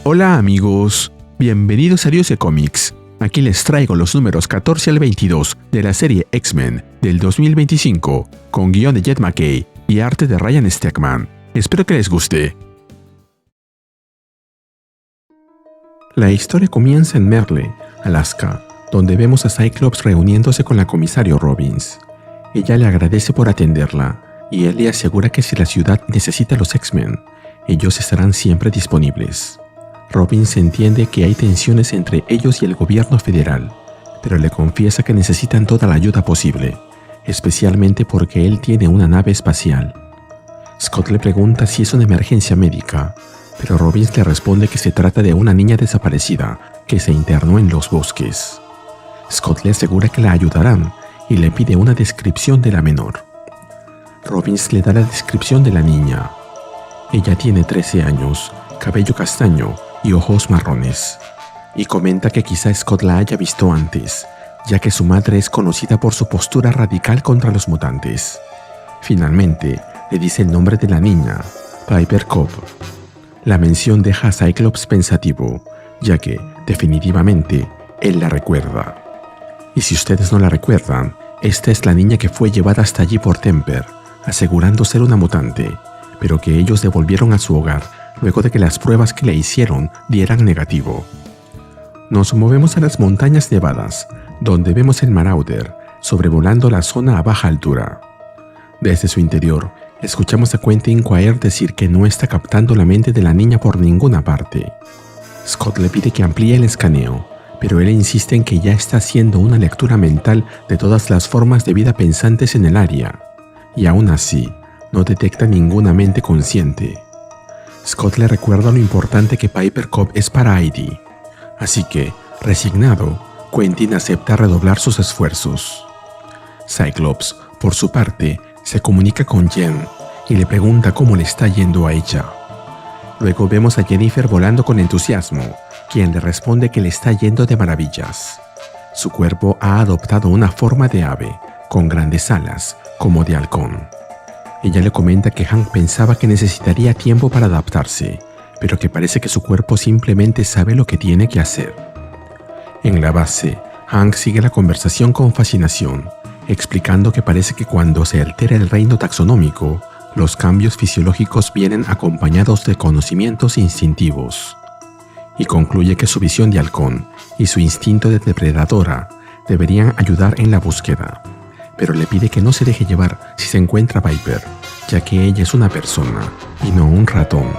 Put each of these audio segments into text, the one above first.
Hola amigos, bienvenidos a Dios de Comics. Aquí les traigo los números 14 al 22 de la serie X-Men del 2025, con guión de Jed MacKay y arte de Ryan Stegman. Espero que les guste. La historia comienza en Merle, Alaska, donde vemos a Cyclops reuniéndose con la comisario Robbins. Ella le agradece por atenderla, y él le asegura que si la ciudad necesita a los X-Men, ellos estarán siempre disponibles. Robbins entiende que hay tensiones entre ellos y el gobierno federal, pero le confiesa que necesitan toda la ayuda posible, especialmente porque él tiene una nave espacial. Scott le pregunta si es una emergencia médica, pero Robbins le responde que se trata de una niña desaparecida que se internó en los bosques. Scott le asegura que la ayudarán y le pide una descripción de la menor. Robbins le da la descripción de la niña. Ella tiene 13 años, cabello castaño y ojos marrones, y comenta que quizá Scott la haya visto antes, ya que su madre es conocida por su postura radical contra los mutantes. Finalmente, le dice el nombre de la niña, Piper Cobb. La mención deja a Cyclops pensativo, ya que, definitivamente, él la recuerda. Y si ustedes no la recuerdan, esta es la niña que fue llevada hasta allí por Temper, asegurando ser una mutante, pero que ellos devolvieron a su hogar luego de que las pruebas que le hicieron dieran negativo. Nos movemos a las montañas nevadas, donde vemos el Marauder sobrevolando la zona a baja altura. Desde su interior, escuchamos a Quentin Quire decir que no está captando la mente de la niña por ninguna parte. Scott le pide que amplíe el escaneo, pero él insiste en que ya está haciendo una lectura mental de todas las formas de vida pensantes en el área, y aún así, no detecta ninguna mente consciente. Scott le recuerda lo importante que Piper Cobb es para Heidi, así que, resignado, Quentin acepta redoblar sus esfuerzos. Cyclops, por su parte, se comunica con Jen y le pregunta cómo le está yendo a ella. Luego vemos a Jennifer volando con entusiasmo, quien le responde que le está yendo de maravillas. Su cuerpo ha adoptado una forma de ave, con grandes alas, como de halcón. Ella le comenta que Hank pensaba que necesitaría tiempo para adaptarse, pero que parece que su cuerpo simplemente sabe lo que tiene que hacer. En la base, Hank sigue la conversación con fascinación, explicando que parece que cuando se altera el reino taxonómico, los cambios fisiológicos vienen acompañados de conocimientos instintivos. Y concluye que su visión de halcón y su instinto de depredadora deberían ayudar en la búsqueda, pero le pide que no se deje llevar si se encuentra a Piper, ya que ella es una persona y no un ratón.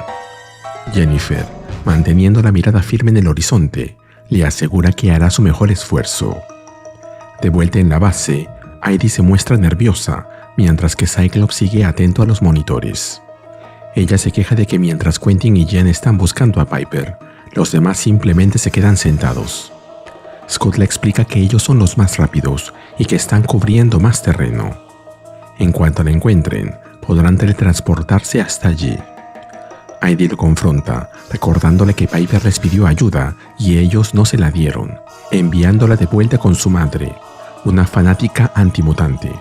Jennifer, manteniendo la mirada firme en el horizonte, le asegura que hará su mejor esfuerzo. De vuelta en la base, Heidi se muestra nerviosa, mientras que Cyclops sigue atento a los monitores. Ella se queja de que mientras Quentin y Jen están buscando a Piper, los demás simplemente se quedan sentados. Scott le explica que ellos son los más rápidos y que están cubriendo más terreno. En cuanto la encuentren, podrán teletransportarse hasta allí. Heidi lo confronta, recordándole que Piper les pidió ayuda y ellos no se la dieron, enviándola de vuelta con su madre, una fanática antimutante.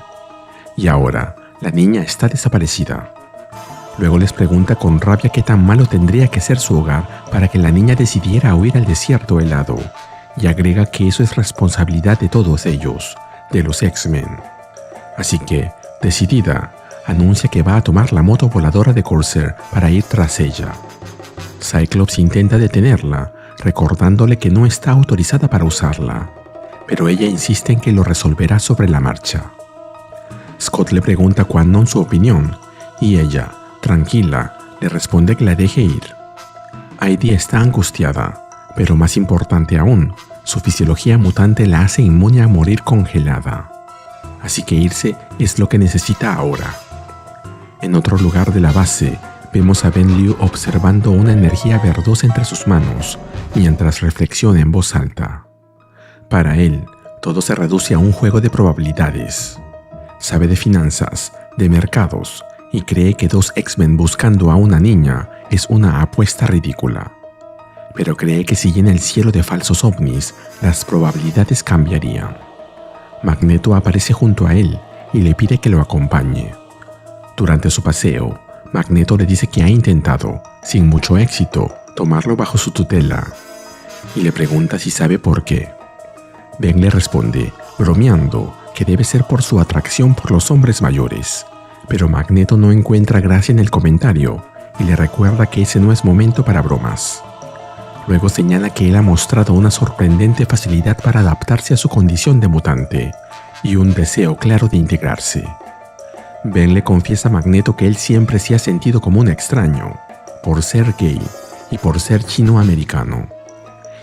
Y ahora, la niña está desaparecida. Luego les pregunta con rabia qué tan malo tendría que ser su hogar para que la niña decidiera huir al desierto helado, y agrega que eso es responsabilidad de todos ellos, de los X-Men. Así que, decidida, anuncia que va a tomar la moto voladora de Corsair para ir tras ella. Cyclops intenta detenerla, recordándole que no está autorizada para usarla, pero ella insiste en que lo resolverá sobre la marcha. Scott le pregunta a Quanon su opinión, y ella, tranquila, le responde que la deje ir. Heidi está angustiada, pero más importante aún, su fisiología mutante la hace inmune a morir congelada. Así que irse es lo que necesita ahora. En otro lugar de la base, vemos a Ben Liu observando una energía verdosa entre sus manos, mientras reflexiona en voz alta. Para él, todo se reduce a un juego de probabilidades. Sabe de finanzas, de mercados, y cree que dos X-Men buscando a una niña es una apuesta ridícula. Pero cree que si llena el cielo de falsos ovnis, las probabilidades cambiarían. Magneto aparece junto a él y le pide que lo acompañe. Durante su paseo, Magneto le dice que ha intentado, sin mucho éxito, tomarlo bajo su tutela, y le pregunta si sabe por qué. Ben le responde, bromeando, que debe ser por su atracción por los hombres mayores, pero Magneto no encuentra gracia en el comentario y le recuerda que ese no es momento para bromas. Luego señala que él ha mostrado una sorprendente facilidad para adaptarse a su condición de mutante y un deseo claro de integrarse. Ben le confiesa a Magneto que él siempre se ha sentido como un extraño, por ser gay y por ser chino-americano,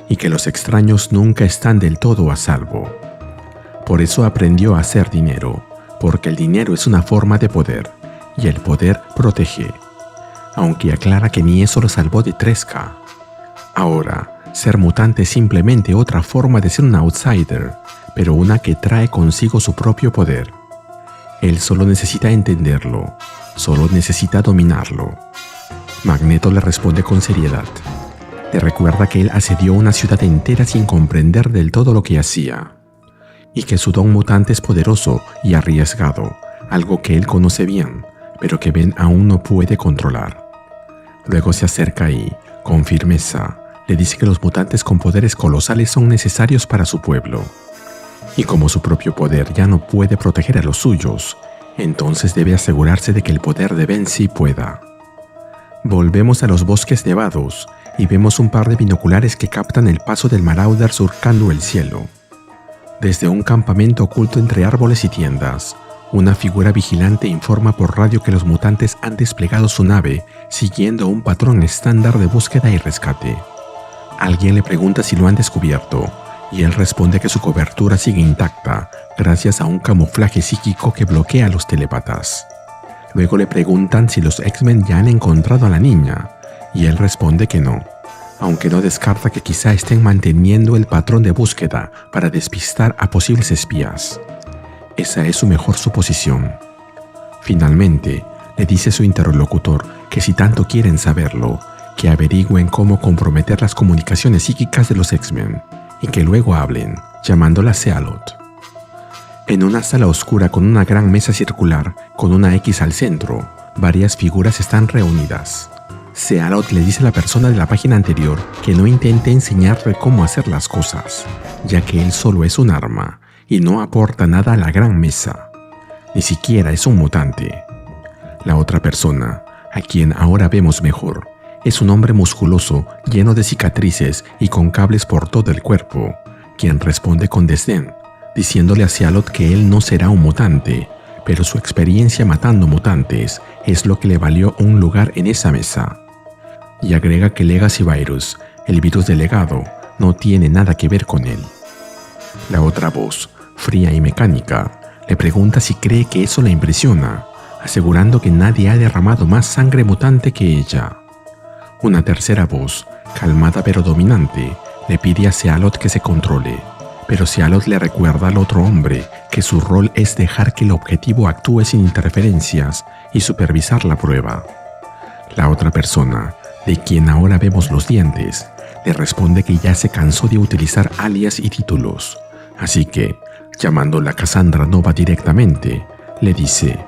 y que los extraños nunca están del todo a salvo. Por eso aprendió a hacer dinero, porque el dinero es una forma de poder, y el poder protege. Aunque aclara que ni eso lo salvó de Tresca. Ahora, ser mutante es simplemente otra forma de ser un outsider, pero una que trae consigo su propio poder. Él solo necesita entenderlo, solo necesita dominarlo. Magneto le responde con seriedad. Le recuerda que él asedió una ciudad entera sin comprender del todo lo que hacía, y que su don mutante es poderoso y arriesgado, algo que él conoce bien, pero que Ben aún no puede controlar. Luego se acerca y, con firmeza, le dice que los mutantes con poderes colosales son necesarios para su pueblo, y como su propio poder ya no puede proteger a los suyos, entonces debe asegurarse de que el poder de Ben sí pueda. Volvemos a los bosques nevados y vemos un par de binoculares que captan el paso del Marauder surcando el cielo. Desde un campamento oculto entre árboles y tiendas, una figura vigilante informa por radio que los mutantes han desplegado su nave siguiendo un patrón estándar de búsqueda y rescate. Alguien le pregunta si lo han descubierto, y él responde que su cobertura sigue intacta gracias a un camuflaje psíquico que bloquea a los telépatas. Luego le preguntan si los X-Men ya han encontrado a la niña, y él responde que no, aunque no descarta que quizá estén manteniendo el patrón de búsqueda para despistar a posibles espías. Esa es su mejor suposición. Finalmente, le dice su interlocutor que si tanto quieren saberlo, que averigüen cómo comprometer las comunicaciones psíquicas de los X-Men y que luego hablen, llamándola Cealot. En una sala oscura con una gran mesa circular con una X al centro, varias figuras están reunidas. Cealot le dice a la persona de la página anterior que no intente enseñarle cómo hacer las cosas, ya que él solo es un arma y no aporta nada a la gran mesa. Ni siquiera es un mutante. La otra persona, a quien ahora vemos mejor, es un hombre musculoso, lleno de cicatrices y con cables por todo el cuerpo, quien responde con desdén, diciéndole a Cealot que él no será un mutante, pero su experiencia matando mutantes es lo que le valió un lugar en esa mesa. Y agrega que Legacy Virus, el virus del legado, no tiene nada que ver con él. La otra voz, fría y mecánica, le pregunta si cree que eso la impresiona, asegurando que nadie ha derramado más sangre mutante que ella. Una tercera voz, calmada pero dominante, le pide a Cealot que se controle, pero Cealot le recuerda al otro hombre que su rol es dejar que el objetivo actúe sin interferencias y supervisar la prueba. La otra persona, de quien ahora vemos los dientes, le responde que ya se cansó de utilizar alias y títulos, así que, llamándola Cassandra Nova directamente, le dice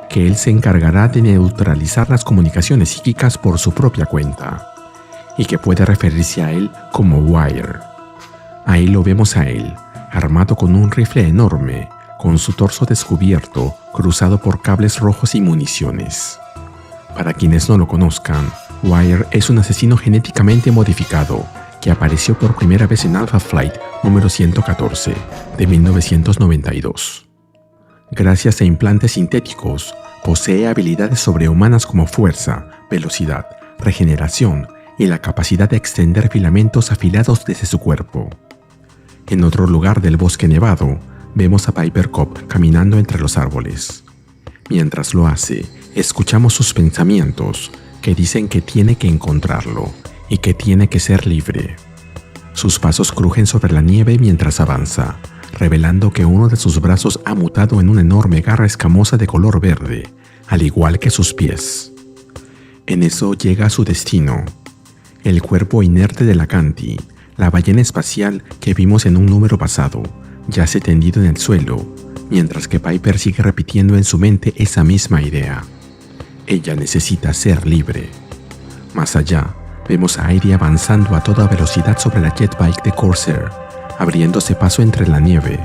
que él se encargará de neutralizar las comunicaciones psíquicas por su propia cuenta, y que puede referirse a él como Wire. Ahí lo vemos a él, armado con un rifle enorme, con su torso descubierto, cruzado por cables rojos y municiones. Para quienes no lo conozcan, Wire es un asesino genéticamente modificado que apareció por primera vez en Alpha Flight número 114 de 1992. Gracias a implantes sintéticos, posee habilidades sobrehumanas como fuerza, velocidad, regeneración y la capacidad de extender filamentos afilados desde su cuerpo. En otro lugar del bosque nevado, vemos a Viper Cop caminando entre los árboles. Mientras lo hace, escuchamos sus pensamientos, que dicen que tiene que encontrarlo y que tiene que ser libre. Sus pasos crujen sobre la nieve mientras avanza, revelando que uno de sus brazos ha mutado en una enorme garra escamosa de color verde, al igual que sus pies. En eso llega a su destino, el cuerpo inerte de la Canti, la ballena espacial que vimos en un número pasado, yace tendido en el suelo, mientras que Piper sigue repitiendo en su mente esa misma idea. Ella necesita ser libre. Más allá, vemos a Heidi avanzando a toda velocidad sobre la jetbike de Corsair, abriéndose paso entre la nieve.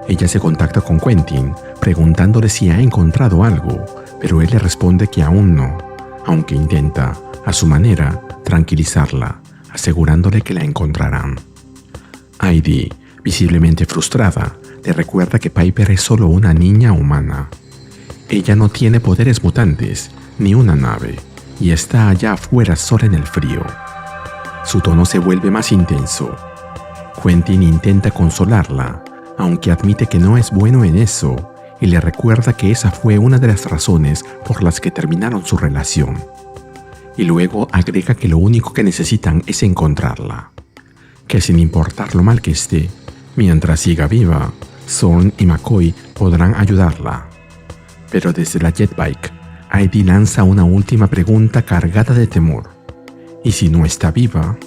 Ella se contacta con Quentin, preguntándole si ha encontrado algo, pero él le responde que aún no, aunque intenta, a su manera, tranquilizarla, asegurándole que la encontrarán. Heidi, visiblemente frustrada, le recuerda que Piper es solo una niña humana. Ella no tiene poderes mutantes, ni una nave, y está allá afuera sola en el frío. Su tono se vuelve más intenso. Quentin intenta consolarla, aunque admite que no es bueno en eso, y le recuerda que esa fue una de las razones por las que terminaron su relación. Y luego agrega que lo único que necesitan es encontrarla, que sin importar lo mal que esté, mientras siga viva, Zorn y McCoy podrán ayudarla. Pero desde la jetbike, Heidi lanza una última pregunta cargada de temor. ¿Y si no está viva?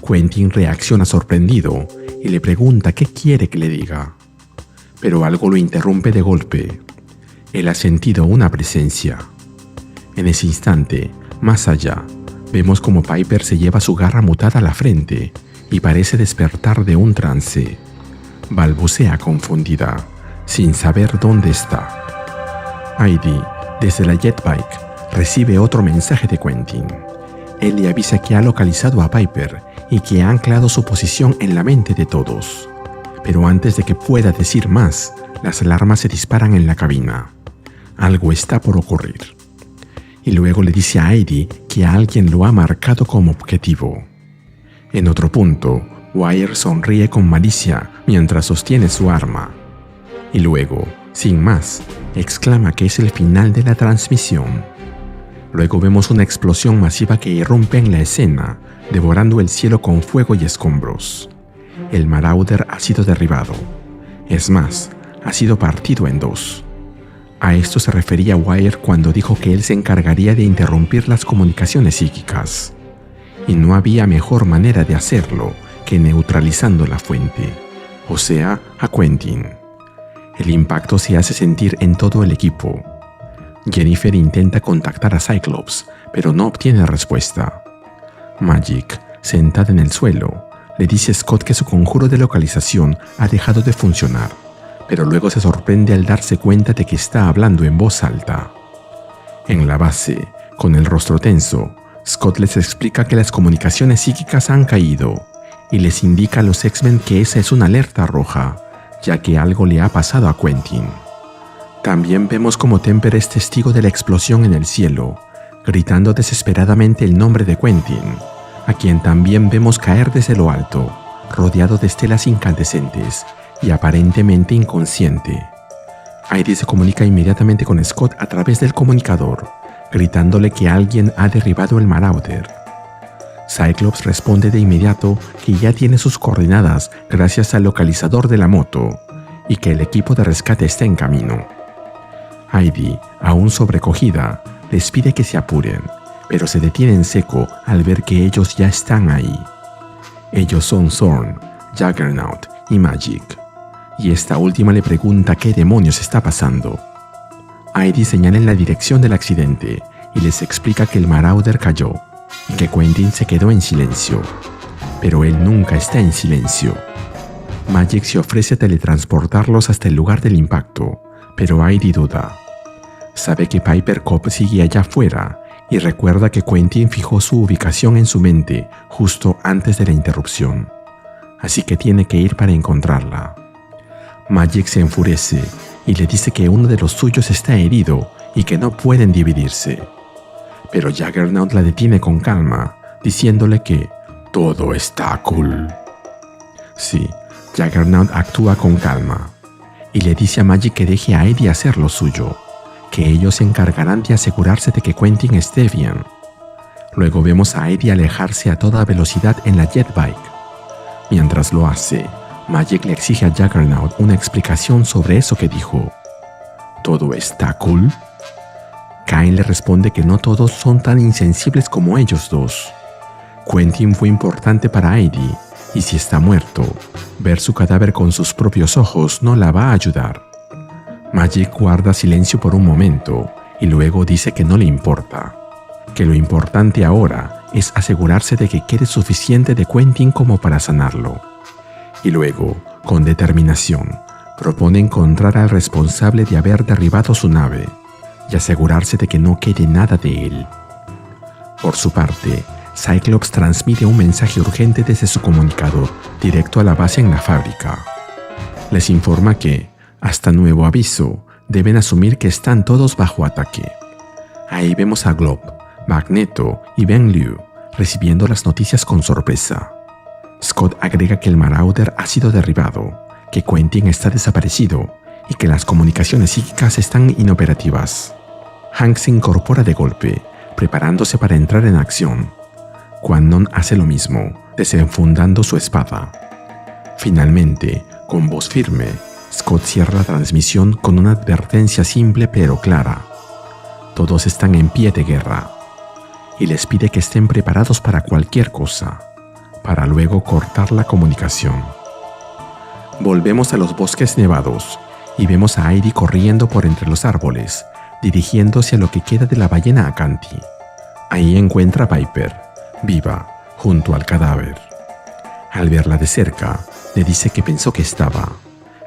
Quentin reacciona sorprendido y le pregunta qué quiere que le diga. Pero algo lo interrumpe de golpe. Él ha sentido una presencia. En ese instante, más allá, vemos como Piper se lleva su garra mutada a la frente y parece despertar de un trance. Balbucea confundida, sin saber dónde está. Heidi, desde la jetbike, recibe otro mensaje de Quentin. Él le avisa que ha localizado a Piper y que ha anclado su posición en la mente de todos. Pero antes de que pueda decir más, las alarmas se disparan en la cabina. Algo está por ocurrir. Y luego le dice a Heidi que alguien lo ha marcado como objetivo. En otro punto, Wire sonríe con malicia mientras sostiene su arma. Y luego, sin más, exclama que es el final de la transmisión. Luego vemos una explosión masiva que irrumpe en la escena, devorando el cielo con fuego y escombros. El Marauder ha sido derribado. Es más, ha sido partido en dos. A esto se refería Wire cuando dijo que él se encargaría de interrumpir las comunicaciones psíquicas. Y no había mejor manera de hacerlo que neutralizando la fuente, o sea, a Quentin. El impacto se hace sentir en todo el equipo. Jennifer intenta contactar a Cyclops, pero no obtiene respuesta. Magik, sentada en el suelo, le dice a Scott que su conjuro de localización ha dejado de funcionar, pero luego se sorprende al darse cuenta de que está hablando en voz alta. En la base, con el rostro tenso, Scott les explica que las comunicaciones psíquicas han caído y les indica a los X-Men que esa es una alerta roja, ya que algo le ha pasado a Quentin. También vemos como Temper es testigo de la explosión en el cielo, gritando desesperadamente el nombre de Quentin, a quien también vemos caer desde lo alto, rodeado de estelas incandescentes y aparentemente inconsciente. Heidi se comunica inmediatamente con Scott a través del comunicador, gritándole que alguien ha derribado el Marauder. Cyclops responde de inmediato que ya tiene sus coordenadas gracias al localizador de la moto y que el equipo de rescate está en camino. Heidi, aún sobrecogida, les pide que se apuren, pero se detiene en seco al ver que ellos ya están ahí. Ellos son Zorn, Juggernaut y Magik, y esta última le pregunta qué demonios está pasando. Heidi señala en la dirección del accidente y les explica que el Marauder cayó y que Quentin se quedó en silencio, pero él nunca está en silencio. Magik se ofrece a teletransportarlos hasta el lugar del impacto, pero Heidi duda. Sabe que Piper Cop sigue allá afuera y recuerda que Quentin fijó su ubicación en su mente justo antes de la interrupción, así que tiene que ir para encontrarla. Magik se enfurece y le dice que uno de los suyos está herido y que no pueden dividirse. Pero Juggernaut la detiene con calma, diciéndole que todo está cool. Sí, Juggernaut actúa con calma y le dice a Magik que deje a Heidi hacer lo suyo, que ellos se encargarán de asegurarse de que Quentin esté bien. Luego vemos a Heidi alejarse a toda velocidad en la jetbike. Mientras lo hace, Magik le exige a Juggernaut una explicación sobre eso que dijo. ¿Todo está cool? Kain le responde que no todos son tan insensibles como ellos dos. Quentin fue importante para Heidi, y si está muerto, ver su cadáver con sus propios ojos no la va a ayudar. Magik guarda silencio por un momento y luego dice que no le importa, que lo importante ahora es asegurarse de que quede suficiente de Quentin como para sanarlo. Y luego, con determinación, propone encontrar al responsable de haber derribado su nave y asegurarse de que no quede nada de él. Por su parte, Cyclops transmite un mensaje urgente desde su comunicador directo a la base en la fábrica. Les informa que, hasta nuevo aviso, deben asumir que están todos bajo ataque. Ahí vemos a Glob, Magneto y Ben Liu recibiendo las noticias con sorpresa. Scott agrega que el Marauder ha sido derribado, que Quentin está desaparecido y que las comunicaciones psíquicas están inoperativas. Hank se incorpora de golpe, preparándose para entrar en acción. Kwannon hace lo mismo, desenfundando su espada. Finalmente, con voz firme, Scott cierra la transmisión con una advertencia simple pero clara. Todos están en pie de guerra, y les pide que estén preparados para cualquier cosa, para luego cortar la comunicación. Volvemos a los bosques nevados y vemos a Heidi corriendo por entre los árboles, dirigiéndose a lo que queda de la ballena Acanti. Ahí encuentra a Piper, viva, junto al cadáver. Al verla de cerca, le dice que pensó que estaba,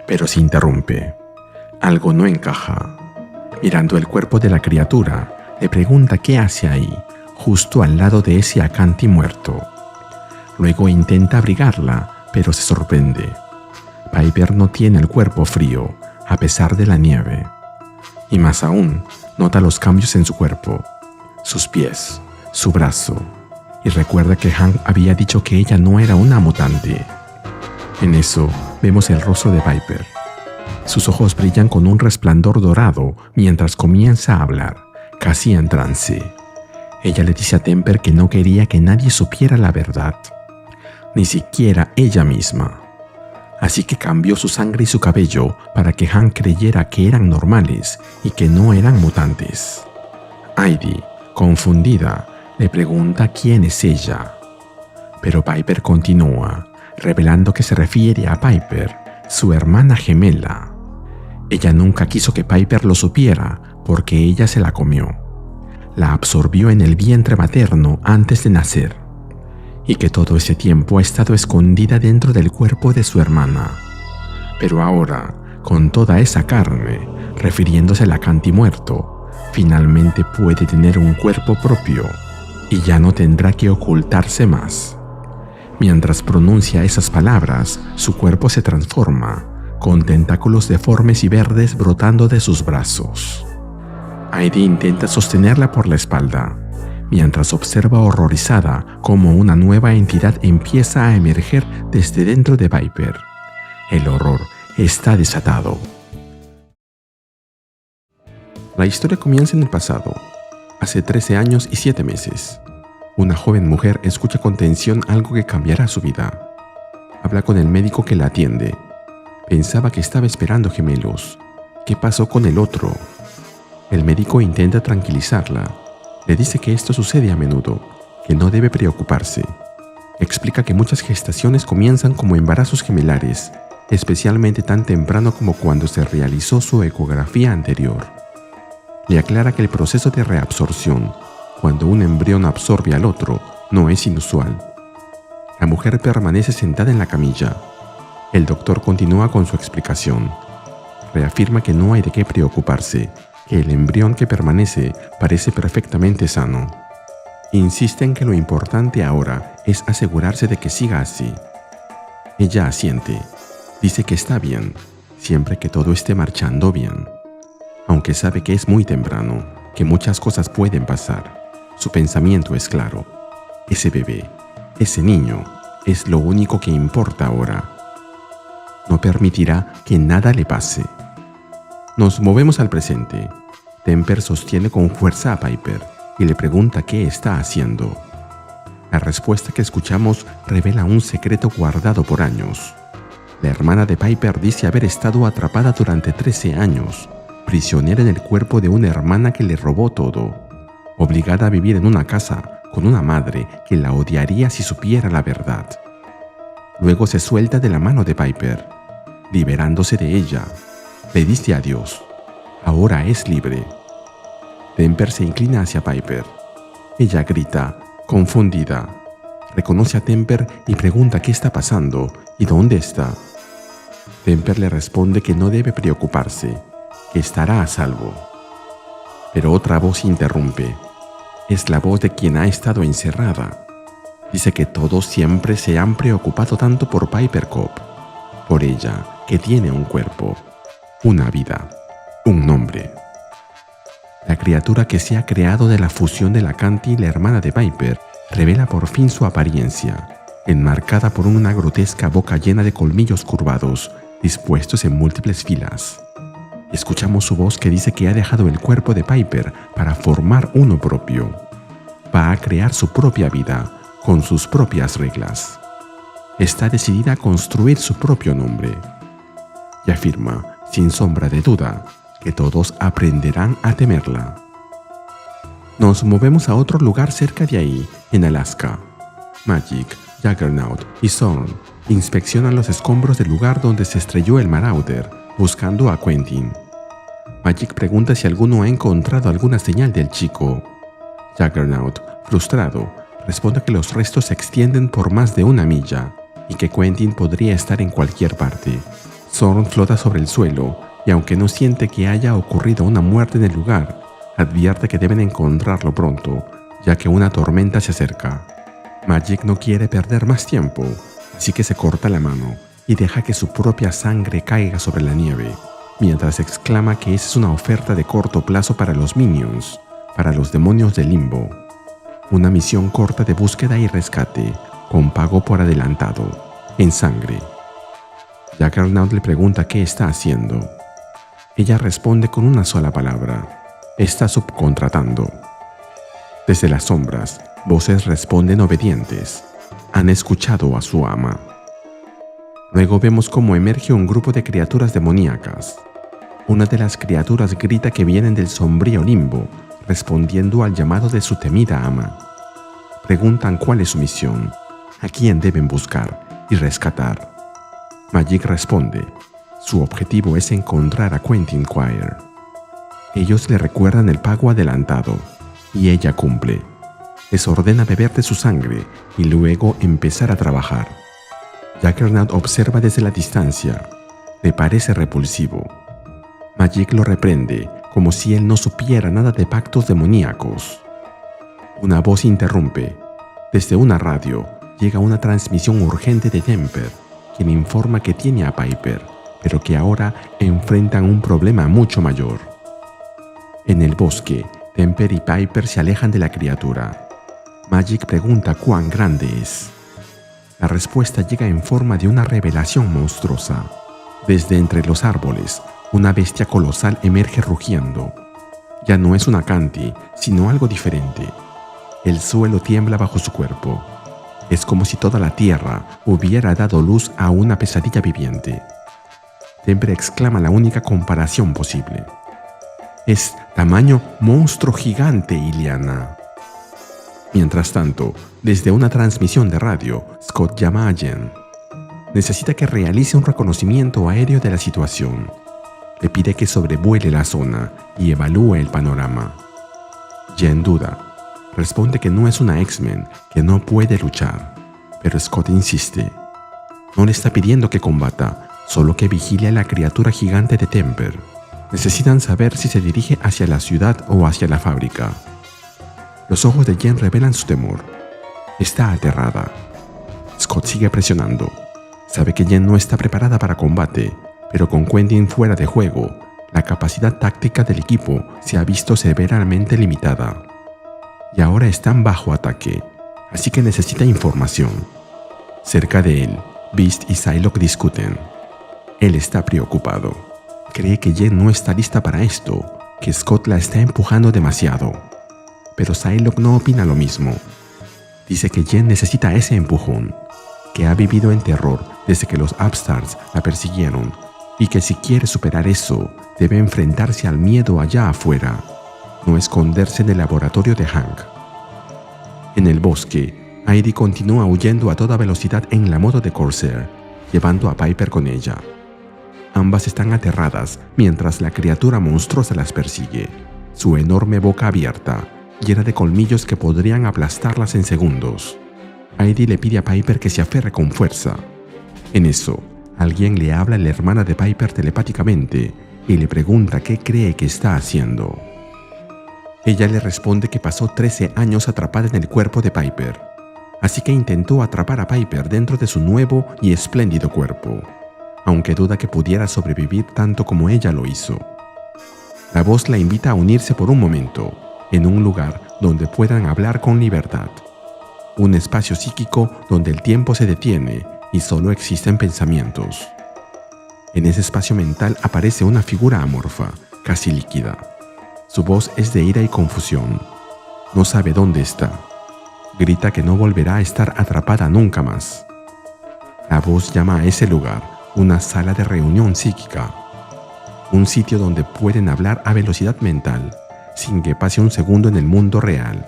pero se interrumpe. Algo no encaja. Mirando el cuerpo de la criatura, le pregunta qué hace ahí, justo al lado de ese Acanti muerto. Luego intenta abrigarla, pero se sorprende. Piper no tiene el cuerpo frío, a pesar de la nieve. Y más aún, nota los cambios en su cuerpo, sus pies, su brazo, y recuerda que Hank había dicho que ella no era una mutante. En eso, vemos el rostro de Piper. Sus ojos brillan con un resplandor dorado mientras comienza a hablar, casi en trance. Ella le dice a Temper que no quería que nadie supiera la verdad, ni siquiera ella misma. Así que cambió su sangre y su cabello para que Hank creyera que eran normales y que no eran mutantes. Heidi, confundida, le pregunta quién es ella. Pero Piper continúa, revelando que se refiere a Piper, su hermana gemela. Ella nunca quiso que Piper lo supiera porque ella se la comió. La absorbió en el vientre materno antes de nacer, y que todo ese tiempo ha estado escondida dentro del cuerpo de su hermana. Pero ahora, con toda esa carne, refiriéndose al Acanti muerto, finalmente puede tener un cuerpo propio y ya no tendrá que ocultarse más. Mientras pronuncia esas palabras, su cuerpo se transforma, con tentáculos deformes y verdes brotando de sus brazos. Heidi intenta sostenerla por la espalda, mientras observa horrorizada cómo una nueva entidad empieza a emerger desde dentro de Piper. El horror está desatado. La historia comienza en el pasado, hace 13 años y 7 meses. Una joven mujer escucha con tensión algo que cambiará su vida. Habla con el médico que la atiende. Pensaba que estaba esperando gemelos. ¿Qué pasó con el otro? El médico intenta tranquilizarla. Le dice que esto sucede a menudo, que no debe preocuparse. Explica que muchas gestaciones comienzan como embarazos gemelares, especialmente tan temprano como cuando se realizó su ecografía anterior. Le aclara que el proceso de reabsorción, cuando un embrión absorbe al otro, no es inusual. La mujer permanece sentada en la camilla. El doctor continúa con su explicación. Reafirma que no hay de qué preocuparse, que el embrión que permanece parece perfectamente sano. Insiste en que lo importante ahora es asegurarse de que siga así. Ella asiente. Dice que está bien, siempre que todo esté marchando bien. Aunque sabe que es muy temprano, que muchas cosas pueden pasar, su pensamiento es claro. Ese bebé, ese niño, es lo único que importa ahora. No permitirá que nada le pase. Nos movemos al presente. Temper sostiene con fuerza a Piper y le pregunta qué está haciendo. La respuesta que escuchamos revela un secreto guardado por años. La hermana de Piper dice haber estado atrapada durante 13 años, prisionera en el cuerpo de una hermana que le robó todo, obligada a vivir en una casa con una madre que la odiaría si supiera la verdad. Luego se suelta de la mano de Piper, liberándose de ella. Le dice adiós. Ahora es libre. Temper se inclina hacia Piper. Ella grita, Confundida, reconoce a Temper y pregunta qué está pasando y dónde está. Temper le responde que no debe preocuparse, que estará a salvo. Pero otra voz interrumpe. Es la voz de quien ha estado encerrada. Dice que todos siempre se han preocupado tanto por Piper Cop, por ella, que tiene un cuerpo, una vida, un nombre. La criatura que se ha creado de la fusión de la Canti, la hermana de Piper, revela por fin su apariencia, enmarcada por una grotesca boca llena de colmillos curvados, dispuestos en múltiples filas. Escuchamos su voz que dice que ha dejado el cuerpo de Piper para formar uno propio. Va a crear su propia vida, con sus propias reglas. Está decidida a construir su propio nombre. Y afirma, sin sombra de duda, que todos aprenderán a temerla. Nos movemos a otro lugar cerca de ahí, en Alaska. Magik, Juggernaut y Zorn inspeccionan los escombros del lugar donde se estrelló el Marauder, buscando a Quentin. Magik pregunta si alguno ha encontrado alguna señal del chico. Juggernaut, frustrado, responde que los restos se extienden por más de 1 milla y que Quentin podría estar en cualquier parte. Zorn flota sobre el suelo y aunque no siente que haya ocurrido una muerte en el lugar, advierte que deben encontrarlo pronto, ya que una tormenta se acerca. Magik no quiere perder más tiempo, así que se corta la mano y deja que su propia sangre caiga sobre la nieve, mientras exclama que esa es una oferta de corto plazo para los Minions, para los demonios del limbo. Una misión corta de búsqueda y rescate, con pago por adelantado, en sangre. Juggernaut le pregunta qué está haciendo. Ella responde con una sola palabra: está subcontratando. Desde las sombras, voces responden obedientes. Han escuchado a su ama. Luego vemos cómo emerge un grupo de criaturas demoníacas. Una de las criaturas grita que vienen del sombrío limbo, respondiendo al llamado de su temida ama. Preguntan cuál es su misión, a quién deben buscar y rescatar. Magik responde: su objetivo es encontrar a Quentin Quire. Ellos le recuerdan el pago adelantado, y ella cumple. Les ordena beber de su sangre y luego empezar a trabajar. Juggernaut observa desde la distancia. Le parece repulsivo. Magik lo reprende, como si él no supiera nada de pactos demoníacos. Una voz interrumpe. Desde una radio llega una transmisión urgente de Temper, quien informa que tiene a Piper, pero que ahora enfrentan un problema mucho mayor. En el bosque, Temper y Piper se alejan de la criatura. Magik pregunta cuán grande es. La respuesta llega en forma de una revelación monstruosa. Desde entre los árboles, una bestia colosal emerge rugiendo. Ya no es una Canti, sino algo diferente. El suelo tiembla bajo su cuerpo. Es como si toda la tierra hubiera dado luz a una pesadilla viviente. Temper exclama la única comparación posible. Es tamaño monstruo gigante, Iliana. Mientras tanto, desde una transmisión de radio, Scott llama a Jen. Necesita que realice un reconocimiento aéreo de la situación. Le pide que sobrevuele la zona y evalúe el panorama. Jen duda. Responde que no es una X-Men, que no puede luchar. Pero Scott insiste. No le está pidiendo que combata, solo que vigile a la criatura gigante de Temper. Necesitan saber si se dirige hacia la ciudad o hacia la fábrica. Los ojos de Jen revelan su temor. Está aterrada. Scott sigue presionando. Sabe que Jen no está preparada para combate, pero con Quentin fuera de juego, la capacidad táctica del equipo se ha visto severamente limitada. Y ahora están bajo ataque, así que necesita información. Cerca de él, Beast y Psylocke discuten. Él está preocupado. Cree que Jen no está lista para esto, que Scott la está empujando demasiado. Pero Psylocke no opina lo mismo. Dice que Jen necesita ese empujón, que ha vivido en terror desde que los Upstarts la persiguieron y que si quiere superar eso, debe enfrentarse al miedo allá afuera, no esconderse en el laboratorio de Hank. En el bosque, Heidi continúa huyendo a toda velocidad en la moto de Corsair, llevando a Piper con ella. Ambas están aterradas mientras la criatura monstruosa las persigue, su enorme boca abierta, llena de colmillos que podrían aplastarlas en segundos. Heidi le pide a Piper que se aferre con fuerza. En eso, alguien le habla a la hermana de Piper telepáticamente y le pregunta qué cree que está haciendo. Ella le responde que pasó 13 años atrapada en el cuerpo de Piper, así que intentó atrapar a Piper dentro de su nuevo y espléndido cuerpo, aunque duda que pudiera sobrevivir tanto como ella lo hizo. La voz la invita a unirse por un momento, en un lugar donde puedan hablar con libertad. Un espacio psíquico donde el tiempo se detiene y solo existen pensamientos. En ese espacio mental aparece una figura amorfa, casi líquida. Su voz es de ira y confusión. No sabe dónde está. Grita que no volverá a estar atrapada nunca más. La voz llama a ese lugar una sala de reunión psíquica. Un sitio donde pueden hablar a velocidad mental, sin que pase un segundo en el mundo real.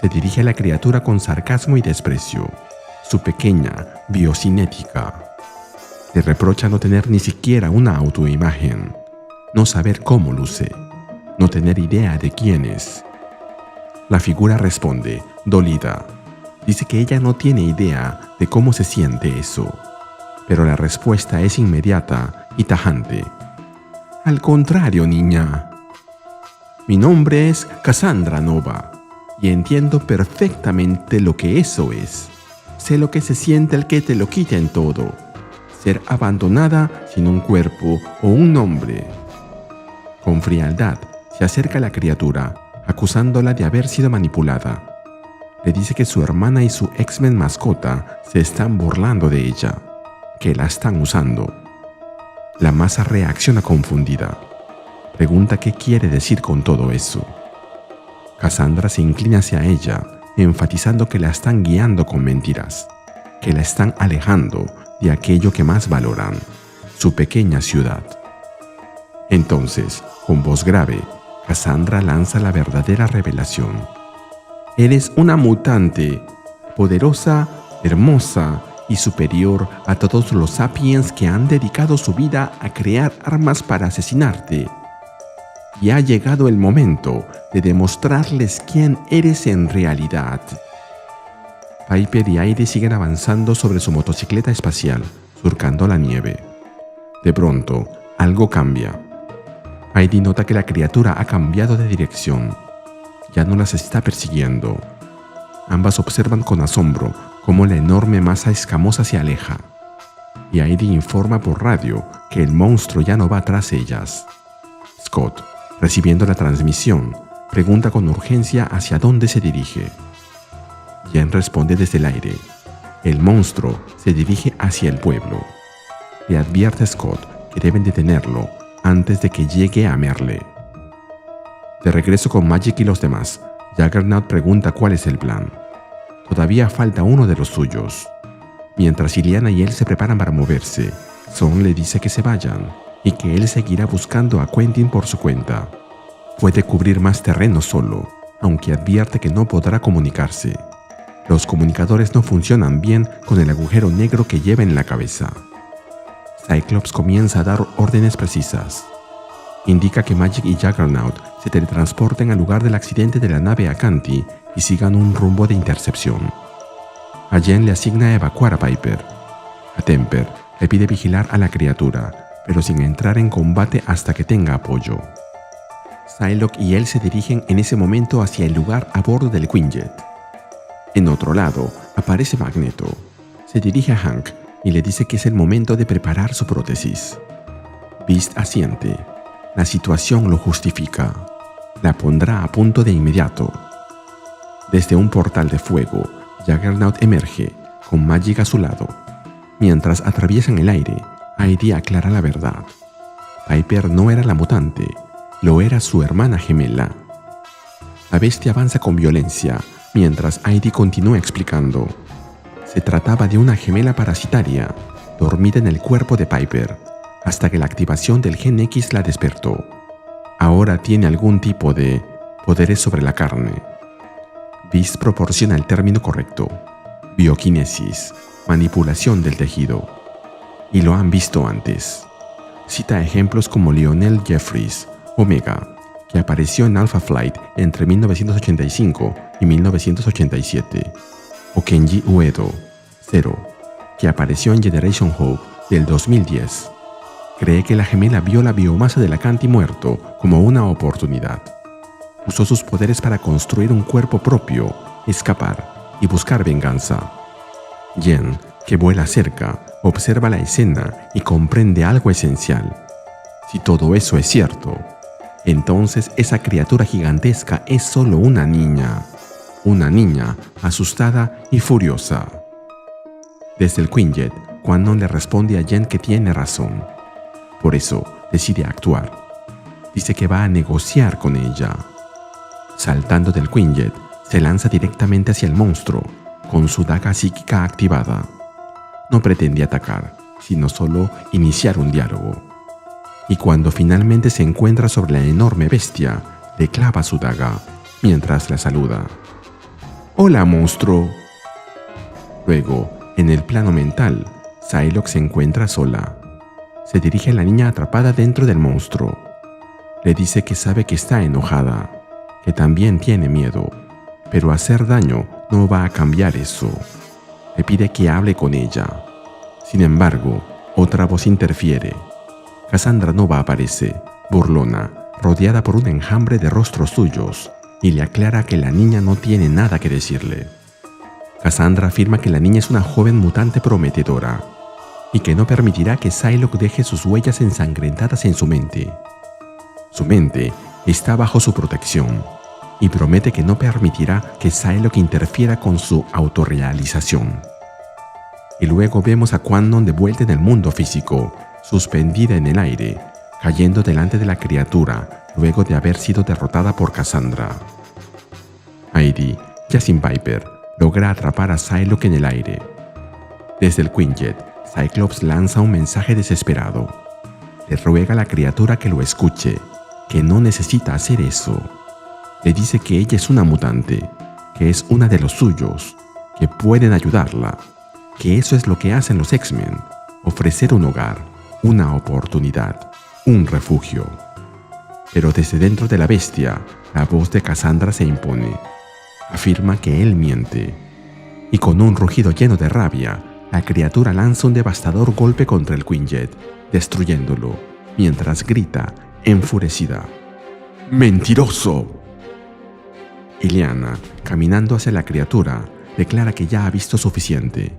Se dirige a la criatura con sarcasmo y desprecio, su pequeña biocinética. Le reprocha no tener ni siquiera una autoimagen, no saber cómo luce, no tener idea de quién es. La figura responde, dolida. Dice que ella no tiene idea de cómo se siente eso, pero la respuesta es inmediata y tajante. Al contrario, niña. Mi nombre es Cassandra Nova y entiendo perfectamente lo que eso es. Sé lo que se siente al que te lo quiten todo. Ser abandonada sin un cuerpo o un nombre. Con frialdad se acerca a la criatura, acusándola de haber sido manipulada. Le dice que su hermana y su X-Men mascota se están burlando de ella, que la están usando. La masa reacciona confundida. Pregunta qué quiere decir con todo eso. Cassandra se inclina hacia ella, enfatizando que la están guiando con mentiras, que la están alejando de aquello que más valoran, su pequeña ciudad. Entonces, con voz grave, Cassandra lanza la verdadera revelación. Eres una mutante, poderosa, hermosa y superior a todos los sapiens que han dedicado su vida a crear armas para asesinarte. Y ha llegado el momento de demostrarles quién eres en realidad. Piper y Heidi siguen avanzando sobre su motocicleta espacial, surcando la nieve. De pronto, algo cambia. Heidi nota que la criatura ha cambiado de dirección. Ya no las está persiguiendo. Ambas observan con asombro cómo la enorme masa escamosa se aleja. Y Heidi informa por radio que el monstruo ya no va tras ellas. Scott, recibiendo la transmisión, pregunta con urgencia hacia dónde se dirige. Jen responde desde el aire. El monstruo se dirige hacia el pueblo. Le advierte a Scott que deben detenerlo antes de que llegue a Merle. De regreso con Magik y los demás, Juggernaut pregunta cuál es el plan. Todavía falta uno de los suyos. Mientras Illyana y él se preparan para moverse, Son le dice que se vayan y que él seguirá buscando a Quentin por su cuenta. Puede cubrir más terreno solo, aunque advierte que no podrá comunicarse. Los comunicadores no funcionan bien con el agujero negro que lleva en la cabeza. Cyclops comienza a dar órdenes precisas. Indica que Magik y Juggernaut se teletransporten al lugar del accidente de la nave Acanti y sigan un rumbo de intercepción. A Jen le asigna evacuar a Piper. A Temper le pide vigilar a la criatura, pero sin entrar en combate hasta que tenga apoyo. Psylocke y él se dirigen en ese momento hacia el lugar a bordo del Quinjet. En otro lado, aparece Magneto. Se dirige a Hank y le dice que es el momento de preparar su prótesis. Beast asiente. La situación lo justifica. La pondrá a punto de inmediato. Desde un portal de fuego, Juggernaut emerge, con Magik a su lado. Mientras atraviesan el aire, Heidi aclara la verdad. Piper no era la mutante, lo era su hermana gemela. La bestia avanza con violencia, mientras Heidi continúa explicando. Se trataba de una gemela parasitaria, dormida en el cuerpo de Piper, hasta que la activación del Gen X la despertó. Ahora tiene algún tipo de poderes sobre la carne. Beast proporciona el término correcto: bioquinesis, manipulación del tejido. Y lo han visto antes. Cita ejemplos como Lionel Jeffries, Omega, que apareció en Alpha Flight entre 1985 y 1987, o Kenji Uedo, Zero, que apareció en Generation Hope del 2010. Cree que la gemela vio la biomasa del Acanti muerto como una oportunidad. Usó sus poderes para construir un cuerpo propio, escapar y buscar venganza. Jen, que vuela cerca, observa la escena y comprende algo esencial. Si todo eso es cierto, entonces esa criatura gigantesca es solo una niña asustada y furiosa. Desde el Quinjet, Quanon le responde a Jen que tiene razón. Por eso decide actuar. Dice que va a negociar con ella. Saltando del Quinjet, se lanza directamente hacia el monstruo, con su daga psíquica activada. No pretende atacar, sino solo iniciar un diálogo. Y cuando finalmente se encuentra sobre la enorme bestia, le clava su daga, mientras la saluda. ¡Hola, monstruo! Luego, en el plano mental, Psylocke se encuentra sola. Se dirige a la niña atrapada dentro del monstruo. Le dice que sabe que está enojada, que también tiene miedo, pero hacer daño no va a cambiar eso. Le pide que hable con ella. Sin embargo, otra voz interfiere. Cassandra Nova aparece, burlona, rodeada por un enjambre de rostros suyos, y le aclara que la niña no tiene nada que decirle. Cassandra afirma que la niña es una joven mutante prometedora, y que no permitirá que Psylocke deje sus huellas ensangrentadas en su mente. Su mente está bajo su protección, y promete que no permitirá que Psylocke interfiera con su autorrealización. Y luego vemos a Quanon de vuelta en el mundo físico, suspendida en el aire, cayendo delante de la criatura luego de haber sido derrotada por Cassandra. Heidi, ya sin Viper, logra atrapar a Psylocke en el aire. Desde el Quinjet, Cyclops lanza un mensaje desesperado. Le ruega a la criatura que lo escuche, que no necesita hacer eso. Le dice que ella es una mutante, que es una de los suyos, que pueden ayudarla, que eso es lo que hacen los X-Men, ofrecer un hogar, una oportunidad, un refugio. Pero desde dentro de la bestia, la voz de Cassandra se impone. Afirma que él miente. Y con un rugido lleno de rabia, la criatura lanza un devastador golpe contra el Quinjet, destruyéndolo, mientras grita, enfurecida: ¡Mentiroso! Illyana, caminando hacia la criatura, declara que ya ha visto suficiente.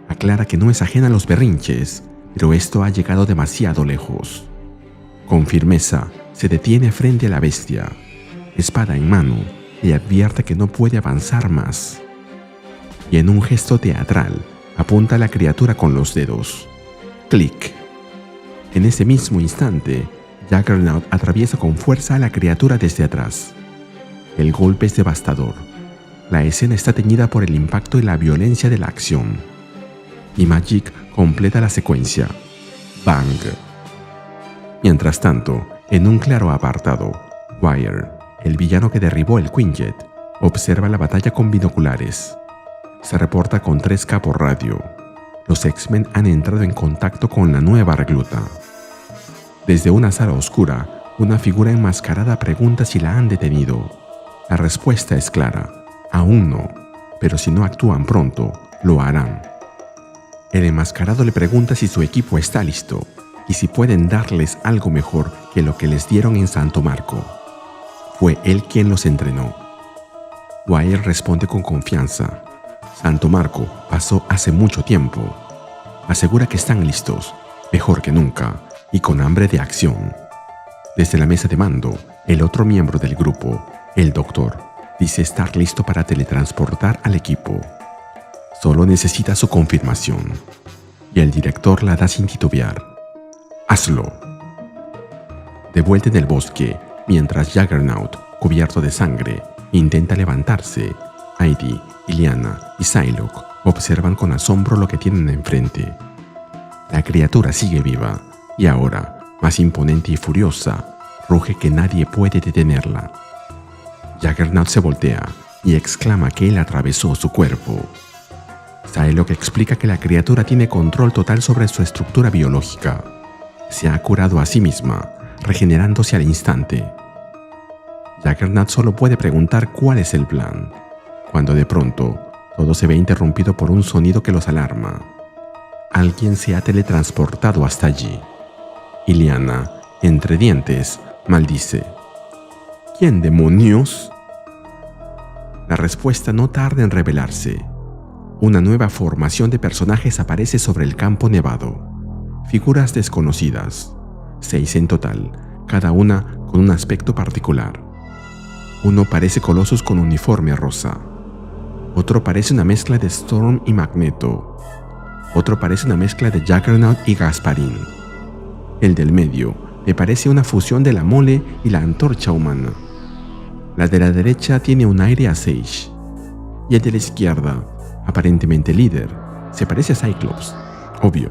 Aclara que no es ajena a los berrinches, pero esto ha llegado demasiado lejos. Con firmeza, se detiene frente a la bestia. Espada en mano, le advierte que no puede avanzar más. Y en un gesto teatral, apunta a la criatura con los dedos. ¡Clic! En ese mismo instante, Juggernaut atraviesa con fuerza a la criatura desde atrás. El golpe es devastador. La escena está teñida por el impacto y la violencia de la acción. Y Magik completa la secuencia. ¡Bang! Mientras tanto, en un claro apartado, Wire, el villano que derribó el Quinjet, observa la batalla con binoculares. Se reporta con 3K por radio. Los X-Men han entrado en contacto con la nueva recluta. Desde una sala oscura, una figura enmascarada pregunta si la han detenido. La respuesta es clara: aún no, pero si no actúan pronto, lo harán. El enmascarado le pregunta si su equipo está listo y si pueden darles algo mejor que lo que les dieron en Santo Marco. Fue él quien los entrenó. Wire responde con confianza: Santo Marco pasó hace mucho tiempo. Asegura que están listos, mejor que nunca, y con hambre de acción. Desde la mesa de mando, el otro miembro del grupo, el Doctor, dice estar listo para teletransportar al equipo. Solo necesita su confirmación. Y el director la da sin titubear: ¡hazlo! De vuelta en el bosque, mientras Juggernaut, cubierto de sangre, intenta levantarse, Heidi, Illyana y Psylocke observan con asombro lo que tienen enfrente. La criatura sigue viva, y ahora, más imponente y furiosa, ruge que nadie puede detenerla. Juggernaut se voltea y exclama que él atravesó su cuerpo. Psylocke explica que la criatura tiene control total sobre su estructura biológica. Se ha curado a sí misma, regenerándose al instante. Juggernaut solo puede preguntar cuál es el plan, cuando de pronto todo se ve interrumpido por un sonido que los alarma. Alguien se ha teletransportado hasta allí. Illyana, entre dientes, maldice. ¿Quién demonios? La respuesta no tarda en revelarse. Una nueva formación de personajes aparece sobre el campo nevado. Figuras desconocidas, 6 en total, cada una con un aspecto particular. Uno parece Colossus con uniforme rosa. Otro parece una mezcla de Storm y Magneto. Otro parece una mezcla de Juggernaut y Gasparín. El del medio me parece una fusión de la mole y la antorcha humana. La de la derecha tiene un aire a Sage. Y el de la izquierda, aparentemente líder, se parece a Cyclops. Obvio.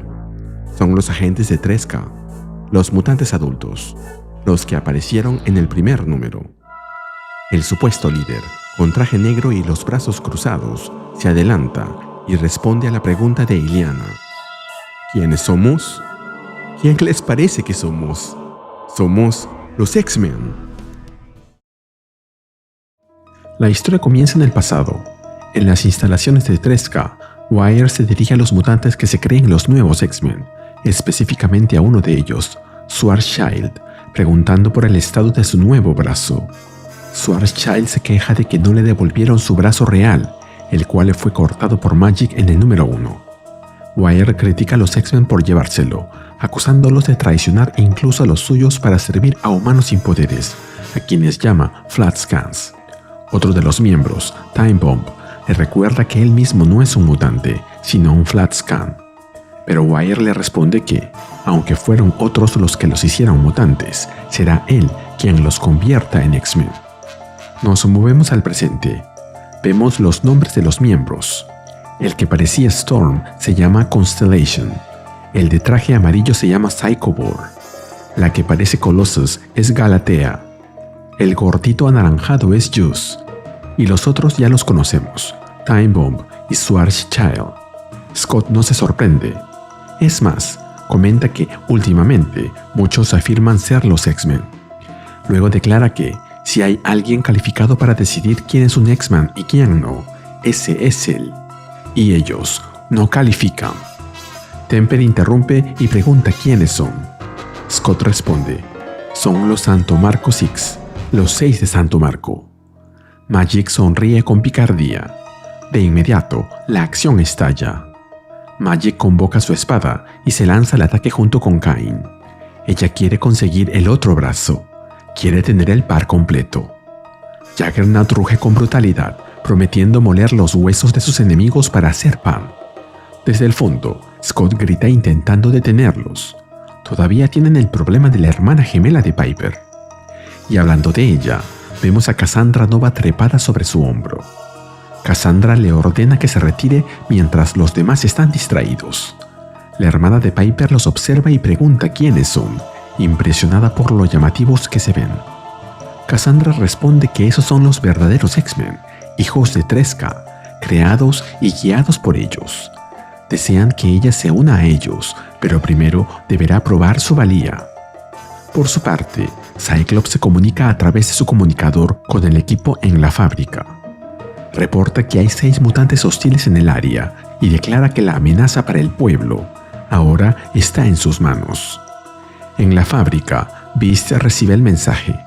Son los agentes de Tresca, los mutantes adultos, los que aparecieron en el primer número. El supuesto líder, con traje negro y los brazos cruzados, se adelanta y responde a la pregunta de Illyana. ¿Quiénes somos? ¿Quién les parece que somos? Somos los X-Men. La historia comienza en el pasado. En las instalaciones de Tresca, Wire se dirige a los mutantes que se creen los nuevos X-Men, específicamente a uno de ellos, Schwarzschild, preguntando por el estado de su nuevo brazo. Schwarzschild se queja de que no le devolvieron su brazo real, el cual le fue cortado por Magik en el número 1. Wire critica a los X-Men por llevárselo, acusándolos de traicionar e incluso a los suyos para servir a humanos sin poderes, a quienes llama Flatscans. Otro de los miembros, Time Bomb, le recuerda que él mismo no es un mutante, sino un Flatscan. Pero Wire le responde que, aunque fueron otros los que los hicieron mutantes, será él quien los convierta en X-Men. Nos movemos al presente. Vemos los nombres de los miembros. El que parecía Storm se llama Constellation. El de traje amarillo se llama Psychobor. La que parece Colossus es Galatea. El gordito anaranjado es Juice. Y los otros ya los conocemos, Time Bomb y Schwarzschild. Scott no se sorprende. Es más, comenta que últimamente muchos afirman ser los X-Men. Luego declara que si hay alguien calificado para decidir quién es un X-Men y quién no, ese es él. Y ellos no califican. Temper interrumpe y pregunta quiénes son. Scott responde, son los Santo Marco Six, los 6 de Santo Marco. Magik sonríe con picardía. De inmediato, la acción estalla. Magik convoca su espada y se lanza al ataque junto con Kain. Ella quiere conseguir el otro brazo. Quiere tener el par completo. Juggernaut ruge con brutalidad, prometiendo moler los huesos de sus enemigos para hacer pan. Desde el fondo, Scott grita intentando detenerlos. Todavía tienen el problema de la hermana gemela de Piper. Y hablando de ella, vemos a Cassandra Nova trepada sobre su hombro. Cassandra le ordena que se retire mientras los demás están distraídos. La hermana de Piper los observa y pregunta quiénes son, impresionada por lo llamativos que se ven. Cassandra responde que esos son los verdaderos X-Men, hijos de Tresca, creados y guiados por ellos. Desean que ella se una a ellos, pero primero deberá probar su valía. Por su parte, Cyclops se comunica a través de su comunicador con el equipo en la fábrica. Reporta que hay 6 mutantes hostiles en el área y declara que la amenaza para el pueblo ahora está en sus manos. En la fábrica, Beast recibe el mensaje.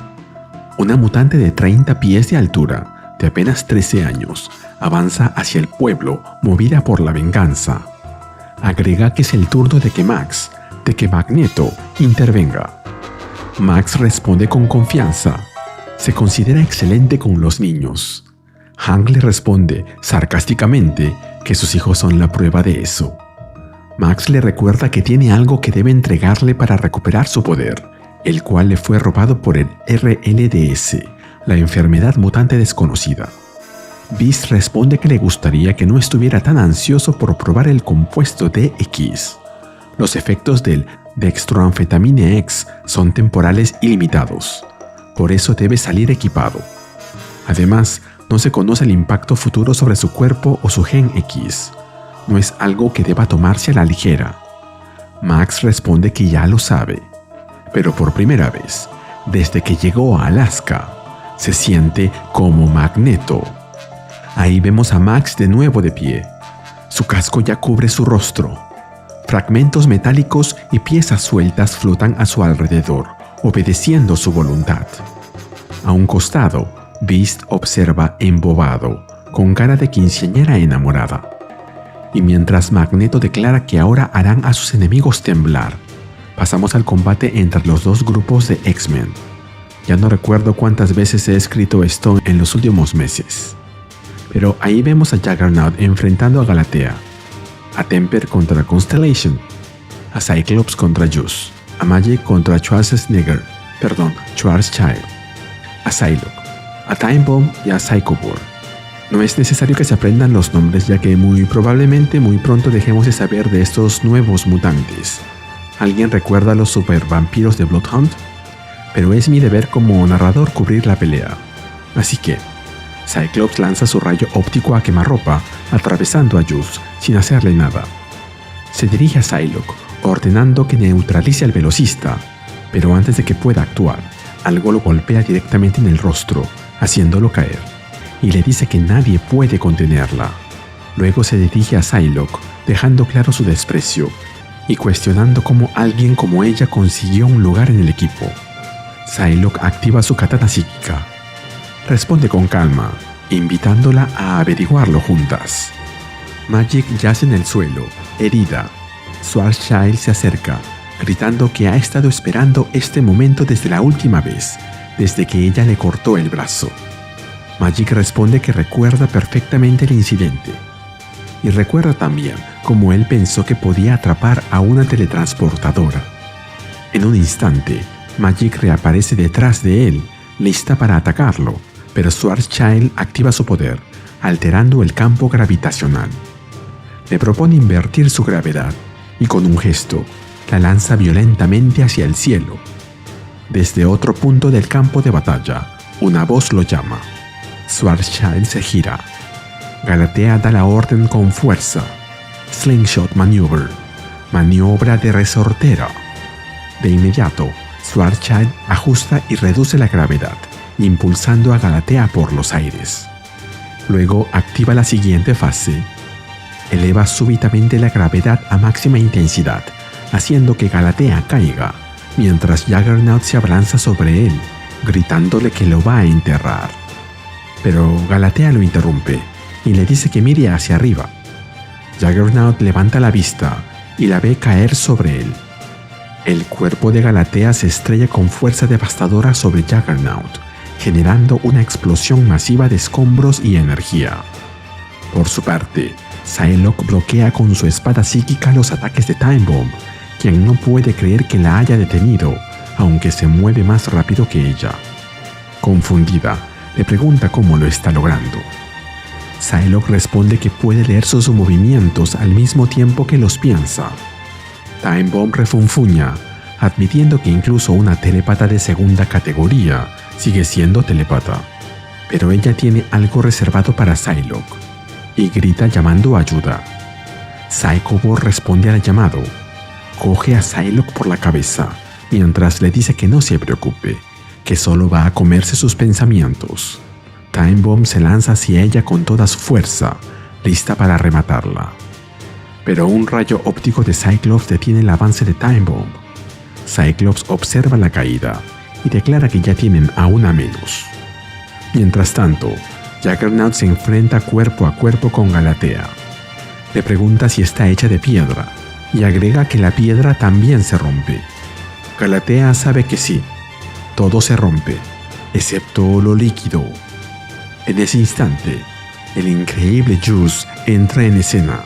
Una mutante de 30 pies de altura, de apenas 13 años, avanza hacia el pueblo movida por la venganza. Agrega que es el turno de que Magneto intervenga. Max responde con confianza. Se considera excelente con los niños. Hank le responde sarcásticamente que sus hijos son la prueba de eso. Max le recuerda que tiene algo que debe entregarle para recuperar su poder, el cual le fue robado por el RLDS, la enfermedad mutante desconocida. Beast responde que le gustaría que no estuviera tan ansioso por probar el compuesto DX. Los efectos del Dextroanfetamine X son temporales y limitados, por eso debe salir equipado. Además, no se conoce el impacto futuro sobre su cuerpo o su gen X. No es algo que deba tomarse a la ligera. Max responde que ya lo sabe. Pero por primera vez, desde que llegó a Alaska, Se siente como Magneto. Ahí vemos a Max de nuevo de pie. Su casco ya cubre su rostro. Fragmentos metálicos y piezas sueltas flotan a su alrededor, obedeciendo su voluntad. A un costado, Beast observa embobado, con cara de quinceañera enamorada. Y mientras Magneto declara que ahora harán a sus enemigos temblar, pasamos al combate entre los dos grupos de X-Men. Ya no recuerdo cuántas veces he escrito esto en los últimos meses. Pero ahí vemos a Juggernaut enfrentando a Galatea, a Temper contra Constellation, a Cyclops contra Juice, a Magik contra Schwarzenegger, Schwarzschild, a Psylocke, a Time Bomb y a Psycho-Boar. No es necesario que se aprendan los nombres, ya que muy probablemente muy pronto dejemos de saber de estos nuevos mutantes. ¿Alguien recuerda a los supervampiros de Bloodhound? Pero es mi deber como narrador cubrir la pelea. Así que, Cyclops lanza su rayo óptico a quemarropa, atravesando a Juice sin hacerle nada. Se dirige a Psylocke, ordenando que neutralice al velocista, pero antes de que pueda actuar, algo lo golpea directamente en el rostro, haciéndolo caer, y le dice que nadie puede contenerla. Luego se dirige a Psylocke, dejando claro su desprecio, y cuestionando cómo alguien como ella consiguió un lugar en el equipo. Psylocke activa su katana psíquica. Responde con calma, invitándola a averiguarlo juntas. Magik yace en el suelo, herida. Schwarzschild se acerca, gritando que ha estado esperando este momento desde la última vez, desde que ella le cortó el brazo. Magik responde que recuerda perfectamente el incidente. Y recuerda también cómo él pensó que podía atrapar a una teletransportadora. En un instante, Magik reaparece detrás de él, lista para atacarlo, pero Schwarzschild activa su poder, alterando el campo gravitacional. Le propone invertir su gravedad, y con un gesto, la lanza violentamente hacia el cielo. Desde otro punto del campo de batalla, una voz lo llama. Schwarzschild se gira. Galatea da la orden con fuerza. Slingshot Maneuver, maniobra de resortera. De inmediato, Schwarzschild ajusta y reduce la gravedad, impulsando a Galatea por los aires. Luego activa la siguiente fase. Eleva súbitamente la gravedad a máxima intensidad, haciendo que Galatea caiga, mientras Juggernaut se abalanza sobre él, gritándole que lo va a enterrar. Pero Galatea lo interrumpe y le dice que mire hacia arriba. Juggernaut levanta la vista y la ve caer sobre él. El cuerpo de Galatea se estrella con fuerza devastadora sobre Juggernaut, generando una explosión masiva de escombros y energía. Por su parte, Psylocke bloquea con su espada psíquica los ataques de Time Bomb, quien no puede creer que la haya detenido, aunque se mueve más rápido que ella. Confundida, le pregunta cómo lo está logrando. Psylocke responde que puede leer sus movimientos al mismo tiempo que los piensa. Time Bomb refunfuña, admitiendo que incluso una telépata de segunda categoría sigue siendo telépata. Pero ella tiene algo reservado para Psylocke, y grita llamando ayuda. Psycho-Boar responde al llamado. Coge a Psylocke por la cabeza, mientras le dice que no se preocupe, que solo va a comerse sus pensamientos. Time Bomb se lanza hacia ella con toda su fuerza, lista para rematarla. Pero un rayo óptico de Cyclops detiene el avance de Time Bomb. Cyclops observa la caída y declara que ya tienen a una menos. Mientras tanto, Juggernaut se enfrenta cuerpo a cuerpo con Galatea. Le pregunta si está hecha de piedra y agrega que la piedra también se rompe. Galatea sabe que sí, todo se rompe, excepto lo líquido. En ese instante, el increíble Juice entra en escena.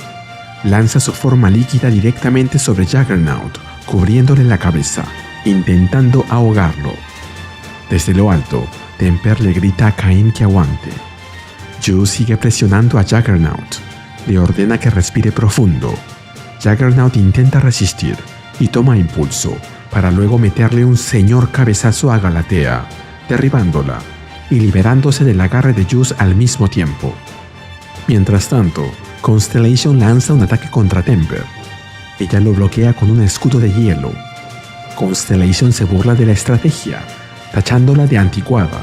Lanza su forma líquida directamente sobre Juggernaut, cubriéndole la cabeza, intentando ahogarlo. Desde lo alto, Temper le grita a Cain que aguante. Juice sigue presionando a Juggernaut. Le ordena que respire profundo. Juggernaut intenta resistir y toma impulso para luego meterle un señor cabezazo a Galatea, derribándola y liberándose del agarre de Juice al mismo tiempo. Mientras tanto, Constellation lanza un ataque contra Temper. Ella lo bloquea con un escudo de hielo. Constellation se burla de la estrategia, tachándola de anticuada.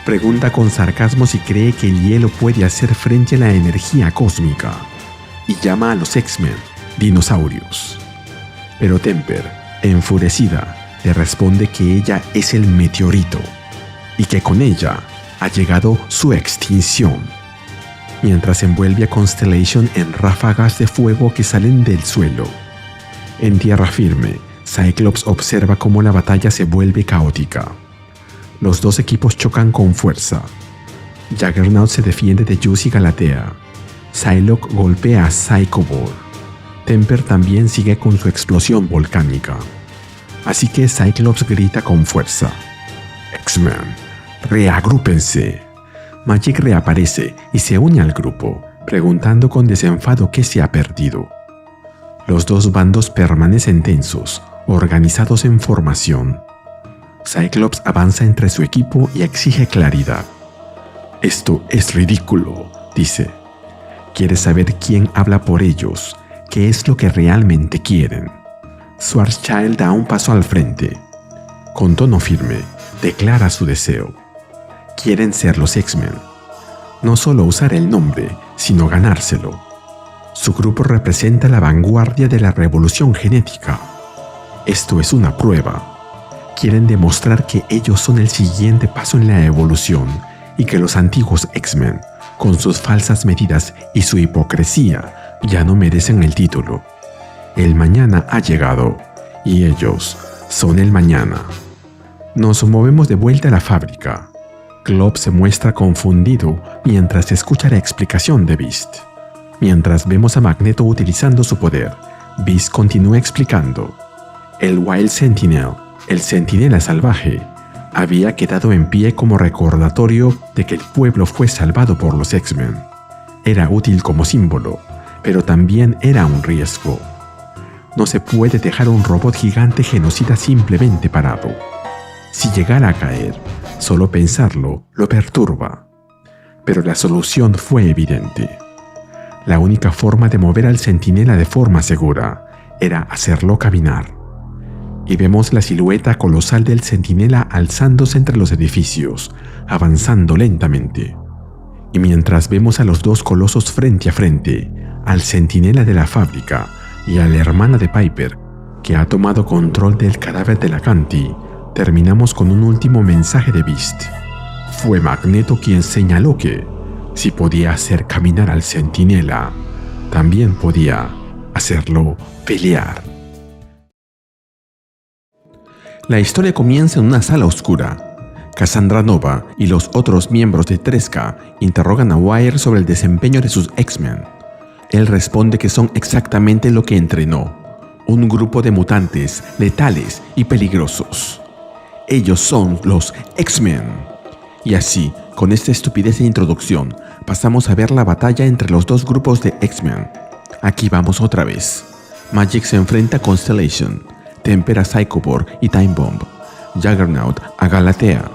Pregunta con sarcasmo si cree que el hielo puede hacer frente a la energía cósmica y llama a los X-Men dinosaurios. Pero Temper, enfurecida, le responde que ella es el meteorito y que con ella ha llegado su extinción, mientras envuelve a Constellation en ráfagas de fuego que salen del suelo. En tierra firme, Cyclops observa cómo la batalla se vuelve caótica. Los dos equipos chocan con fuerza. Juggernaut se defiende de Juice y Galatea. Psylocke golpea a Psycho-Ball. Temper también sigue con su explosión volcánica. Así que Cyclops grita con fuerza: X-Men, reagrúpense. Magik reaparece y se une al grupo, preguntando con desenfado qué se ha perdido. Los dos bandos permanecen tensos, organizados en formación. Cyclops avanza entre su equipo y exige claridad. Esto es ridículo, dice. Quiere saber quién habla por ellos, qué es lo que realmente quieren. Schwarzschild da un paso al frente. Con tono firme, declara su deseo. Quieren ser los X-Men. No solo usar el nombre, sino ganárselo. Su grupo representa la vanguardia de la revolución genética. Esto es una prueba. Quieren demostrar que ellos son el siguiente paso en la evolución y que los antiguos X-Men, con sus falsas medidas y su hipocresía, ya no merecen el título. El mañana ha llegado y ellos son el mañana. Nos movemos de vuelta a la fábrica. Glob se muestra confundido mientras escucha la explicación de Beast. Mientras vemos a Magneto utilizando su poder, Beast continúa explicando. El Wild Sentinel, el centinela salvaje, había quedado en pie como recordatorio de que el pueblo fue salvado por los X-Men. Era útil como símbolo, pero también era un riesgo. No se puede dejar un robot gigante genocida simplemente parado. Si llegara a caer, solo pensarlo lo perturba. Pero la solución fue evidente. La única forma de mover al centinela de forma segura era hacerlo caminar. Y vemos la silueta colosal del centinela alzándose entre los edificios, avanzando lentamente. Y mientras vemos a los dos colosos frente a frente, al centinela de la fábrica y a la hermana de Piper, que ha tomado control del cadáver de la Canti, terminamos con un último mensaje de Beast. Fue Magneto quien señaló que, si podía hacer caminar al centinela, también podía hacerlo pelear. La historia comienza en una sala oscura. Cassandra Nova y los otros miembros de 3K interrogan a Wire sobre el desempeño de sus X-Men. Él responde que son exactamente lo que entrenó: un grupo de mutantes letales y peligrosos. Ellos son los X-Men. Y así, con esta estupidez de introducción, pasamos a ver la batalla entre los dos grupos de X-Men. Aquí vamos otra vez. Magik se enfrenta a Constellation, Temper a Psycho-Ball y Time Bomb, Juggernaut a Galatea,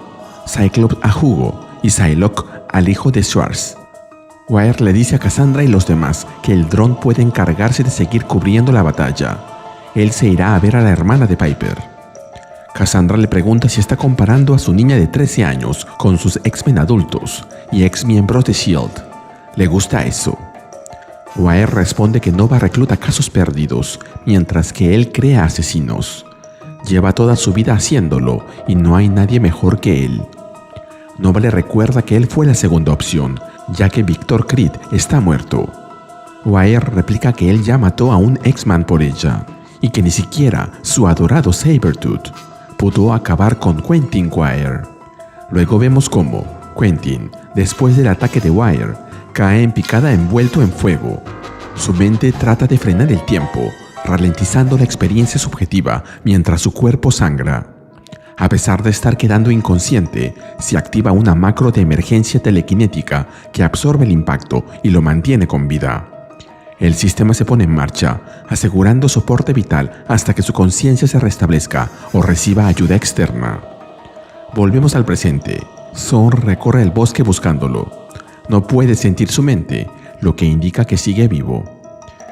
Cyclops a Hugo y Psylocke al hijo de Schwarz. Wire le dice a Cassandra y los demás que el dron puede encargarse de seguir cubriendo la batalla. Él se irá a ver a la hermana de Piper. Cassandra le pregunta si está comparando a su niña de 13 años con sus X-Men adultos y ex-miembros de S.H.I.E.L.D. ¿Le gusta eso? Wire responde que Nova recluta casos perdidos, mientras que él crea asesinos. Lleva toda su vida haciéndolo y no hay nadie mejor que él. Nova le recuerda que él fue la segunda opción, ya que Victor Creed está muerto. Wire replica que él ya mató a un X-Man por ella, y que ni siquiera su adorado Sabretooth pudo acabar con Quentin Quire. Luego vemos cómo Quentin, después del ataque de Wire, cae en picada envuelto en fuego. Su mente trata de frenar el tiempo, ralentizando la experiencia subjetiva mientras su cuerpo sangra. A pesar de estar quedando inconsciente, se activa una macro de emergencia telequinética que absorbe el impacto y lo mantiene con vida. El sistema se pone en marcha, asegurando soporte vital hasta que su conciencia se restablezca o reciba ayuda externa. Volvemos al presente. Thor recorre el bosque buscándolo. No puede sentir su mente, lo que indica que sigue vivo.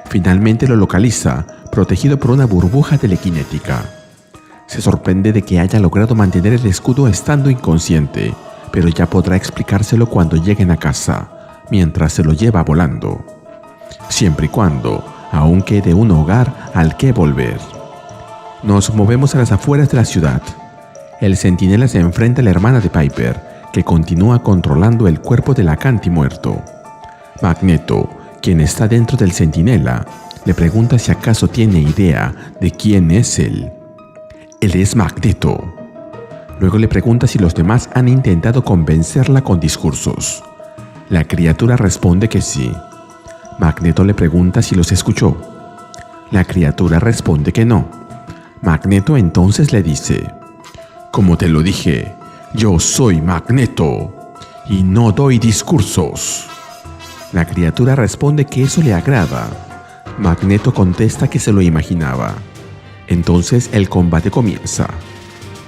Finalmente lo localiza, protegido por una burbuja telequinética. Se sorprende de que haya logrado mantener el escudo estando inconsciente, pero ya podrá explicárselo cuando lleguen a casa, mientras se lo lleva volando. Siempre y cuando aún quede un hogar al que volver. Nos movemos a las afueras de la ciudad. El centinela se enfrenta a la hermana de Piper, que continúa controlando el cuerpo del Acanti muerto. Magneto, quien está dentro del centinela, le pregunta si acaso tiene idea de quién es él. Él es Magneto. Luego le pregunta si los demás han intentado convencerla con discursos. La criatura responde que sí. Magneto le pregunta si los escuchó. La criatura responde que no. Magneto entonces le dice: «Como te lo dije, yo soy Magneto y no doy discursos». La criatura responde que eso le agrada. Magneto contesta que se lo imaginaba. Entonces el combate comienza.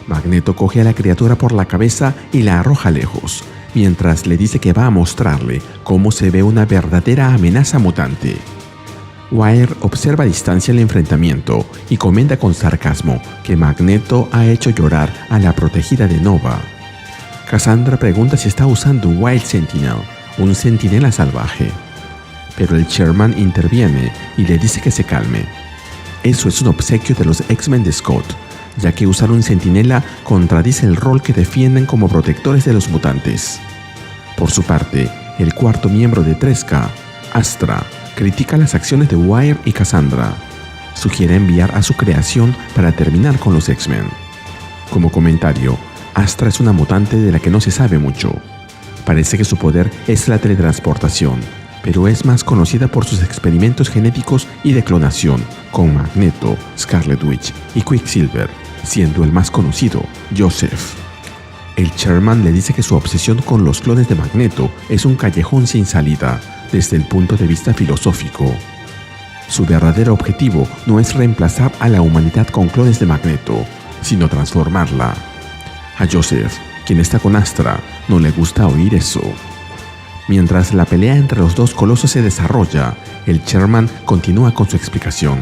Magneto coge a la criatura por la cabeza y la arroja lejos, mientras le dice que va a mostrarle cómo se ve una verdadera amenaza mutante. Wire observa a distancia el enfrentamiento y comenta con sarcasmo que Magneto ha hecho llorar a la protegida de Nova. Cassandra pregunta si está usando un Wild Sentinel, un centinela salvaje. Pero el Chairman interviene y le dice que se calme. Eso es un obsequio de los X-Men de Scott, ya que usar un centinela contradice el rol que defienden como protectores de los mutantes. Por su parte, el cuarto miembro de 3K, Astra, critica las acciones de Wire y Cassandra. Sugiere enviar a su creación para terminar con los X-Men. Como comentario, Astra es una mutante de la que no se sabe mucho. Parece que su poder es la teletransportación, pero es más conocida por sus experimentos genéticos y de clonación con Magneto, Scarlet Witch y Quicksilver, siendo el más conocido Joseph. El Chairman le dice que su obsesión con los clones de Magneto es un callejón sin salida desde el punto de vista filosófico. Su verdadero objetivo no es reemplazar a la humanidad con clones de Magneto, sino transformarla. A Joseph, quien está con Astra, no le gusta oír eso. Mientras la pelea entre los dos colosos se desarrolla, el Chairman continúa con su explicación.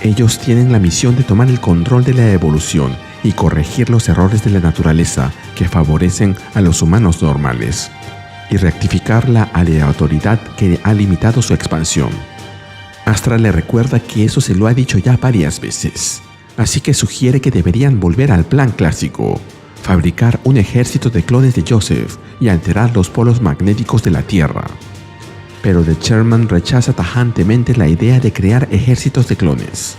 Ellos tienen la misión de tomar el control de la evolución y corregir los errores de la naturaleza que favorecen a los humanos normales, y rectificar la aleatoriedad que ha limitado su expansión. Astra le recuerda que eso se lo ha dicho ya varias veces, así que sugiere que deberían volver al plan clásico: fabricar un ejército de clones de Joseph y alterar los polos magnéticos de la Tierra. Pero The Chairman rechaza tajantemente la idea de crear ejércitos de clones.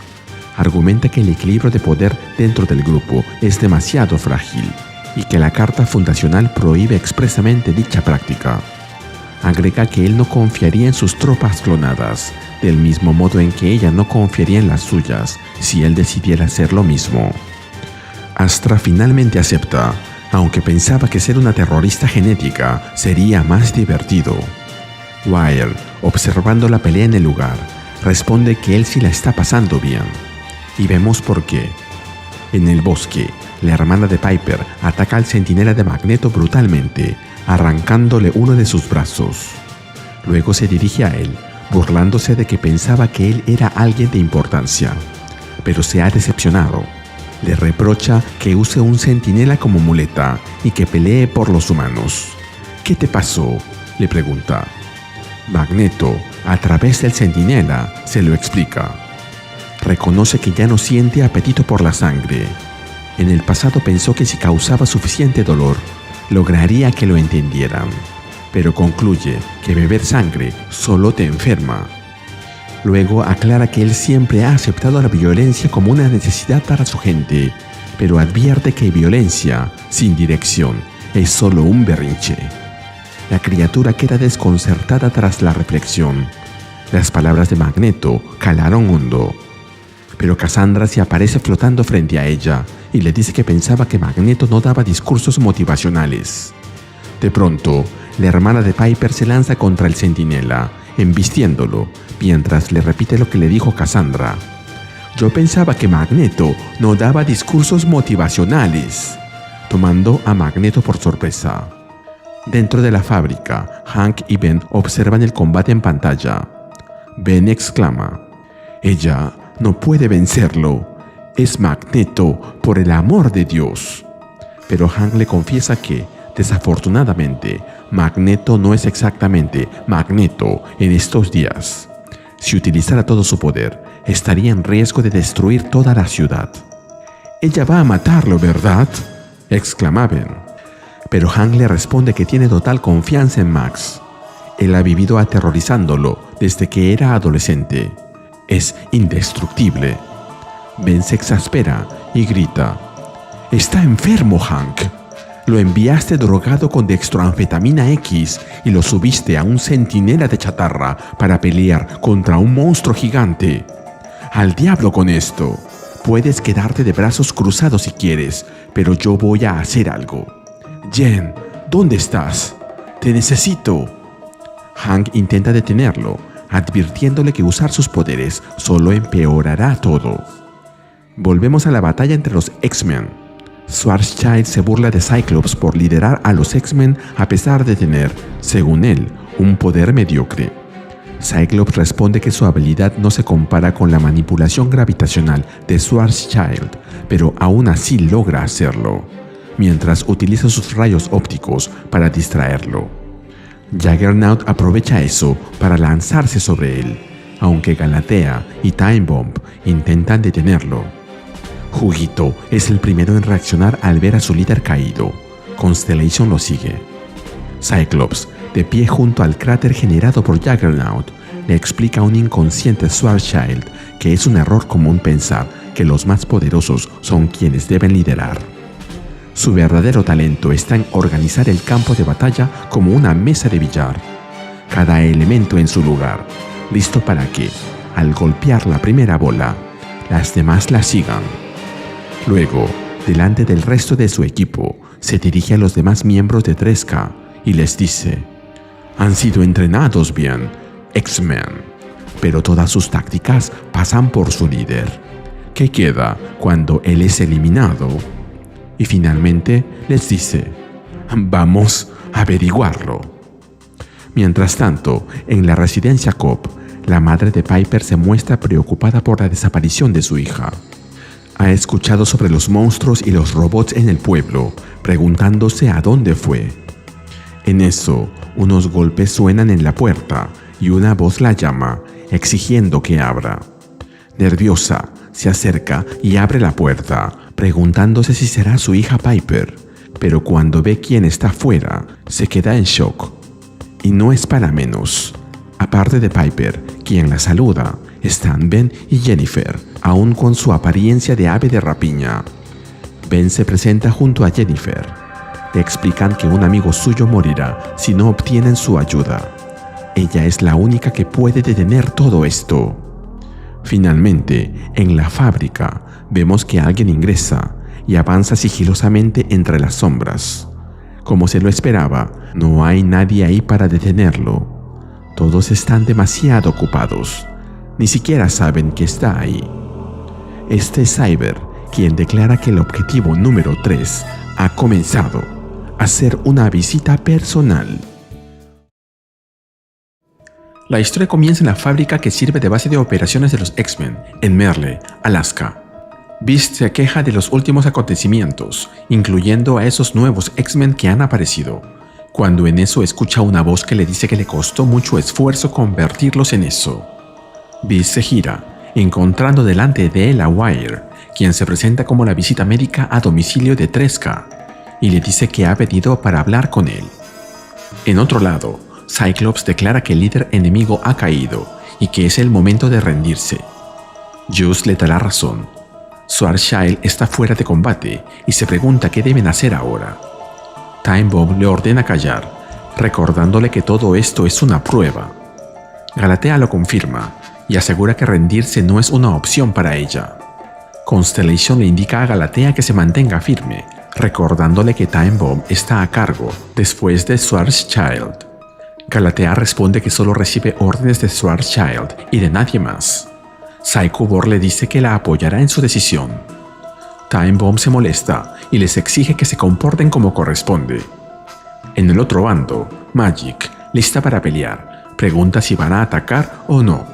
Argumenta que el equilibrio de poder dentro del grupo es demasiado frágil y que la carta fundacional prohíbe expresamente dicha práctica. Agrega que él no confiaría en sus tropas clonadas, del mismo modo en que ella no confiaría en las suyas si él decidiera hacer lo mismo. Astra finalmente acepta, aunque pensaba que ser una terrorista genética sería más divertido. Wire, observando la pelea en el lugar, responde que él sí la está pasando bien. Y vemos por qué. En el bosque, la hermana de Piper ataca al centinela de Magneto brutalmente, arrancándole uno de sus brazos. Luego se dirige a él, burlándose de que pensaba que él era alguien de importancia, pero se ha decepcionado. Le reprocha que use un centinela como muleta y que pelee por los humanos. ¿Qué te pasó?, le pregunta. Magneto, a través del centinela, se lo explica. Reconoce que ya no siente apetito por la sangre. En el pasado pensó que si causaba suficiente dolor, lograría que lo entendieran, pero concluye que beber sangre solo te enferma. Luego aclara que él siempre ha aceptado la violencia como una necesidad para su gente, pero advierte que violencia sin dirección es solo un berrinche. La criatura queda desconcertada tras la reflexión. Las palabras de Magneto calaron hondo. Pero Cassandra se aparece flotando frente a ella y le dice que pensaba que Magneto no daba discursos motivacionales. De pronto, la hermana de Piper se lanza contra el centinela, embistiéndolo, mientras le repite lo que le dijo Cassandra. Yo pensaba que Magneto no daba discursos motivacionales, tomando a Magneto por sorpresa. Dentro de la fábrica, Hank y Ben observan el combate en pantalla. Ben exclama: «Ella no puede vencerlo. Es Magneto, por el amor de Dios». Pero Hank le confiesa que, Desafortunadamente, Magneto no es exactamente Magneto en estos días. Si utilizara todo su poder, estaría en riesgo de destruir toda la ciudad. «Ella va a matarlo, ¿verdad?», exclamaban. Pero Hank le responde que tiene total confianza en Max. Él ha vivido aterrorizándolo desde que era adolescente. Es indestructible. Ben se exaspera y grita: «Está enfermo, Hank. Lo enviaste drogado con dextroanfetamina X y lo subiste a un centinela de chatarra para pelear contra un monstruo gigante. Al diablo con esto. Puedes quedarte de brazos cruzados si quieres, pero yo voy a hacer algo. Jen, ¿dónde estás? Te necesito». Hank intenta detenerlo, advirtiéndole que usar sus poderes solo empeorará todo. Volvemos a la batalla entre los X-Men. Schwarzschild se burla de Cyclops por liderar a los X-Men a pesar de tener, según él, un poder mediocre. Cyclops responde que su habilidad no se compara con la manipulación gravitacional de Schwarzschild, pero aún así logra hacerlo, mientras utiliza sus rayos ópticos para distraerlo. Juggernaut aprovecha eso para lanzarse sobre él, aunque Galatea y Time Bomb intentan detenerlo. Juguito es el primero en reaccionar al ver a su líder caído. Constellation lo sigue. Cyclops, de pie junto al cráter generado por Juggernaut, le explica a un inconsciente Schwarzschild que es un error común pensar que los más poderosos son quienes deben liderar. Su verdadero talento está en organizar el campo de batalla como una mesa de billar. Cada elemento en su lugar, listo para que, al golpear la primera bola, las demás la sigan. Luego, delante del resto de su equipo, se dirige a los demás miembros de 3K y les dice: «Han sido entrenados bien, X-Men, pero todas sus tácticas pasan por su líder. ¿Qué queda cuando él es eliminado?». Y finalmente les dice: «Vamos a averiguarlo». Mientras tanto, en la residencia Cobb, la madre de Piper se muestra preocupada por la desaparición de su hija. Ha escuchado sobre los monstruos y los robots en el pueblo, preguntándose a dónde fue. En eso, unos golpes suenan en la puerta y una voz la llama, exigiendo que abra. Nerviosa, se acerca y abre la puerta, preguntándose si será su hija Piper, pero cuando ve quién está fuera, se queda en shock. Y no es para menos. Aparte de Piper, quien la saluda, están Ben y Jennifer, aún con su apariencia de ave de rapiña. Ben se presenta junto a Jennifer. Le explican que un amigo suyo morirá si no obtienen su ayuda. Ella es la única que puede detener todo esto. Finalmente, en la fábrica, vemos que alguien ingresa y avanza sigilosamente entre las sombras. Como se lo esperaba, no hay nadie ahí para detenerlo. Todos están demasiado ocupados. Ni siquiera saben que está ahí. Este es Cyber, quien declara que el objetivo número 3 ha comenzado: hacer una visita personal. La historia comienza en la fábrica que sirve de base de operaciones de los X-Men, en Merle, Alaska. Beast se queja de los últimos acontecimientos, incluyendo a esos nuevos X-Men que han aparecido, cuando en eso escucha una voz que le dice que le costó mucho esfuerzo convertirlos en eso. Beast se gira, encontrando delante de él a Wire, quien se presenta como la visita médica a domicilio de 3K, y le dice que ha venido para hablar con él. En otro lado, Cyclops declara que el líder enemigo ha caído y que es el momento de rendirse. Juice le da la razón. Schwarzschild está fuera de combate y se pregunta qué deben hacer ahora. Time Bomb le ordena callar, recordándole que todo esto es una prueba. Galatea lo confirma y asegura que rendirse no es una opción para ella. Constellation le indica a Galatea que se mantenga firme, recordándole que Time Bomb está a cargo después de Schwarzschild. Galatea responde que solo recibe órdenes de Schwarzschild y de nadie más. Psycho Borg le dice que la apoyará en su decisión. Time Bomb se molesta y les exige que se comporten como corresponde. En el otro bando, Magik, lista para pelear, pregunta si van a atacar o no.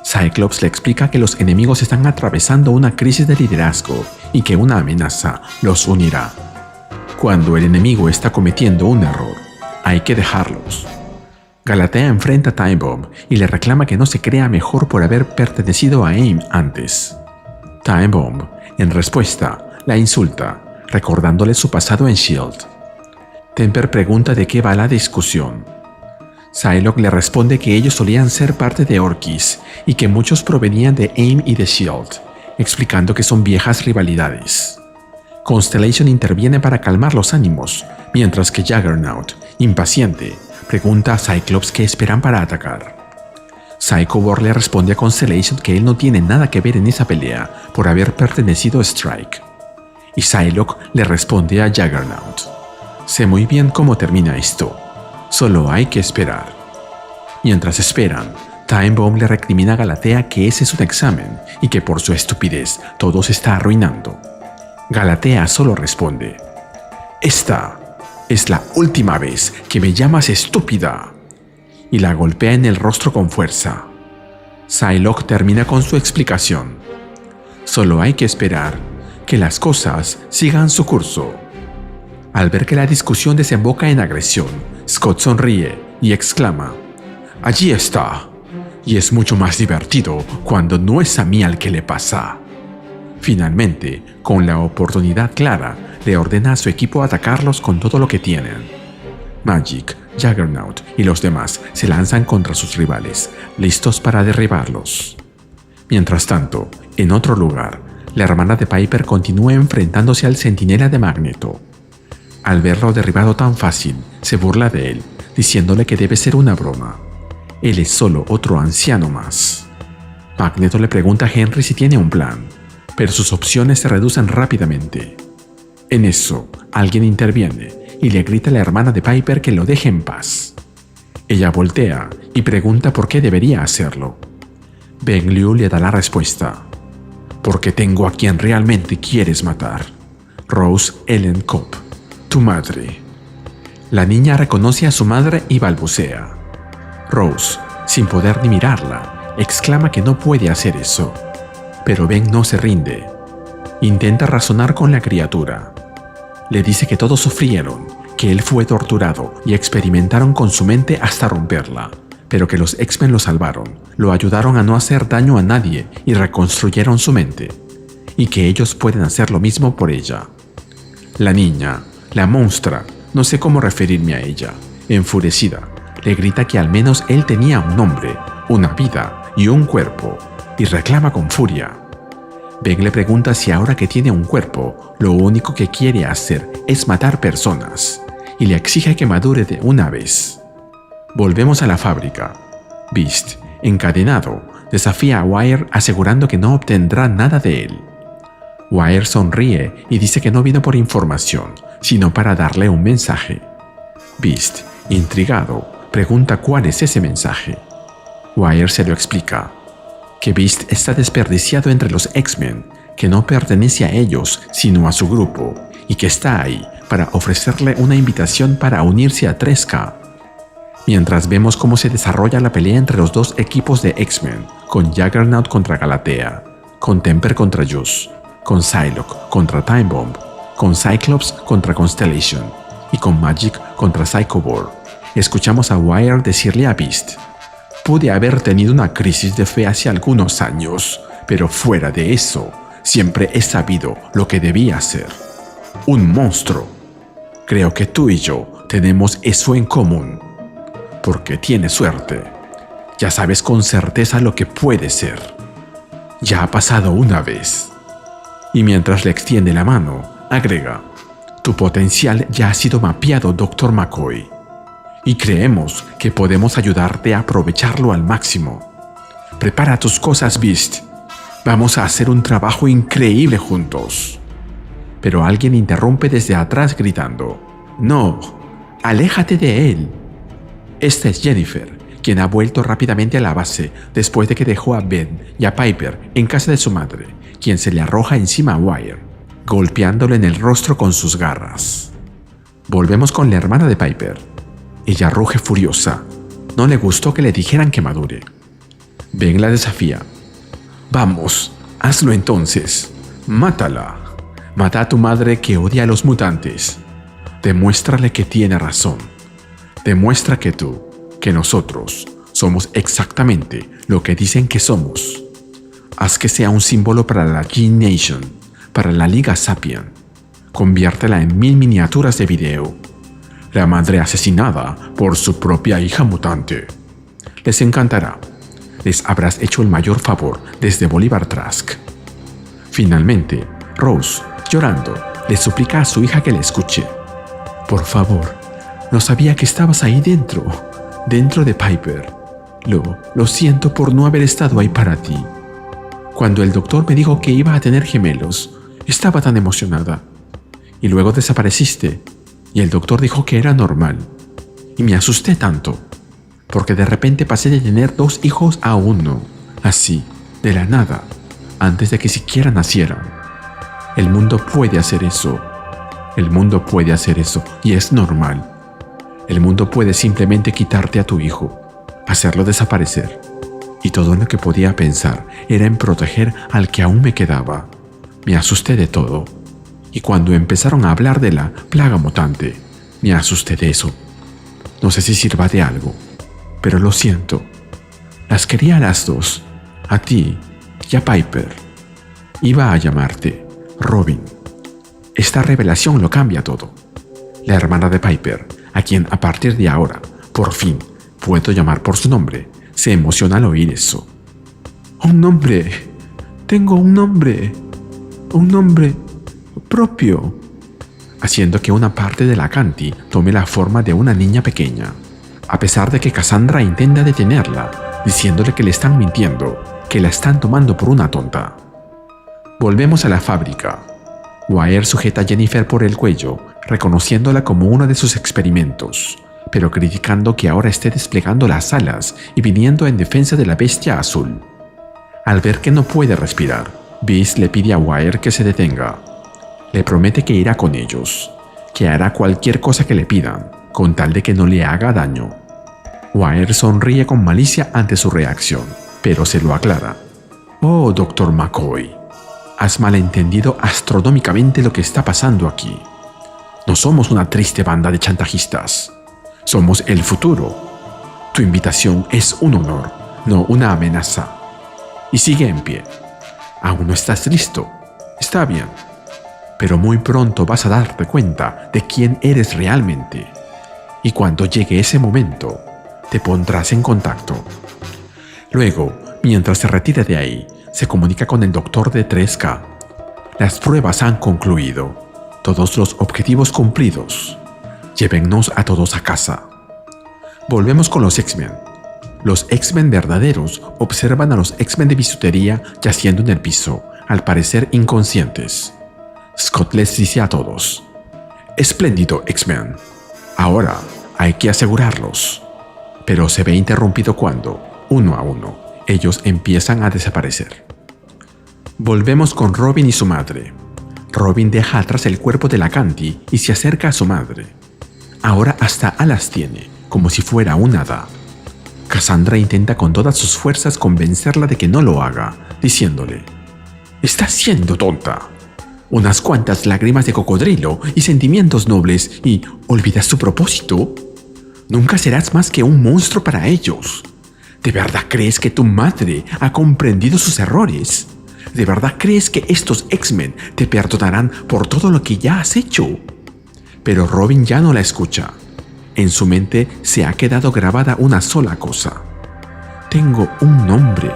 Cyclops le explica que los enemigos están atravesando una crisis de liderazgo y que una amenaza los unirá. Cuando el enemigo está cometiendo un error, hay que dejarlos. Galatea enfrenta a Time Bomb y le reclama que no se crea mejor por haber pertenecido a AIM antes. Time Bomb, en respuesta, la insulta, recordándole su pasado en S.H.I.E.L.D. Temper pregunta de qué va la discusión. Psylocke le responde que ellos solían ser parte de Orchis y que muchos provenían de AIM y de S.H.I.E.L.D., explicando que son viejas rivalidades. Constellation interviene para calmar los ánimos, mientras que Juggernaut, impaciente, pregunta a Cyclops qué esperan para atacar. Psycho-Bor le responde a Constellation que él no tiene nada que ver en esa pelea por haber pertenecido a Strike. Y Psylocke le responde a Juggernaut: sé muy bien cómo termina esto, solo hay que esperar. Mientras esperan, Time Bomb le recrimina a Galatea que ese es un examen y que por su estupidez todo se está arruinando. Galatea solo responde: esta es la última vez que me llamas estúpida, y la golpea en el rostro con fuerza. Psylocke termina con su explicación: solo hay que esperar que las cosas sigan su curso. Al ver que la discusión desemboca en agresión, Scott sonríe y exclama: allí está, y es mucho más divertido cuando no es a mí al que le pasa. Finalmente, con la oportunidad clara, le ordena a su equipo atacarlos con todo lo que tienen. Magik, Juggernaut y los demás se lanzan contra sus rivales, listos para derribarlos. Mientras tanto, en otro lugar, la hermana de Piper continúa enfrentándose al centinela de Magneto. Al verlo derribado tan fácil, se burla de él, diciéndole que debe ser una broma. Él es solo otro anciano más. Magneto le pregunta a Henry si tiene un plan, pero sus opciones se reducen rápidamente. En eso, alguien interviene y le grita a la hermana de Piper que lo deje en paz. Ella voltea y pregunta por qué debería hacerlo. Ben Liu le da la respuesta: porque tengo a quien realmente quieres matar, Rose Ellen Cobb, tu madre. La niña reconoce a su madre y balbucea. Rose, sin poder ni mirarla, exclama que no puede hacer eso. Pero Ben no se rinde. Intenta razonar con la criatura. Le dice que todos sufrieron, que él fue torturado y experimentaron con su mente hasta romperla, pero que los X-Men lo salvaron, lo ayudaron a no hacer daño a nadie y reconstruyeron su mente, y que ellos pueden hacer lo mismo por ella. La niña, la monstrua, no sé cómo referirme a ella, enfurecida, le grita que al menos él tenía un nombre, una vida y un cuerpo, y reclama con furia. Ben le pregunta si ahora que tiene un cuerpo, lo único que quiere hacer es matar personas, y le exige que madure de una vez. Volvemos a la fábrica. Beast, encadenado, desafía a Wire asegurando que no obtendrá nada de él. Wire sonríe y dice que no vino por información, sino para darle un mensaje. Beast, intrigado, pregunta cuál es ese mensaje. Wire se lo explica: que Beast está desperdiciado entre los X-Men, que no pertenece a ellos sino a su grupo, y que está ahí para ofrecerle una invitación para unirse a 3K. Mientras vemos cómo se desarrolla la pelea entre los dos equipos de X-Men, con Juggernaut contra Galatea, con Temper contra Juice, con Psylocke contra Time Bomb, con Cyclops contra Constellation y con Magik contra Psycho-Bor, escuchamos a Wire decirle a Beast: pude haber tenido una crisis de fe hace algunos años, pero fuera de eso, siempre he sabido lo que debía hacer. Un monstruo. Creo que tú y yo tenemos eso en común. Porque tienes suerte. Ya sabes con certeza lo que puede ser. Ya ha pasado una vez. Y mientras le extiende la mano, agrega: tu potencial ya ha sido mapeado, Dr. McCoy. Y creemos que podemos ayudarte a aprovecharlo al máximo. Prepara tus cosas, Beast. Vamos a hacer un trabajo increíble juntos. Pero alguien interrumpe desde atrás gritando: no, aléjate de él. Esta es Jennifer, quien ha vuelto rápidamente a la base después de que dejó a Ben y a Piper en casa de su madre, quien se le arroja encima a Wire, golpeándole en el rostro con sus garras. Volvemos con la hermana de Piper. Ella ruge furiosa. No le gustó que le dijeran que madure. Ben la desafía: vamos, hazlo entonces. Mátala. Mata a tu madre que odia a los mutantes. Demuéstrale que tiene razón. Demuestra que que nosotros, somos exactamente lo que dicen que somos. Haz que sea un símbolo para la G-Nation, para la Liga Sapien. Conviértela en 1000 miniaturas de video. La madre asesinada por su propia hija mutante. Les encantará. Les habrás hecho el mayor favor desde Bolívar Trask. Finalmente, Rose, llorando, le suplica a su hija que le escuche. Por favor, no sabía que estabas ahí dentro de Piper. Lo siento por no haber estado ahí para ti. Cuando el doctor me dijo que iba a tener gemelos, estaba tan emocionada. Y luego desapareciste, y el doctor dijo que era normal. Y me asusté tanto, porque de repente pasé de tener 2 hijos a 1, así, de la nada, antes de que siquiera nacieran. El mundo puede hacer eso. El mundo puede hacer eso, y es normal. El mundo puede simplemente quitarte a tu hijo, hacerlo desaparecer. Y todo lo que podía pensar era en proteger al que aún me quedaba. Me asusté de todo. Y cuando empezaron a hablar de la plaga mutante, me asusté de eso. No sé si sirva de algo, pero lo siento. Las quería a las 2, a ti y a Piper. Iba a llamarte Robin. Esta revelación lo cambia todo. La hermana de Piper, a quien a partir de ahora, por fin, puedo llamar por su nombre, se emociona al oír eso. ¡Un nombre! ¡Tengo un nombre! ¡Un nombre propio! Haciendo que una parte de la Canti tome la forma de una niña pequeña. A pesar de que Cassandra intenta detenerla, diciéndole que le están mintiendo, que la están tomando por una tonta. Volvemos a la fábrica. Wire sujeta a Jennifer por el cuello, reconociéndola como uno de sus experimentos, pero criticando que ahora esté desplegando las alas y viniendo en defensa de la bestia azul. Al ver que no puede respirar, Beast le pide a Wire que se detenga. Le promete que irá con ellos, que hará cualquier cosa que le pidan, con tal de que no le haga daño. Wire sonríe con malicia ante su reacción, pero se lo aclara. «Oh, Dr. McCoy, has malentendido astronómicamente lo que está pasando aquí. No somos una triste banda de chantajistas. Somos el futuro. Tu invitación es un honor, no una amenaza. Y sigue en pie. Aún no estás listo. Está bien. Pero muy pronto vas a darte cuenta de quién eres realmente. Y cuando llegue ese momento, te pondrás en contacto». Luego, mientras se retira de ahí, se comunica con el doctor de 3K. Las pruebas han concluido. Todos los objetivos cumplidos. Llévennos a todos a casa. Volvemos con los X-Men. Los X-Men verdaderos observan a los X-Men de bisutería yaciendo en el piso, al parecer inconscientes. Scott les dice a todos: «Espléndido, X-Men. Ahora hay que asegurarlos». Pero se ve interrumpido cuando, uno a uno, ellos empiezan a desaparecer. Volvemos con Robin y su madre. Robin deja atrás el cuerpo de la Canti y se acerca a su madre. Ahora hasta alas tiene, como si fuera un hada. Cassandra intenta con todas sus fuerzas convencerla de que no lo haga, diciéndole: «Estás siendo tonta. Unas cuantas lágrimas de cocodrilo y sentimientos nobles y ¿olvidas tu propósito? Nunca serás más que un monstruo para ellos. ¿De verdad crees que tu madre ha comprendido sus errores? ¿De verdad crees que estos X-Men te perdonarán por todo lo que ya has hecho?» Pero Robin ya no la escucha. En su mente se ha quedado grabada una sola cosa. «Tengo un nombre.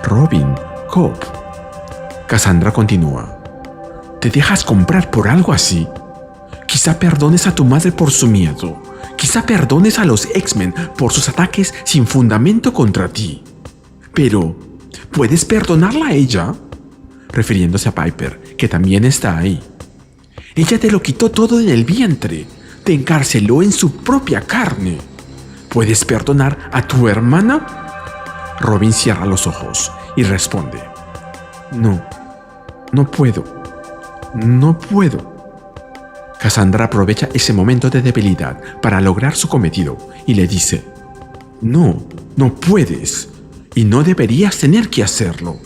Robin Cobb». Cassandra continúa: «¿Te dejas comprar por algo así? Quizá perdones a tu madre por su miedo. Quizá perdones a los X-Men por sus ataques sin fundamento contra ti. Pero, ¿puedes perdonarla a ella?», refiriéndose a Piper, que también está ahí. «Ella te lo quitó todo en el vientre, te encarceló en su propia carne. ¿Puedes perdonar a tu hermana?». Robin cierra los ojos y responde: No puedo. Cassandra aprovecha ese momento de debilidad para lograr su cometido y le dice: No puedes, y no deberías tener que hacerlo.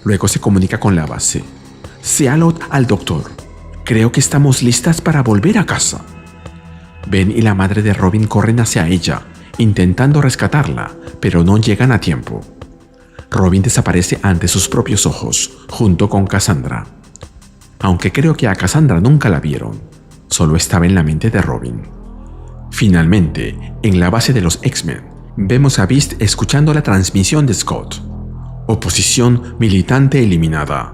Luego se comunica con la base. Sealot al doctor. creo que estamos listas para volver a casa. Ben y la madre de Robin corren hacia ella, intentando rescatarla, pero no llegan a tiempo. Robin desaparece ante sus propios ojos, junto con Cassandra. Aunque creo que a Cassandra nunca la vieron, solo estaba en la mente de Robin. Finalmente, en la base de los X-Men, vemos a Beast escuchando la transmisión de Scott. Oposición militante eliminada.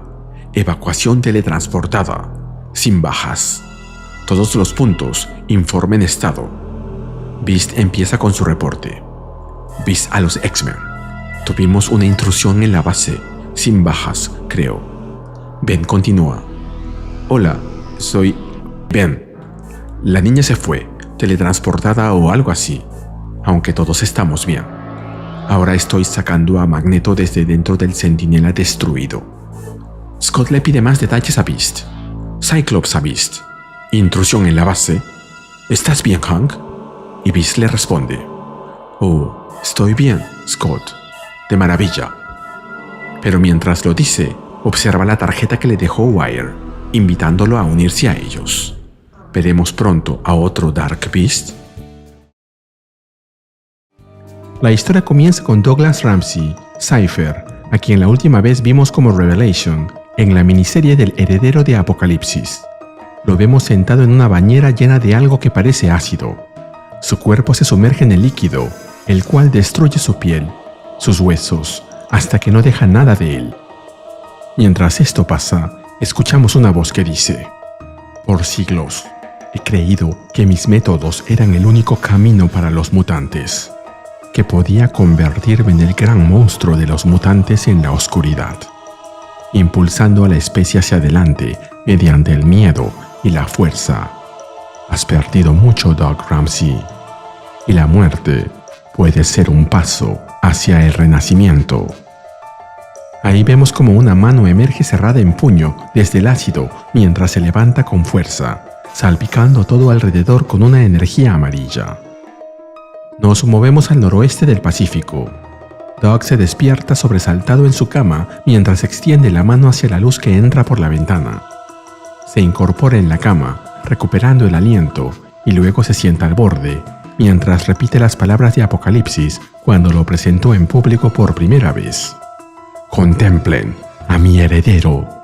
Evacuación teletransportada. Sin bajas. Todos los puntos, informe en estado. Beast empieza con su reporte. Beast a los X-Men. Tuvimos una intrusión en la base, sin bajas, creo. Ben continúa. Hola, soy Ben. La niña se fue, teletransportada o algo así, aunque todos estamos bien. Ahora estoy sacando a Magneto desde dentro del Centinela destruido. Scott le pide más detalles a Beast. Cyclops a Beast. Intrusión en la base. ¿Estás bien, Hank? Y Beast le responde. Oh, estoy bien, Scott. De maravilla. Pero mientras lo dice, observa la tarjeta que le dejó Wire, invitándolo a unirse a ellos. ¿Veremos pronto a otro Dark Beast? La historia comienza con Douglas Ramsey, Cypher, a quien la última vez vimos como Revelation, en la miniserie del Heredero de Apocalipsis. Lo vemos sentado en una bañera llena de algo que parece ácido. Su cuerpo se sumerge en el líquido, el cual destruye su piel, sus huesos, hasta que no deja nada de él. Mientras esto pasa, escuchamos una voz que dice: por siglos, he creído que mis métodos eran el único camino para los mutantes, que podía convertirme en el gran monstruo de los mutantes en la oscuridad, impulsando a la especie hacia adelante mediante el miedo y la fuerza. Has perdido mucho, Doug Ramsey, y la muerte puede ser un paso hacia el renacimiento. Ahí vemos como una mano emerge cerrada en puño desde el ácido mientras se levanta con fuerza, salpicando todo alrededor con una energía amarilla. Nos movemos al noroeste del Pacífico. Doug se despierta sobresaltado en su cama mientras extiende la mano hacia la luz que entra por la ventana. Se incorpora en la cama, recuperando el aliento, y luego se sienta al borde, mientras repite las palabras de Apocalipsis cuando lo presentó en público por primera vez. Contemplen a mi heredero.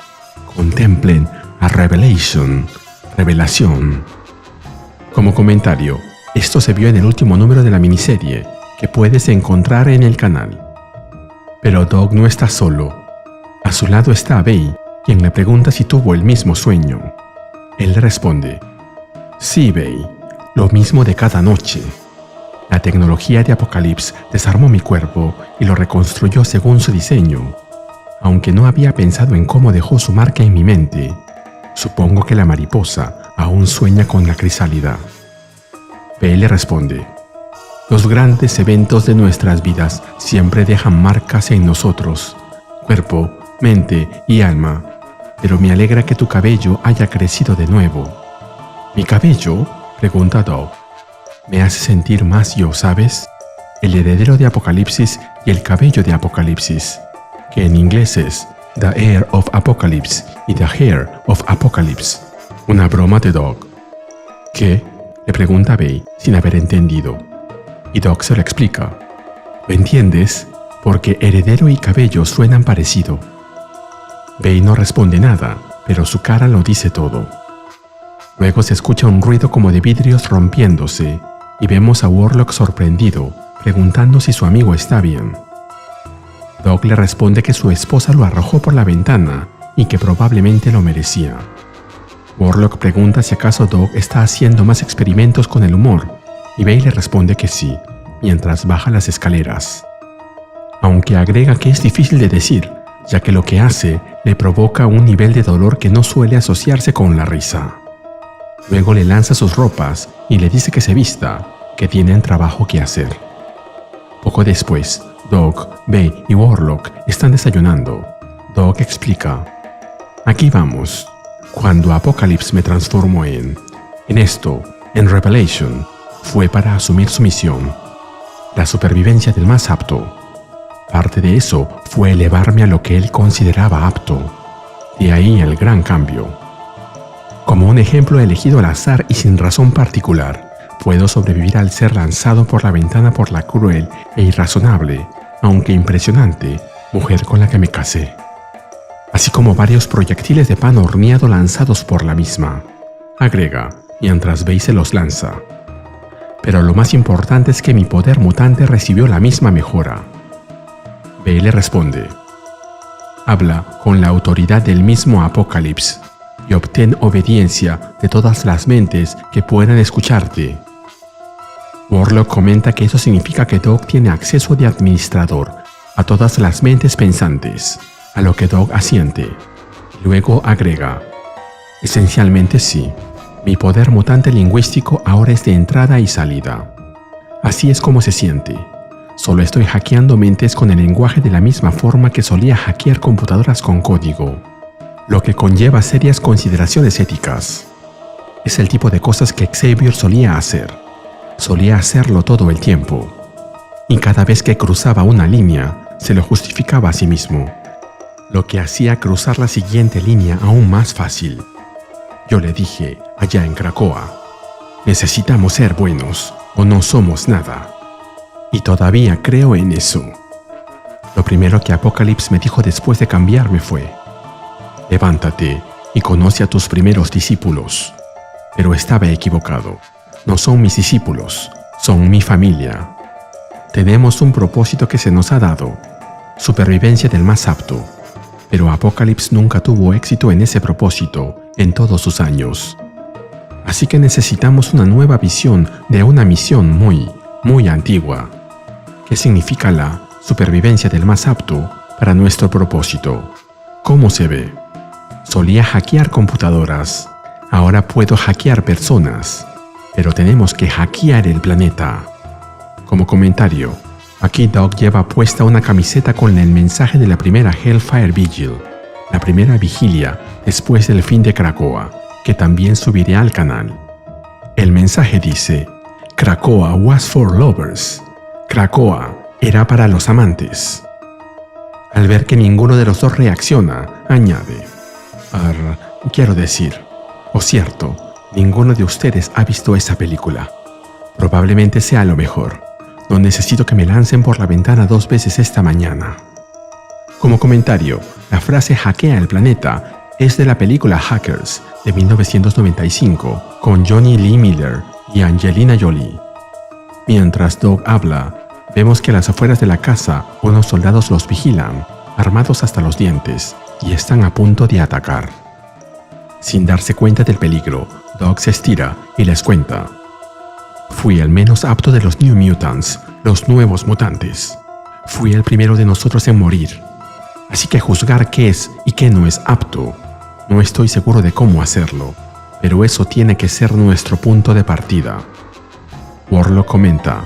Contemplen a Revelation. Revelación. Como comentario, esto se vio en el último número de la miniserie, que puedes encontrar en el canal. Pero Doug no está solo. A su lado está Bay, quien le pregunta si tuvo el mismo sueño. Él le responde: sí, Bay, lo mismo de cada noche. La tecnología de Apocalipsis desarmó mi cuerpo y lo reconstruyó según su diseño. Aunque no había pensado en cómo dejó su marca en mi mente, supongo que la mariposa aún sueña con la crisálida. Bay le responde: los grandes eventos de nuestras vidas siempre dejan marcas en nosotros, cuerpo, mente y alma, pero me alegra que tu cabello haya crecido de nuevo. ¿Mi cabello?, pregunta Doug. Me hace sentir más yo, ¿sabes? El heredero de Apocalipsis y el cabello de Apocalipsis, que en inglés es The Heir of Apocalypse y The Hair of Apocalypse. Una broma de Doug. ¿Qué?, le pregunta Bay sin haber entendido. Y Doug se lo explica. ¿Lo entiendes? Porque heredero y cabello suenan parecido. Bay no responde nada, pero su cara lo dice todo. Luego se escucha un ruido como de vidrios rompiéndose y vemos a Warlock sorprendido, preguntando si su amigo está bien. Doug le responde que su esposa lo arrojó por la ventana y que probablemente lo merecía. Warlock pregunta si acaso Doug está haciendo más experimentos con el humor, y Bay le responde que sí, mientras baja las escaleras. Aunque agrega que es difícil de decir, ya que lo que hace le provoca un nivel de dolor que no suele asociarse con la risa. Luego le lanza sus ropas y le dice que se vista, que tienen trabajo que hacer. Poco después, Doug, Bay y Warlock están desayunando. Doug explica: aquí vamos. Cuando Apocalipsis me transformó en esto, en Revelation, fue para asumir su misión, la supervivencia del más apto. Parte de eso fue elevarme a lo que él consideraba apto. De ahí el gran cambio. Como un ejemplo elegido al azar y sin razón particular, puedo sobrevivir al ser lanzado por la ventana por la cruel e irrazonable, aunque impresionante, mujer con la que me casé. Así como varios proyectiles de pan horneado lanzados por la misma, agrega, mientras Bey se los lanza. Pero lo más importante es que mi poder mutante recibió la misma mejora. Bey le responde: habla con la autoridad del mismo Apocalipsis y obtén obediencia de todas las mentes que puedan escucharte. Warlock comenta que eso significa que Doug tiene acceso de administrador a todas las mentes pensantes, a lo que Doug asiente. Luego agrega: esencialmente sí, mi poder mutante lingüístico ahora es de entrada y salida. Así es como se siente. Solo estoy hackeando mentes con el lenguaje de la misma forma que solía hackear computadoras con código, lo que conlleva serias consideraciones éticas. Es el tipo de cosas que Xavier solía hacer. Solía hacerlo todo el tiempo. Y cada vez que cruzaba una línea, se lo justificaba a sí mismo, lo que hacía cruzar la siguiente línea aún más fácil. Yo le dije, allá en Krakoa, necesitamos ser buenos o no somos nada. Y todavía creo en eso. Lo primero que Apocalipsis me dijo después de cambiarme fue: levántate y conoce a tus primeros discípulos. Pero estaba equivocado. No son mis discípulos, son mi familia. Tenemos un propósito que se nos ha dado: supervivencia del más apto. Pero Apocalipsis nunca tuvo éxito en ese propósito en todos sus años. Así que necesitamos una nueva visión de una misión muy antigua. ¿Qué significa la supervivencia del más apto para nuestro propósito? ¿Cómo se ve? Solía hackear computadoras. Ahora puedo hackear personas. Pero tenemos que hackear el planeta. Como comentario, aquí Doug lleva puesta una camiseta con el mensaje de la primera Hellfire Vigil, la primera vigilia después del fin de Krakoa, que también subiré al canal. El mensaje dice: Krakoa was for lovers. Krakoa era para los amantes. Al ver que ninguno de los dos reacciona, añade: quiero decir, o cierto, ninguno de ustedes ha visto esa película. Probablemente sea lo mejor. No necesito que me lancen por la ventana 2 veces esta mañana. Como comentario, la frase hackea el planeta es de la película Hackers de 1995 con Johnny Lee Miller y Angelina Jolie. Mientras Doug habla, vemos que a las afueras de la casa unos soldados los vigilan, armados hasta los dientes, y están a punto de atacar. Sin darse cuenta del peligro, Doug se estira y les cuenta: fui el menos apto de los New Mutants, los nuevos mutantes. Fui el primero de nosotros en morir. Así que juzgar qué es y qué no es apto, no estoy seguro de cómo hacerlo, pero eso tiene que ser nuestro punto de partida. Warlock comenta: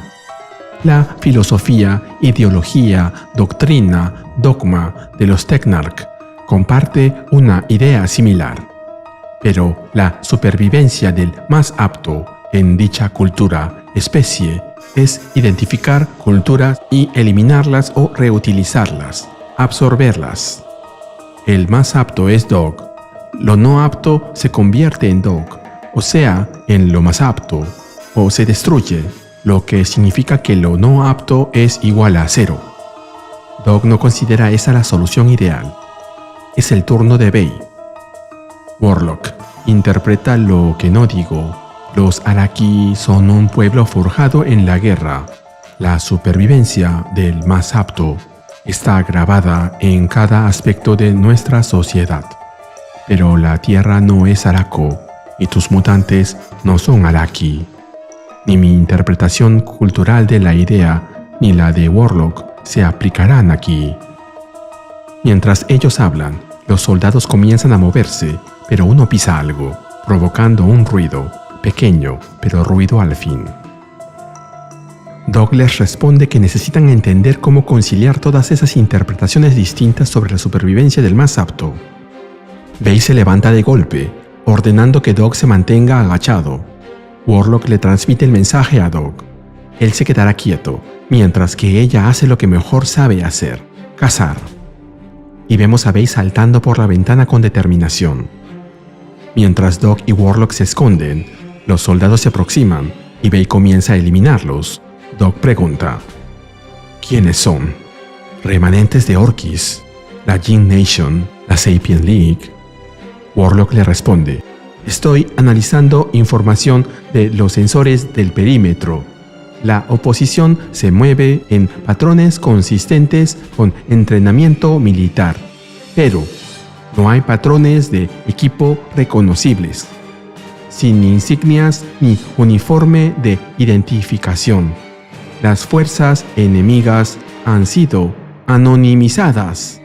la filosofía, ideología, doctrina, dogma de los Technarch comparte una idea similar, pero la supervivencia del más apto en dicha cultura, especie, es identificar culturas y eliminarlas o reutilizarlas, absorberlas. El más apto es Doug. Lo no apto se convierte en Doug, o sea, en lo más apto, o se destruye, lo que significa que lo no apto es igual a 0. Doug no considera esa la solución ideal. Es el turno de Bey. Warlock interpreta lo que no digo. Los Araki son un pueblo forjado en la guerra. La supervivencia del más apto está grabada en cada aspecto de nuestra sociedad. Pero la tierra no es Araco, y tus mutantes no son Araki. Ni mi interpretación cultural de la idea, ni la de Warlock se aplicarán aquí. Mientras ellos hablan, los soldados comienzan a moverse, pero uno pisa algo, provocando un ruido, pequeño, pero ruido al fin. Doug les responde que necesitan entender cómo conciliar todas esas interpretaciones distintas sobre la supervivencia del más apto. Bey se levanta de golpe, ordenando que Doug se mantenga agachado. Warlock le transmite el mensaje a Doug. Él se quedará quieto, mientras que ella hace lo que mejor sabe hacer: cazar. Y vemos a Bey saltando por la ventana con determinación. Mientras Doc y Warlock se esconden, los soldados se aproximan y Bay comienza a eliminarlos. Doc pregunta: ¿quiénes son? Remanentes de Orkis, la Jin Nation, la Sapien League. Warlock le responde: estoy analizando información de los sensores del perímetro. La oposición se mueve en patrones consistentes con entrenamiento militar, pero no hay patrones de equipo reconocibles, sin insignias ni uniforme de identificación. Las fuerzas enemigas han sido anonimizadas.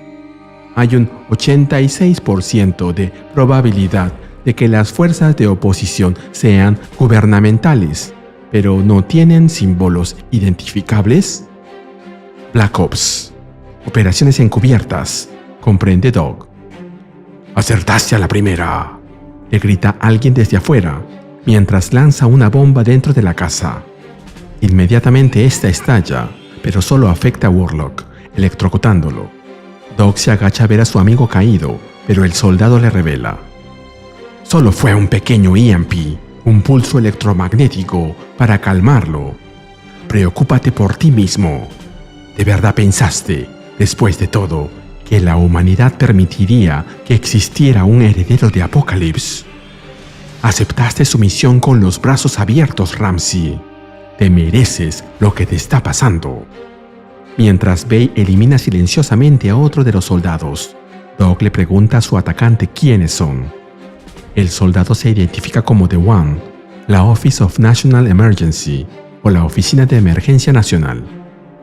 Hay un 86% de probabilidad de que las fuerzas de oposición sean gubernamentales, pero no tienen símbolos identificables. Black Ops. Operaciones encubiertas, comprende Doc. «Acertaste a la primera», le grita alguien desde afuera, mientras lanza una bomba dentro de la casa. Inmediatamente esta estalla, pero solo afecta a Warlock, electrocutándolo. Doc se agacha a ver a su amigo caído, pero el soldado le revela: solo fue un pequeño EMP, un pulso electromagnético para calmarlo. Preocúpate por ti mismo. ¿De verdad pensaste, después de todo, que la humanidad permitiría que existiera un heredero de Apocalipsis? Aceptaste su misión con los brazos abiertos, Ramsey. Te mereces lo que te está pasando. Mientras Bay elimina silenciosamente a otro de los soldados, Doc le pregunta a su atacante quiénes son. El soldado se identifica como The One, la Office of National Emergency o la Oficina de Emergencia Nacional,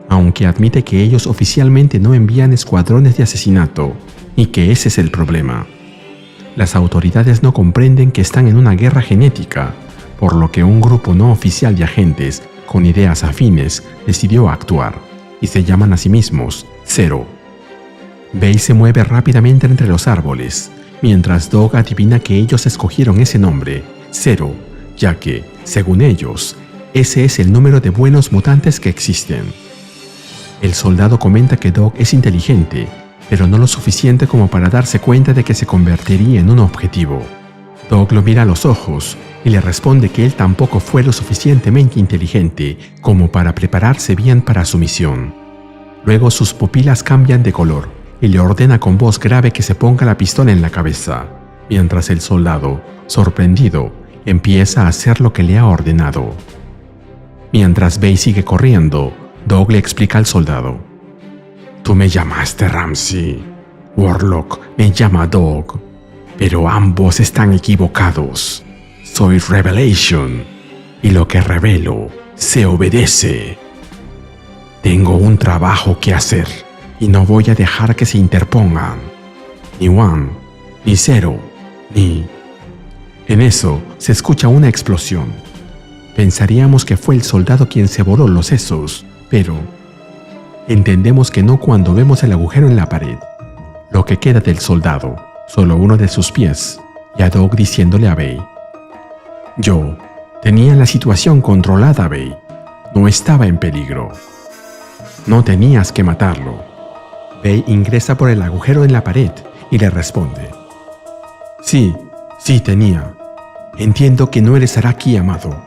aunque admite que ellos oficialmente no envían escuadrones de asesinato y que ese es el problema. Las autoridades no comprenden que están en una guerra genética, por lo que un grupo no oficial de agentes con ideas afines decidió actuar y se llaman a sí mismos Zero. Bay se mueve rápidamente entre los árboles, mientras Doc adivina que ellos escogieron ese nombre, Zero, ya que, según ellos, ese es el número de buenos mutantes que existen. El soldado comenta que Doc es inteligente, pero no lo suficiente como para darse cuenta de que se convertiría en un objetivo. Doc lo mira a los ojos y le responde que él tampoco fue lo suficientemente inteligente como para prepararse bien para su misión. Luego sus pupilas cambian de color y le ordena con voz grave que se ponga la pistola en la cabeza, mientras el soldado, sorprendido, empieza a hacer lo que le ha ordenado. Mientras Bay sigue corriendo, Doc le explica al soldado: tú me llamaste Ramsey, Warlock me llama Doc, pero ambos están equivocados. Soy Revelation, y lo que revelo se obedece. Tengo un trabajo que hacer, y no voy a dejar que se interpongan. Ni One, ni Zero, ni... En eso se escucha una explosión. Pensaríamos que fue el soldado quien se voló los sesos, pero... entendemos que no cuando vemos el agujero en la pared. Lo que queda del soldado, solo uno de sus pies, y a Doc diciéndole a Bay: yo tenía la situación controlada, Bay. No estaba en peligro. No tenías que matarlo. Bay ingresa por el agujero en la pared y le responde: sí tenía. Entiendo que no eres Araki, amado.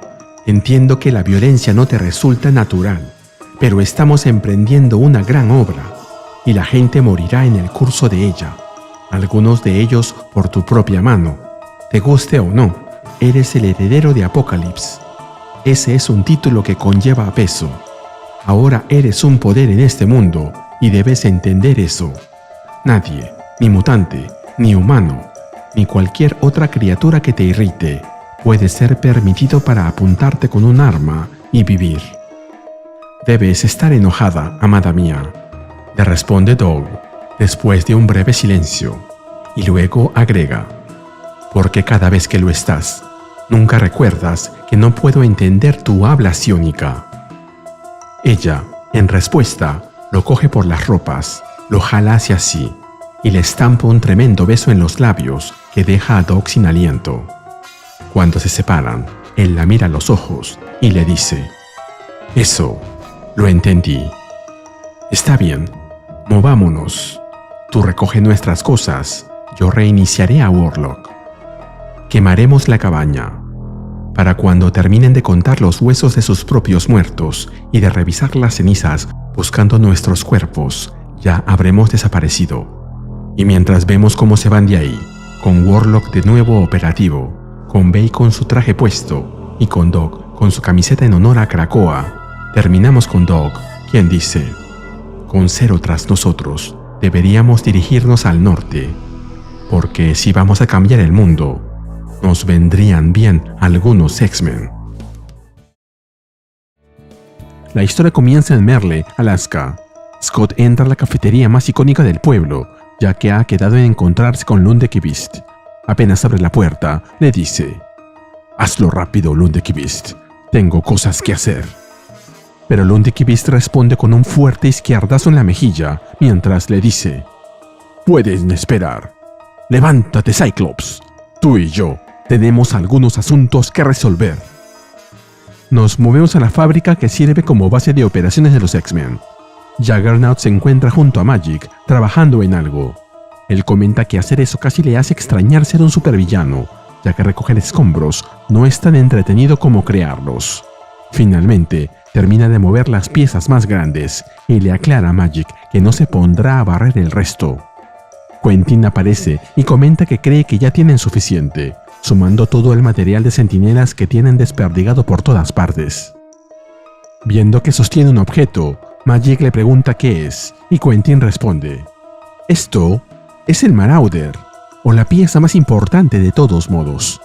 Entiendo que la violencia no te resulta natural, pero estamos emprendiendo una gran obra y la gente morirá en el curso de ella, algunos de ellos por tu propia mano. Te guste o no, eres el heredero de Apocalipsis. Ese es un título que conlleva peso. Ahora eres un poder en este mundo y debes entender eso. Nadie, ni mutante, ni humano, ni cualquier otra criatura que te irrite, puede ser permitido para apuntarte con un arma y vivir. Debes estar enojada, amada mía, le responde Doc, después de un breve silencio, y luego agrega: porque cada vez que lo estás, nunca recuerdas que no puedo entender tu habla psiónica. Ella, en respuesta, lo coge por las ropas, lo jala hacia sí, y le estampa un tremendo beso en los labios que deja a Doc sin aliento. Cuando se separan, él la mira a los ojos y le dice: eso, lo entendí. Está bien, movámonos. Tú recoge nuestras cosas, yo reiniciaré a Warlock. Quemaremos la cabaña. Para cuando terminen de contar los huesos de sus propios muertos y de revisar las cenizas buscando nuestros cuerpos, ya habremos desaparecido. Y mientras vemos cómo se van de ahí, con Warlock de nuevo operativo, con Bay con su traje puesto y con Doc con su camiseta en honor a Krakoa, terminamos con Doc, quien dice: con Zero tras nosotros, deberíamos dirigirnos al norte, porque si vamos a cambiar el mundo, nos vendrían bien algunos X-Men. La historia comienza en Merle, Alaska. Scott entra a la cafetería más icónica del pueblo, ya que ha quedado en encontrarse con Lundekvist. Apenas abre la puerta, le dice: «Hazlo rápido, Lundekvist. Tengo cosas que hacer». Pero Lundekvist responde con un fuerte izquierdazo en la mejilla, mientras le dice: «Pueden esperar. Levántate, Cyclops. Tú y yo tenemos algunos asuntos que resolver». Nos movemos a la fábrica que sirve como base de operaciones de los X-Men. Juggernaut se encuentra junto a Magik, trabajando en algo. Él comenta que hacer eso casi le hace extrañar ser un supervillano, ya que recoger escombros no es tan entretenido como crearlos. Finalmente, termina de mover las piezas más grandes y le aclara a Magik que no se pondrá a barrer el resto. Quentin aparece y comenta que cree que ya tienen suficiente, sumando todo el material de centinelas que tienen desperdigado por todas partes. Viendo que sostiene un objeto, Magik le pregunta qué es, y Quentin responde: «Esto es el Marauder, o la pieza más importante de todos modos.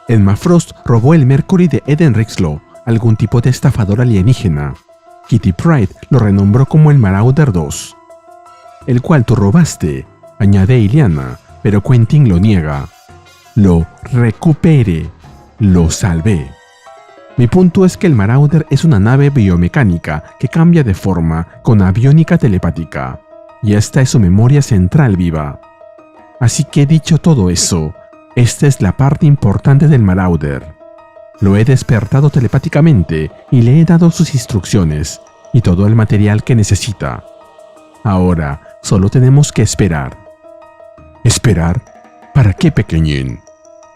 Emma Frost robó el Mercury de Eden Rixlow, algún tipo de estafador alienígena. Kitty Pryde lo renombró como el Marauder 2. El cual tú robaste», añade Illyana, pero Quentin lo niega. «Lo recuperé, lo salvé». Mi punto es que el Marauder es una nave biomecánica que cambia de forma con aviónica telepática, y esta es su memoria central viva. Así que dicho todo eso, esta es la parte importante del Marauder. Lo he despertado telepáticamente y le he dado sus instrucciones y todo el material que necesita. Ahora solo tenemos que esperar. ¿Esperar? ¿Para qué, pequeñín?,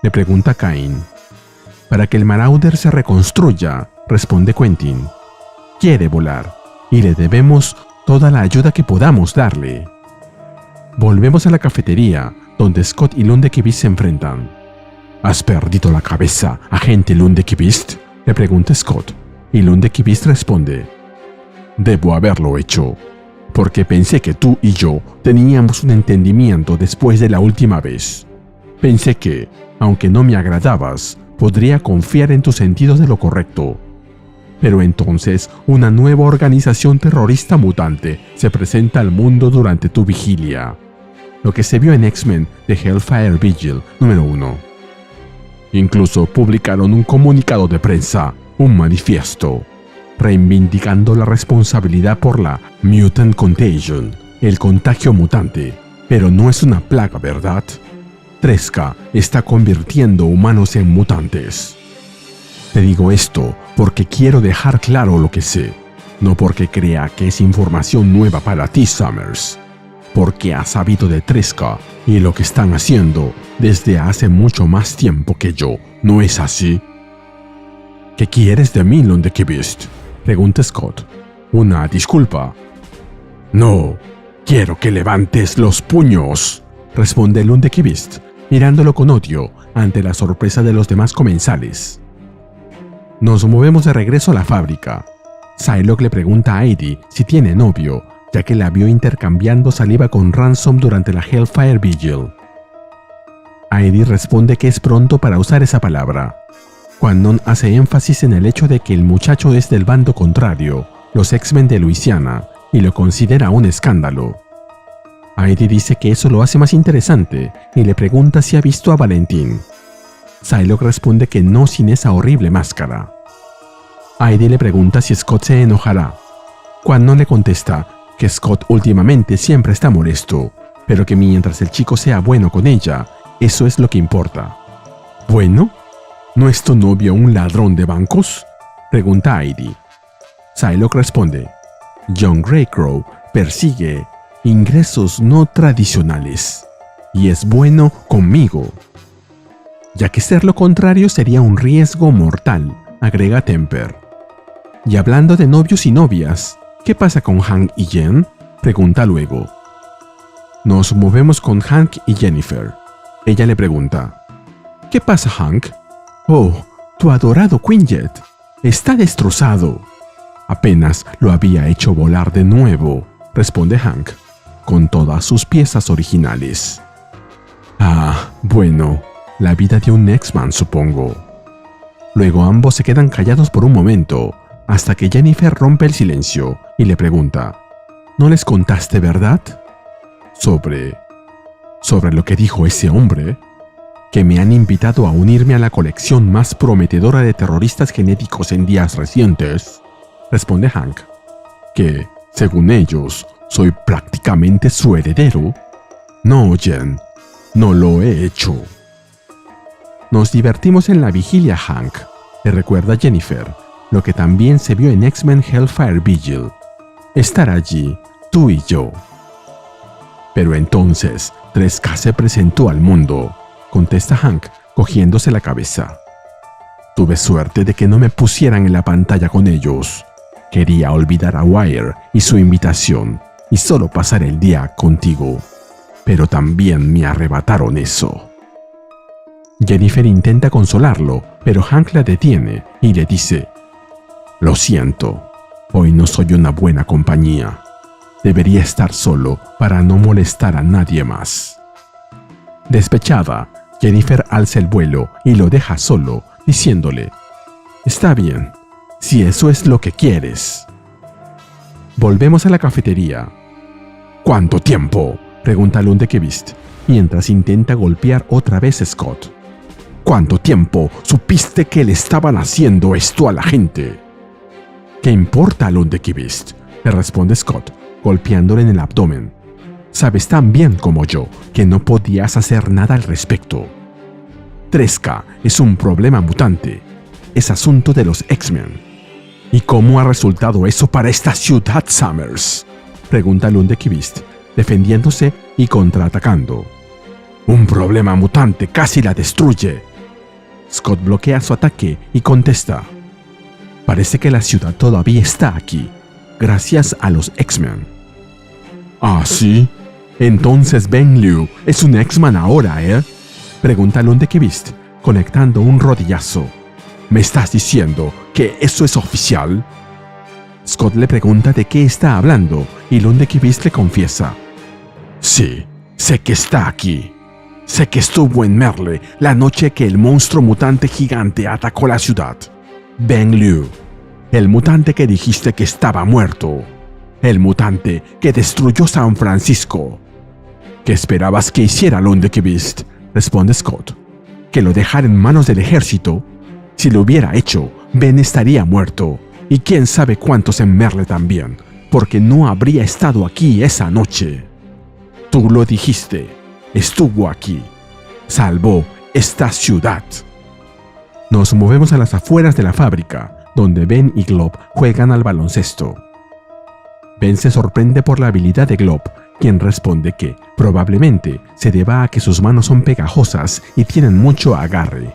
le pregunta Cain. «Para que el Marauder se reconstruya», responde Quentin. «Quiere volar, y le debemos toda la ayuda que podamos darle». Volvemos a la cafetería, donde Scott y Lundekvist se enfrentan. «¿Has perdido la cabeza, agente Lundekvist?», le pregunta Scott, y Lundekvist responde: «Debo haberlo hecho, porque pensé que tú y yo teníamos un entendimiento después de la última vez. Pensé que, aunque no me agradabas, podría confiar en tus sentidos de lo correcto. Pero entonces una nueva organización terrorista mutante se presenta al mundo durante tu vigilia. Lo que se vio en X-Men de Hellfire Vigil número 1. Incluso publicaron un comunicado de prensa, un manifiesto, reivindicando la responsabilidad por la Mutant Contagion, el contagio mutante. Pero no es una plaga, ¿verdad? Tresca está convirtiendo humanos en mutantes. Te digo esto porque quiero dejar claro lo que sé, no porque crea que es información nueva para ti, Summers, porque has sabido de Tresca y lo que están haciendo desde hace mucho más tiempo que yo, ¿no es así?» «¿Qué quieres de mí, Lundekvist?», pregunta Scott. «¿Una disculpa?» «No, quiero que levantes los puños», responde Lundekvist, mirándolo con odio ante la sorpresa de los demás comensales. Nos movemos de regreso a la fábrica. Psylocke le pregunta a Heidi si tiene novio, ya que la vio intercambiando saliva con Ransom durante la Hellfire Vigil. Heidi responde que es pronto para usar esa palabra. Quanon hace énfasis en el hecho de que el muchacho es del bando contrario, los X-Men de Luisiana, y lo considera un escándalo. Heidi dice que eso lo hace más interesante y le pregunta si ha visto a Valentín. Psylocke responde que no sin esa horrible máscara. Heidi le pregunta si Scott se enojará. Quanon le contesta que Scott últimamente siempre está molesto, pero que mientras el chico sea bueno con ella, eso es lo que importa. ¿Bueno? ¿No es tu novio un ladrón de bancos?, pregunta Heidi. Psylocke responde: John Greycrow persigue ingresos no tradicionales y es bueno conmigo. ya que ser lo contrario sería un riesgo mortal, agrega Temper. Y hablando de novios y novias, ¿qué pasa con Hank y Jen?, pregunta luego. Nos movemos con Hank y Jennifer. Ella le pregunta, ¿qué pasa, Hank? Oh, tu adorado Quinjet. Está destrozado. Apenas lo había hecho volar de nuevo, responde Hank, con todas sus piezas originales. Ah, bueno, la vida de un X-Man, supongo. Luego ambos se quedan callados por un momento, hasta que Jennifer rompe el silencio y le pregunta, ¿no les contaste, verdad? ¿Sobre lo que dijo ese hombre? Que me han invitado a unirme a la colección más prometedora de terroristas genéticos en días recientes, responde Hank, que, según ellos, soy prácticamente su heredero. No, Jen, no lo he hecho. Nos divertimos en la vigilia, Hank, le recuerda Jennifer, lo que también se vio en X-Men Hellfire Vigil. Estar allí, tú y yo. Pero entonces, 3K se presentó al mundo, contesta Hank, cogiéndose la cabeza. Tuve suerte de que no me pusieran en la pantalla con ellos. Quería olvidar a Wire y su invitación y solo pasar el día contigo. Pero también me arrebataron eso. Jennifer intenta consolarlo, pero Hank la detiene y le dice, lo siento, hoy no soy una buena compañía. Debería estar solo para no molestar a nadie más. Despechada, Jennifer alza el vuelo y lo deja solo, diciéndole, está bien, si eso es lo que quieres. Volvemos a la cafetería. ¿Cuánto tiempo?, pregunta Lundekvist, mientras intenta golpear otra vez a Scott. ¿Cuánto tiempo supiste que le estaban haciendo esto a la gente? ¿Qué importa, Lundekvist?, le responde Scott, golpeándole en el abdomen. Sabes tan bien como yo que no podías hacer nada al respecto. 3K es un problema mutante. Es asunto de los X-Men. ¿Y cómo ha resultado eso para esta ciudad, Summers?, pregunta Lundekvist, defendiéndose y contraatacando. Un problema mutante casi la destruye. Scott bloquea su ataque y contesta. Parece que la ciudad todavía está aquí, gracias a los X-Men. ¿Ah, sí? Entonces Ben Liu es un X-Man ahora, ¿eh?, pregunta Lundekvist, conectando un rodillazo. ¿Me estás diciendo que eso es oficial? Scott le pregunta de qué está hablando y Lundekvist le confiesa. Sí, sé que está aquí. Sé que estuvo en Merle la noche que el monstruo mutante gigante atacó la ciudad. Ben Liu, el mutante que dijiste que estaba muerto. El mutante que destruyó San Francisco. ¿Qué esperabas que hiciera, Lundekvist?, responde Scott. ¿Que lo dejara en manos del ejército? Si lo hubiera hecho, Ben estaría muerto. Y quién sabe cuántos en Merle también, porque no habría estado aquí esa noche. Tú lo dijiste. Estuvo aquí. Salvó esta ciudad. Nos movemos a las afueras de la fábrica, donde Ben y Glob juegan al baloncesto. Ben se sorprende por la habilidad de Glob, quien responde que probablemente se deba a que sus manos son pegajosas y tienen mucho agarre.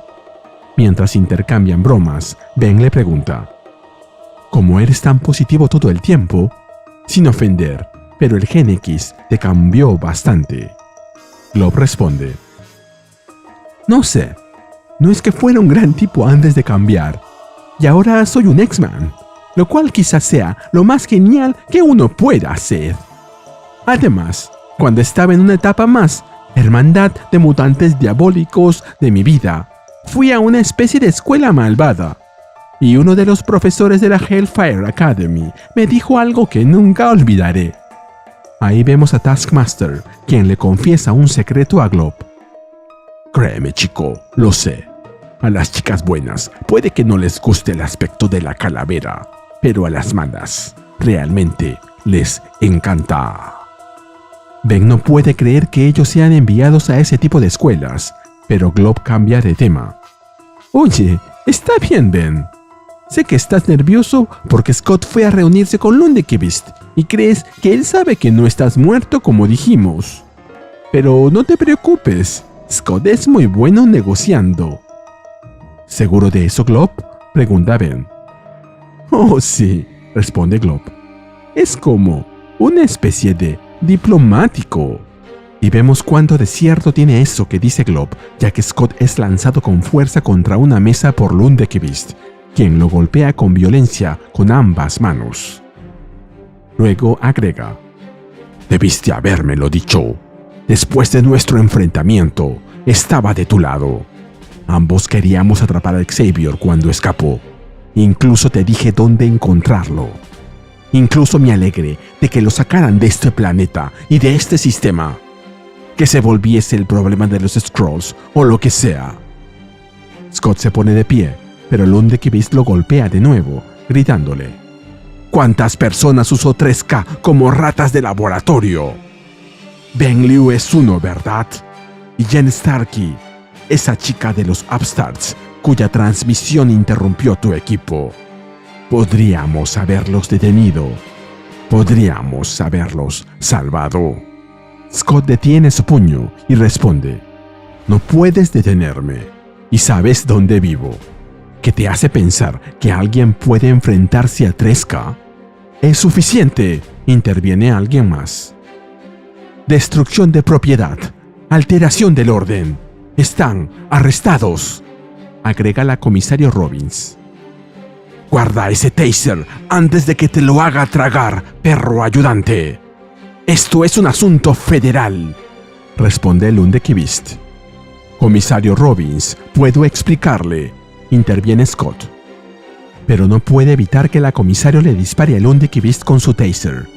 Mientras intercambian bromas, Ben le pregunta, ¿cómo eres tan positivo todo el tiempo? Sin ofender, pero el Gen X te cambió bastante. Glob responde, no sé, no es que fuera un gran tipo antes de cambiar, y ahora soy un X-Man, lo cual quizás sea lo más genial que uno pueda hacer. Además, cuando estaba en una etapa más, hermandad de mutantes diabólicos de mi vida, fui a una especie de escuela malvada, y uno de los profesores de la Hellfire Academy me dijo algo que nunca olvidaré. Ahí vemos a Taskmaster, quien le confiesa un secreto a Glob. Créeme, chico, lo sé. A las chicas buenas puede que no les guste el aspecto de la calavera, pero a las malas realmente les encanta. Ben no puede creer que ellos sean enviados a ese tipo de escuelas, pero Glob cambia de tema. Oye, está bien, Ben. Sé que estás nervioso porque Scott fue a reunirse con Lundekvist y crees que él sabe que no estás muerto como dijimos. Pero no te preocupes, Scott es muy bueno negociando. ¿Seguro de eso, Glob?, pregunta Ben. Oh, sí, responde Glob. Es como una especie de diplomático. Y vemos cuánto de cierto tiene eso que dice Glob, ya que Scott es lanzado con fuerza contra una mesa por Lundekvist, quien lo golpea con violencia con ambas manos. Luego agrega: debiste habérmelo dicho. Después de nuestro enfrentamiento, estaba de tu lado. Ambos queríamos atrapar a Xavier cuando escapó. Incluso te dije dónde encontrarlo. Incluso me alegré de que lo sacaran de este planeta y de este sistema. Que se volviese el problema de los Skrulls o lo que sea. Scott se pone de pie, pero Lundekvist lo golpea de nuevo, gritándole: ¿cuántas personas usó 3K como ratas de laboratorio? Ben Liu es uno, ¿verdad? Y Jen Starkey, esa chica de los Upstarts, cuya transmisión interrumpió tu equipo. Podríamos haberlos detenido. Podríamos haberlos salvado. Scott detiene su puño y responde: no puedes detenerme. Y sabes dónde vivo. ¿Qué te hace pensar que alguien puede enfrentarse a 3K? Es suficiente, interviene alguien más. Destrucción de propiedad. Alteración del orden. Están arrestados, agrega la comisario Robbins. Guarda ese taser antes de que te lo haga tragar, perro ayudante. Esto es un asunto federal, responde Lundekvist. Comisario Robbins, puedo explicarle, interviene Scott. Pero no puede evitar que la comisario le dispare a Lundekvist con su taser.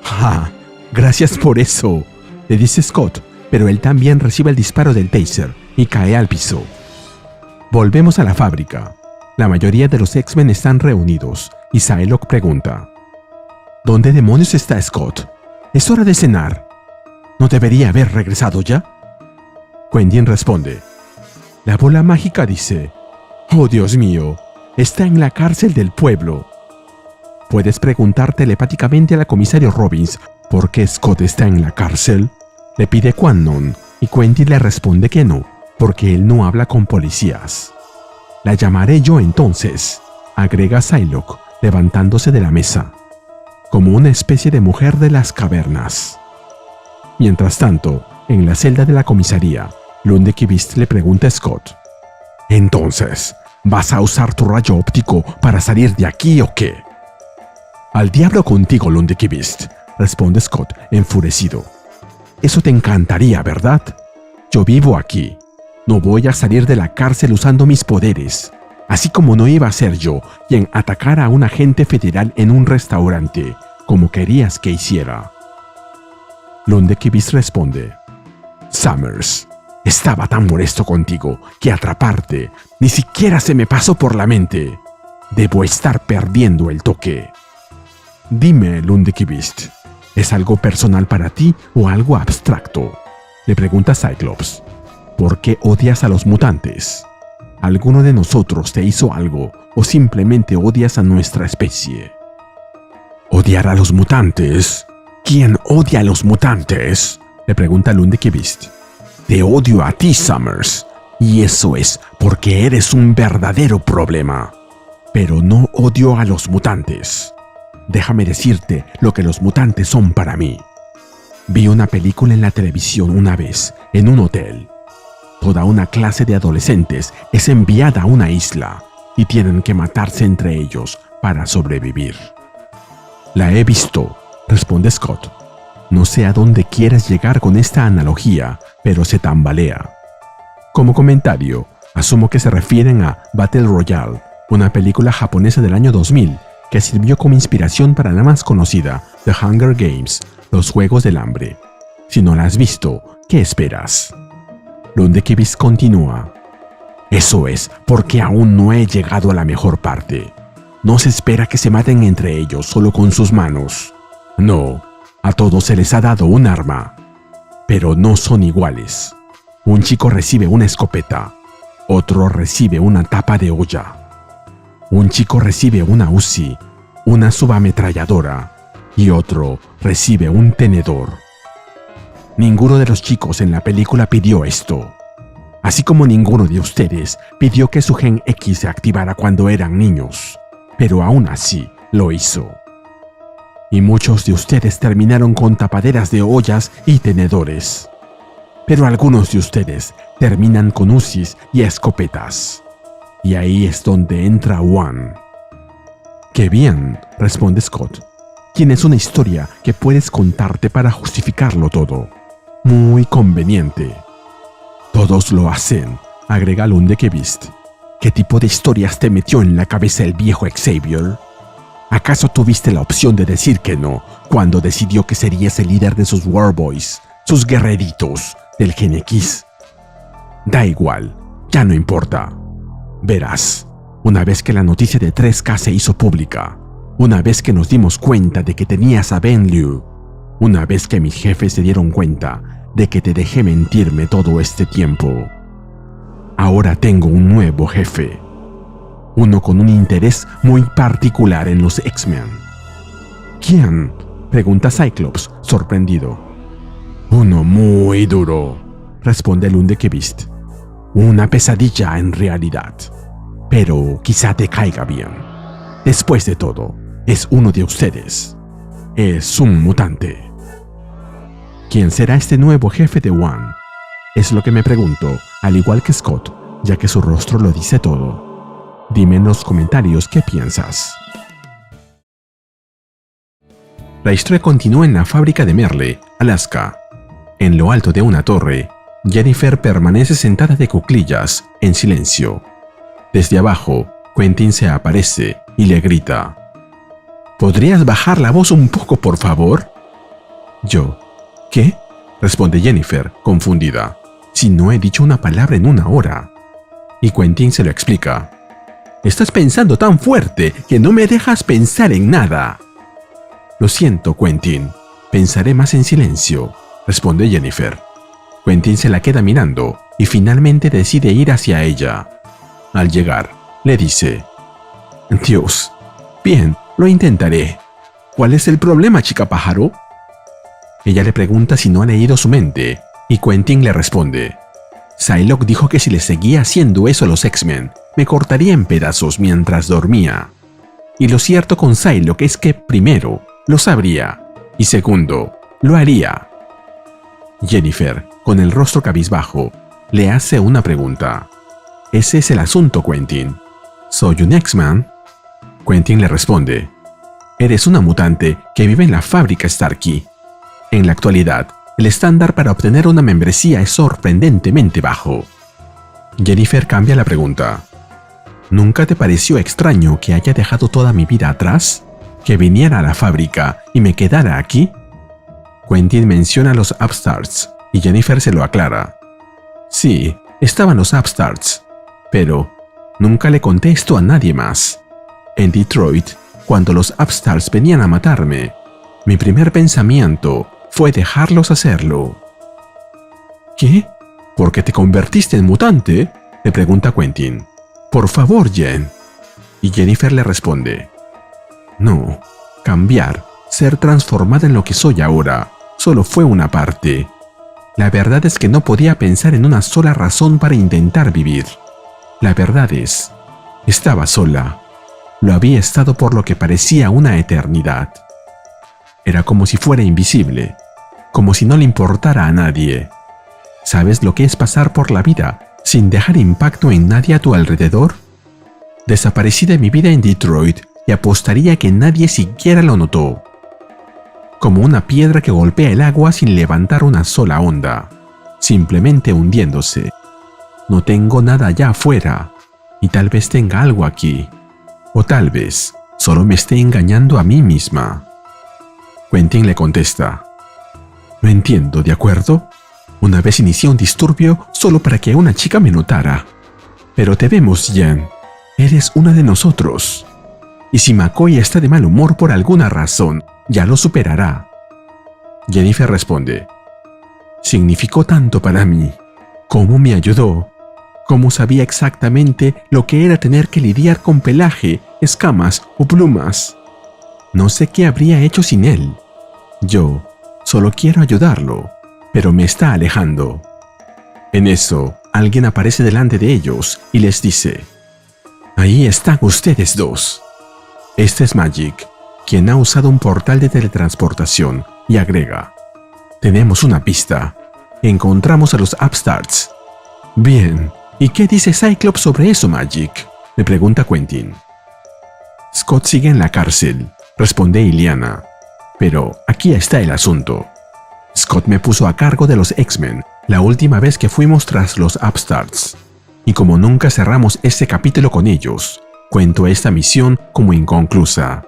¡Ja! Gracias por eso, le dice Scott, pero él también recibe el disparo del taser y cae al piso. Volvemos a la fábrica. La mayoría de los X-Men están reunidos y Psylocke pregunta: ¿dónde demonios está Scott? Es hora de cenar. ¿No debería haber regresado ya? Quentin responde: la bola mágica dice: oh Dios mío, está en la cárcel del pueblo. ¿Puedes preguntar telepáticamente a la comisario Robbins por qué Scott está en la cárcel? Le pide Quanon y Quentin le responde que no, porque él no habla con policías. La llamaré yo entonces, agrega Psylocke, levantándose de la mesa, como una especie de mujer de las cavernas. Mientras tanto, en la celda de la comisaría, Lundekvist le pregunta a Scott: ¿entonces vas a usar tu rayo óptico para salir de aquí o qué? Al diablo contigo, Lundekvist, responde Scott, enfurecido. Eso te encantaría, ¿verdad? Yo vivo aquí. No voy a salir de la cárcel usando mis poderes, así como no iba a ser yo quien atacara a un agente federal en un restaurante, como querías que hiciera. Lundekvist responde: Summers, estaba tan molesto contigo que atraparte ni siquiera se me pasó por la mente. Debo estar perdiendo el toque. Dime, Lundekvist, ¿es algo personal para ti o algo abstracto? Le pregunta Cyclops. ¿Por qué odias a los mutantes? ¿Alguno de nosotros te hizo algo o simplemente odias a nuestra especie? ¿Odiar a los mutantes? ¿Quién odia a los mutantes?, le pregunta Lundekvist. Te odio a ti, Summers, y eso es porque eres un verdadero problema. Pero no odio a los mutantes. Déjame decirte lo que los mutantes son para mí. Vi una película en la televisión una vez, en un hotel. Toda una clase de adolescentes es enviada a una isla y tienen que matarse entre ellos para sobrevivir. La he visto, responde Scott. No sé a dónde quieres llegar con esta analogía, pero se tambalea. Como comentario, asumo que se refieren a Battle Royale, una película japonesa del año 2000 que sirvió como inspiración para la más conocida, The Hunger Games, los Juegos del Hambre. Si no la has visto, ¿qué esperas? Lundekvist continúa. Eso es porque aún no he llegado a la mejor parte. No se espera que se maten entre ellos solo con sus manos. No, a todos se les ha dado un arma. Pero no son iguales. Un chico recibe una escopeta, otro recibe una tapa de olla. Un chico recibe una Uzi, una subametralladora, y otro recibe un tenedor. Ninguno de los chicos en la película pidió esto. Así como ninguno de ustedes pidió que su gen X se activara cuando eran niños, pero aún así lo hizo. Y muchos de ustedes terminaron con tapaderas de ollas y tenedores. Pero algunos de ustedes terminan con UCIs y escopetas. Y ahí es donde entra One. ¡Qué bien!, responde Scott. Tienes una historia que puedes contarte para justificarlo todo. Muy conveniente. Todos lo hacen, agrega Lundekevist. ¿Qué tipo de historias te metió en la cabeza el viejo Xavier? ¿Acaso tuviste la opción de decir que no cuando decidió que serías el líder de sus Warboys, sus guerreritos del Gen X? Da igual, ya no importa. Verás, una vez que la noticia de 3K se hizo pública, una vez que nos dimos cuenta de que tenías a Ben Liu, una vez que mis jefes se dieron cuenta de que te dejé mentirme todo este tiempo, ahora tengo un nuevo jefe. Uno con un interés muy particular en los X-Men. ¿Quién?, pregunta Cyclops, sorprendido. Uno muy duro, responde Lundekevist. Una pesadilla en realidad. Pero quizá te caiga bien. Después de todo, es uno de ustedes. Es un mutante. ¿Quién será este nuevo jefe de One? Es lo que me pregunto, al igual que Scott, ya que su rostro lo dice todo. Dime en los comentarios qué piensas. La historia continúa en la fábrica de Merle, Alaska. En lo alto de una torre, Jennifer permanece sentada de cuclillas, en silencio. Desde abajo, Quentin se aparece y le grita: ¿podrías bajar la voz un poco, por favor? Yo: ¿qué?, responde Jennifer, confundida. Si no he dicho una palabra en una hora. Y Quentin se lo explica. Estás pensando tan fuerte que no me dejas pensar en nada. Lo siento, Quentin. Pensaré más en silencio, responde Jennifer. Quentin se la queda mirando y finalmente decide ir hacia ella. Al llegar, le dice: Dios, bien, lo intentaré. ¿Cuál es el problema, chica pájaro? Ella le pregunta si no ha leído su mente y Quentin le responde: Psylocke dijo que si le seguía haciendo eso a los X-Men, me cortaría en pedazos mientras dormía. Y lo cierto con Psylocke es que, primero, lo sabría, y segundo, lo haría. Jennifer, con el rostro cabizbajo, le hace una pregunta. Ese es el asunto, Quentin. ¿Soy un X-Man? Quentin le responde: eres una mutante que vive en la fábrica Starkey. En la actualidad, el estándar para obtener una membresía es sorprendentemente bajo. Jennifer cambia la pregunta. ¿Nunca te pareció extraño que haya dejado toda mi vida atrás? ¿Que viniera a la fábrica y me quedara aquí? Quentin menciona los Upstarts y Jennifer se lo aclara. Sí, estaban los Upstarts, pero nunca le conté esto a nadie más. En Detroit, cuando los Upstarts venían a matarme, mi primer pensamiento fue dejarlos hacerlo. ¿Qué? ¿Por qué te convertiste en mutante?, le pregunta Quentin. Por favor, Jen. Y Jennifer le responde: no, cambiar, ser transformada en lo que soy ahora, solo fue una parte. La verdad es que no podía pensar en una sola razón para intentar vivir. La verdad es, estaba sola. Lo había estado por lo que parecía una eternidad. Era como si fuera invisible, como si no le importara a nadie. ¿Sabes lo que es pasar por la vida sin dejar impacto en nadie a tu alrededor? Desaparecí de mi vida en Detroit y apostaría que nadie siquiera lo notó. Como una piedra que golpea el agua sin levantar una sola onda, simplemente hundiéndose. No tengo nada allá afuera, y tal vez tenga algo aquí. O tal vez solo me esté engañando a mí misma. Quentin le contesta: no entiendo, ¿de acuerdo? Una vez inicié un disturbio solo para que una chica me notara. Pero te vemos, Jen. Eres una de nosotros. Y si McCoy está de mal humor por alguna razón, ya lo superará. Jennifer responde: significó tanto para mí. ¿Cómo me ayudó? ¿Cómo sabía exactamente lo que era tener que lidiar con pelaje, escamas o plumas? No sé qué habría hecho sin él. Yo solo quiero ayudarlo, pero me está alejando. En eso, alguien aparece delante de ellos y les dice: «Ahí están ustedes dos». Este es Magik, quien ha usado un portal de teletransportación, y agrega: «Tenemos una pista. Encontramos a los Upstarts». «Bien, ¿y qué dice Cyclops sobre eso, Magik?», le pregunta Quentin. «Scott sigue en la cárcel», responde Illyana. «Pero aquí está el asunto. Scott me puso a cargo de los X-Men la última vez que fuimos tras los Upstarts. Y como nunca cerramos este capítulo con ellos, cuento esta misión como inconclusa.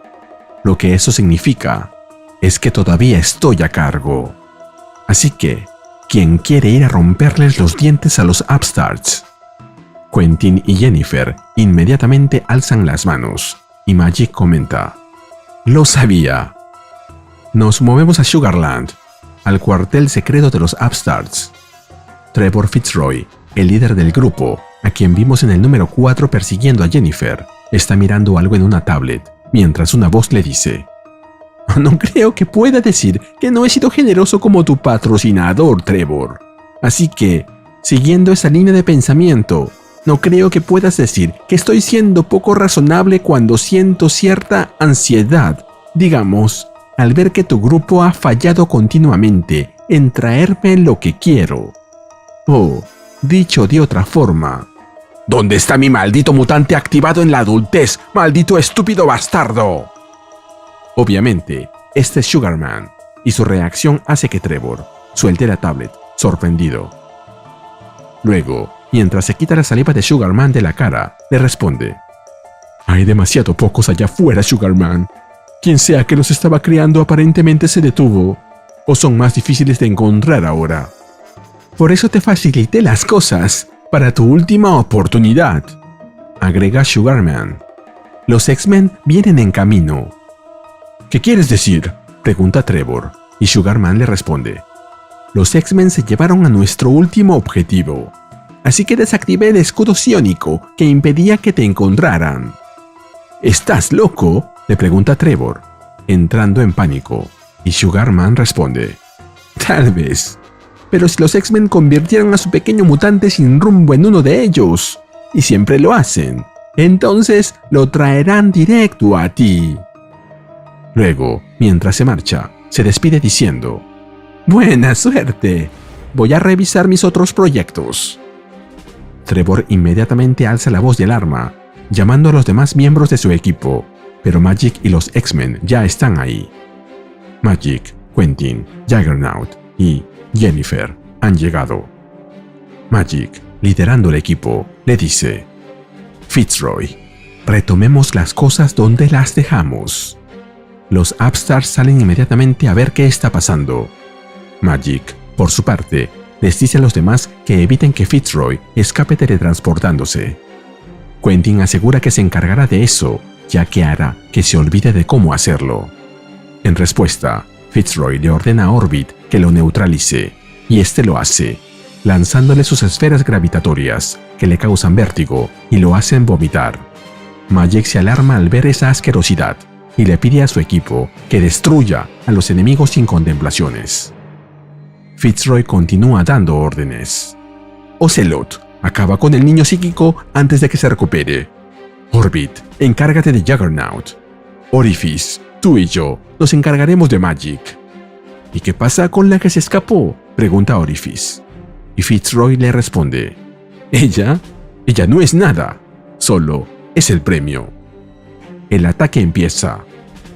Lo que eso significa es que todavía estoy a cargo. Así que, ¿quién quiere ir a romperles los dientes a los Upstarts?». Quentin y Jennifer inmediatamente alzan las manos, y Magik comenta: «Lo sabía». Nos movemos a Sugarland, al cuartel secreto de los Upstarts. Trevor Fitzroy, el líder del grupo, a quien vimos en el número 4 persiguiendo a Jennifer, está mirando algo en una tablet, mientras una voz le dice: «No creo que pueda decir que no he sido generoso como tu patrocinador, Trevor. Así que, siguiendo esa línea de pensamiento, no creo que puedas decir que estoy siendo poco razonable cuando siento cierta ansiedad, digamos, al ver que tu grupo ha fallado continuamente en traerme lo que quiero. O, dicho de otra forma, ¿dónde está mi maldito mutante activado en la adultez, maldito estúpido bastardo?». Obviamente, este es Sugarman, y su reacción hace que Trevor suelte la tablet, sorprendido. Luego, mientras se quita la saliva de Sugarman de la cara, le responde: «Hay demasiado pocos allá afuera, Sugarman. Quien sea que los estaba criando aparentemente se detuvo, o son más difíciles de encontrar ahora. Por eso te facilité las cosas, para tu última oportunidad», agrega Sugarman. «Los X-Men vienen en camino». «¿Qué quieres decir?», pregunta Trevor, y Sugarman le responde: «Los X-Men se llevaron a nuestro último objetivo, así que desactivé el escudo psiónico que impedía que te encontraran». «¿Estás loco?», le pregunta Trevor, entrando en pánico, y Sugarman responde: «Tal vez, pero si los X-Men convirtieron a su pequeño mutante sin rumbo en uno de ellos, y siempre lo hacen, entonces lo traerán directo a ti». Luego, mientras se marcha, se despide diciendo: «Buena suerte. Voy a revisar mis otros proyectos». Trevor inmediatamente alza la voz de alarma, llamando a los demás miembros de su equipo, pero Magik y los X-Men ya están ahí. Magik, Quentin, Juggernaut y Jennifer han llegado. Magik, liderando el equipo, le dice: «Fitzroy, retomemos las cosas donde las dejamos». Los Upstarts salen inmediatamente a ver qué está pasando. Magik, por su parte, les dice a los demás que eviten que Fitzroy escape teletransportándose. Quentin asegura que se encargará de eso, ya que hará que se olvide de cómo hacerlo. En respuesta, Fitzroy le ordena a Orbit que lo neutralice, y este lo hace, lanzándole sus esferas gravitatorias, que le causan vértigo y lo hacen vomitar. Magik se alarma al ver esa asquerosidad, y le pide a su equipo que destruya a los enemigos sin contemplaciones. Fitzroy continúa dando órdenes. «Ocelot, acaba con el niño psíquico antes de que se recupere. Orbit, encárgate de Juggernaut. Orifice, tú y yo nos encargaremos de Magik». «¿Y qué pasa con la que se escapó?», pregunta Orifice. Y Fitzroy le responde: Ella no es nada, solo es el premio». El ataque empieza.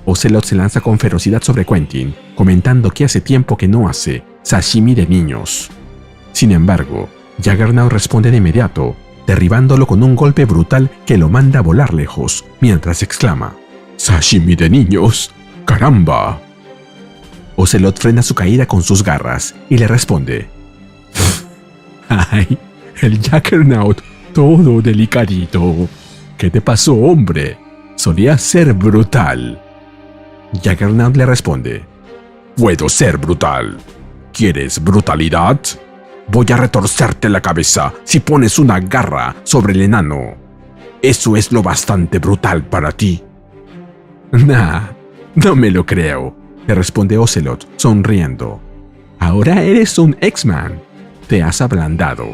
Ocelot se lanza con ferocidad sobre Quentin, comentando que hace tiempo que no hace sashimi de niños. Sin embargo, Juggernaut responde de inmediato, derribándolo con un golpe brutal que lo manda a volar lejos, mientras exclama: «¡Sashimi de niños! ¡Caramba!». Ocelot frena su caída con sus garras y le responde: «¡Ay! El Juggernaut, todo delicadito. ¿Qué te pasó, hombre? Solía ser brutal». Juggernaut le responde: «Puedo ser brutal. ¿Quieres brutalidad? Voy a retorcerte la cabeza si pones una garra sobre el enano. ¿Eso es lo bastante brutal para ti?». «Nah, no me lo creo», le responde Ocelot, sonriendo. «Ahora eres un X-Man. Te has ablandado.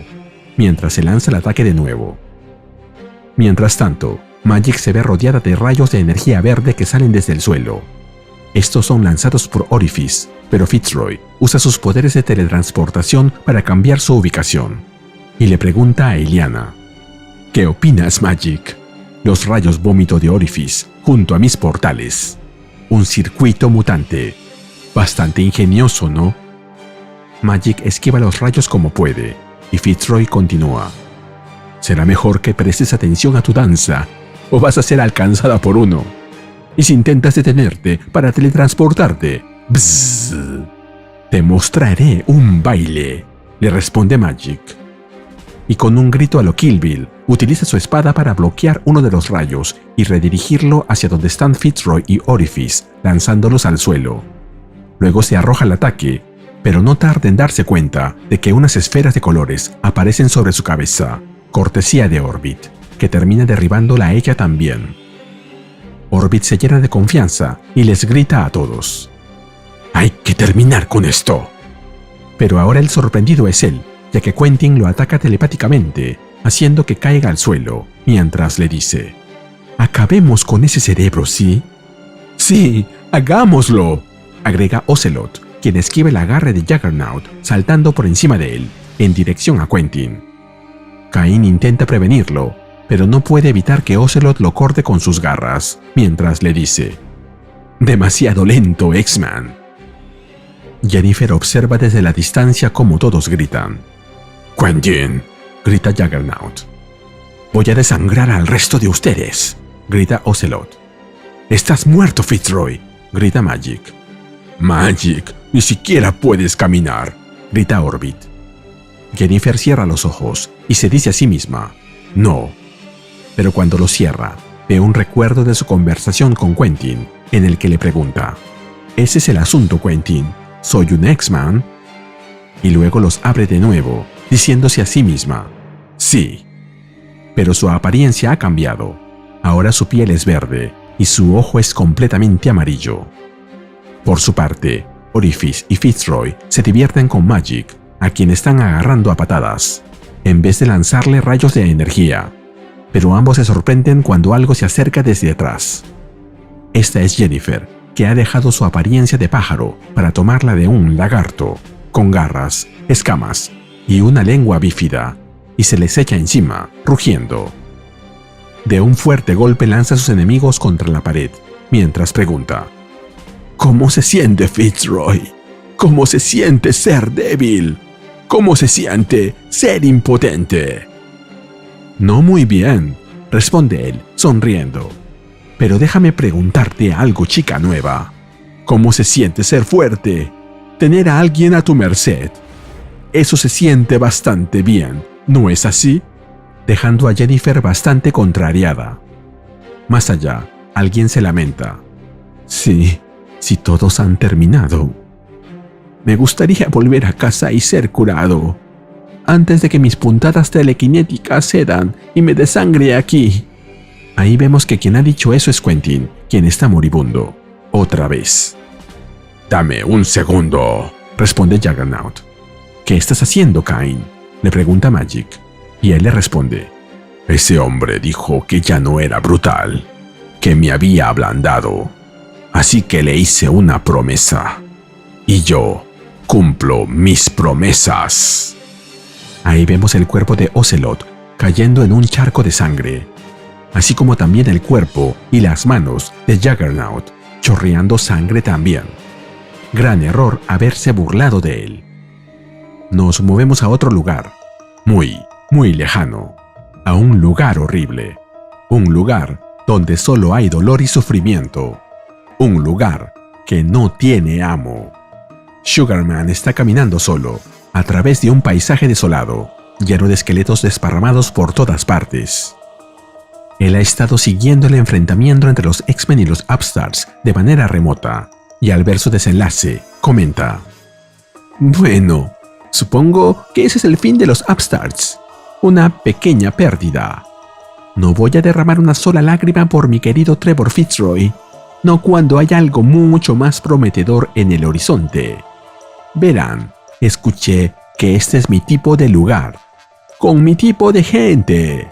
mientras se lanza el ataque de nuevo. Mientras tanto, Magik se ve rodeada de rayos de energía verde que salen desde el suelo. Estos son lanzados por Orifice, pero Fitzroy usa sus poderes de teletransportación para cambiar su ubicación. Y le pregunta a Illyana: ¿qué opinas, Magik? Los rayos vómito de Orifice junto a mis portales. Un circuito mutante. Bastante ingenioso, ¿no? Magik esquiva los rayos como puede, y Fitzroy continúa: será mejor que prestes atención a tu danza, o vas a ser alcanzada por uno. Y si intentas detenerte para teletransportarte, bzzz, te mostraré un baile, le responde Magik. Y con un grito a lo Kill Bill, utiliza su espada para bloquear uno de los rayos y redirigirlo hacia donde están Fitzroy y Orifice, lanzándolos al suelo. Luego se arroja al ataque, pero no tarda en darse cuenta de que unas esferas de colores aparecen sobre su cabeza, cortesía de Orbit, que termina derribándola a ella también. Orbit se llena de confianza y les grita a todos: ¡hay que terminar con esto! Pero ahora el sorprendido es él, ya que Quentin lo ataca telepáticamente, haciendo que caiga al suelo, mientras le dice: «Acabemos con ese cerebro, ¿sí?» «Sí, hagámoslo», agrega Ocelot, quien esquiva el agarre de Juggernaut, saltando por encima de él, en dirección a Quentin. Cain intenta prevenirlo, pero no puede evitar que Ocelot lo corte con sus garras, mientras le dice: «Demasiado lento, X-Man». Jennifer observa desde la distancia cómo todos gritan. «¡Quentin!», grita Juggernaut. «Voy a desangrar al resto de ustedes», grita Ocelot. «Estás muerto, Fitzroy», grita Magik. «Magik, ni siquiera puedes caminar», grita Orbit. Jennifer cierra los ojos y se dice a sí misma: «No». Pero cuando los cierra, ve un recuerdo de su conversación con Quentin, en el que le pregunta: «¿Ese es el asunto, Quentin? ¿Soy un X-Man?». Y luego los abre de nuevo, diciéndose a sí misma: «Sí». Pero su apariencia ha cambiado. Ahora su piel es verde y su ojo es completamente amarillo. Por su parte, Orifice y Fitzroy se divierten con Magik, a quien están agarrando a patadas, en vez de lanzarle rayos de energía. Pero ambos se sorprenden cuando algo se acerca desde atrás. Esta es Jennifer, que ha dejado su apariencia de pájaro para tomarla de un lagarto, con garras, escamas y una lengua bífida, y se les echa encima, rugiendo. De un fuerte golpe lanza a sus enemigos contra la pared, mientras pregunta: «¿Cómo se siente, Fitzroy? ¿Cómo se siente ser débil? ¿Cómo se siente ser impotente?». «No muy bien», responde él, sonriendo. «Pero déjame preguntarte algo, chica nueva. ¿Cómo se siente ser fuerte? Tener a alguien a tu merced. Eso se siente bastante bien, ¿no es así?», dejando a Jennifer bastante contrariada. Más allá, alguien se lamenta: «Sí, todos han terminado. Me gustaría volver a casa y ser curado, antes de que mis puntadas telequinéticas cedan y me desangre aquí». Ahí vemos que quien ha dicho eso es Quentin, quien está moribundo. Otra vez. «Dame un segundo», responde Juggernaut. «¿Qué estás haciendo, Cain?», le pregunta Magik, y él le responde: «Ese hombre dijo que ya no era brutal, que me había ablandado. Así que le hice una promesa, y yo cumplo mis promesas». Ahí vemos el cuerpo de Ocelot cayendo en un charco de sangre, así como también el cuerpo y las manos de Juggernaut chorreando sangre también. Gran error haberse burlado de él. Nos movemos a otro lugar, muy lejano, a un lugar horrible, un lugar donde solo hay dolor y sufrimiento, un lugar que no tiene amo. Sugarman está caminando solo, a través de un paisaje desolado, lleno de esqueletos desparramados por todas partes. Él ha estado siguiendo el enfrentamiento entre los X-Men y los Upstarts de manera remota, y al ver su desenlace, comenta: «Bueno, supongo que ese es el fin de los Upstarts. Una pequeña pérdida. No voy a derramar una sola lágrima por mi querido Trevor Fitzroy, no cuando hay algo mucho más prometedor en el horizonte. Verán, escuché que este es mi tipo de lugar. con mi tipo de gente.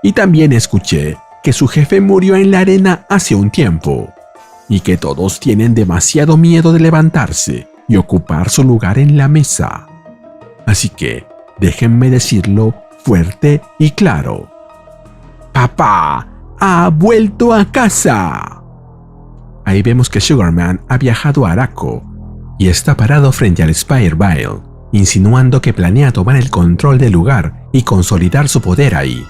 Y también escuché que su jefe murió en la arena hace un tiempo, y que todos tienen demasiado miedo de levantarse y ocupar su lugar en la mesa. Así que, déjenme decirlo fuerte y claro. ¡Papá ha vuelto a casa! Ahí vemos que Sugarman ha viajado a Araco y está parado frente al Spire Vile, insinuando que planea tomar el control del lugar y consolidar su poder ahí.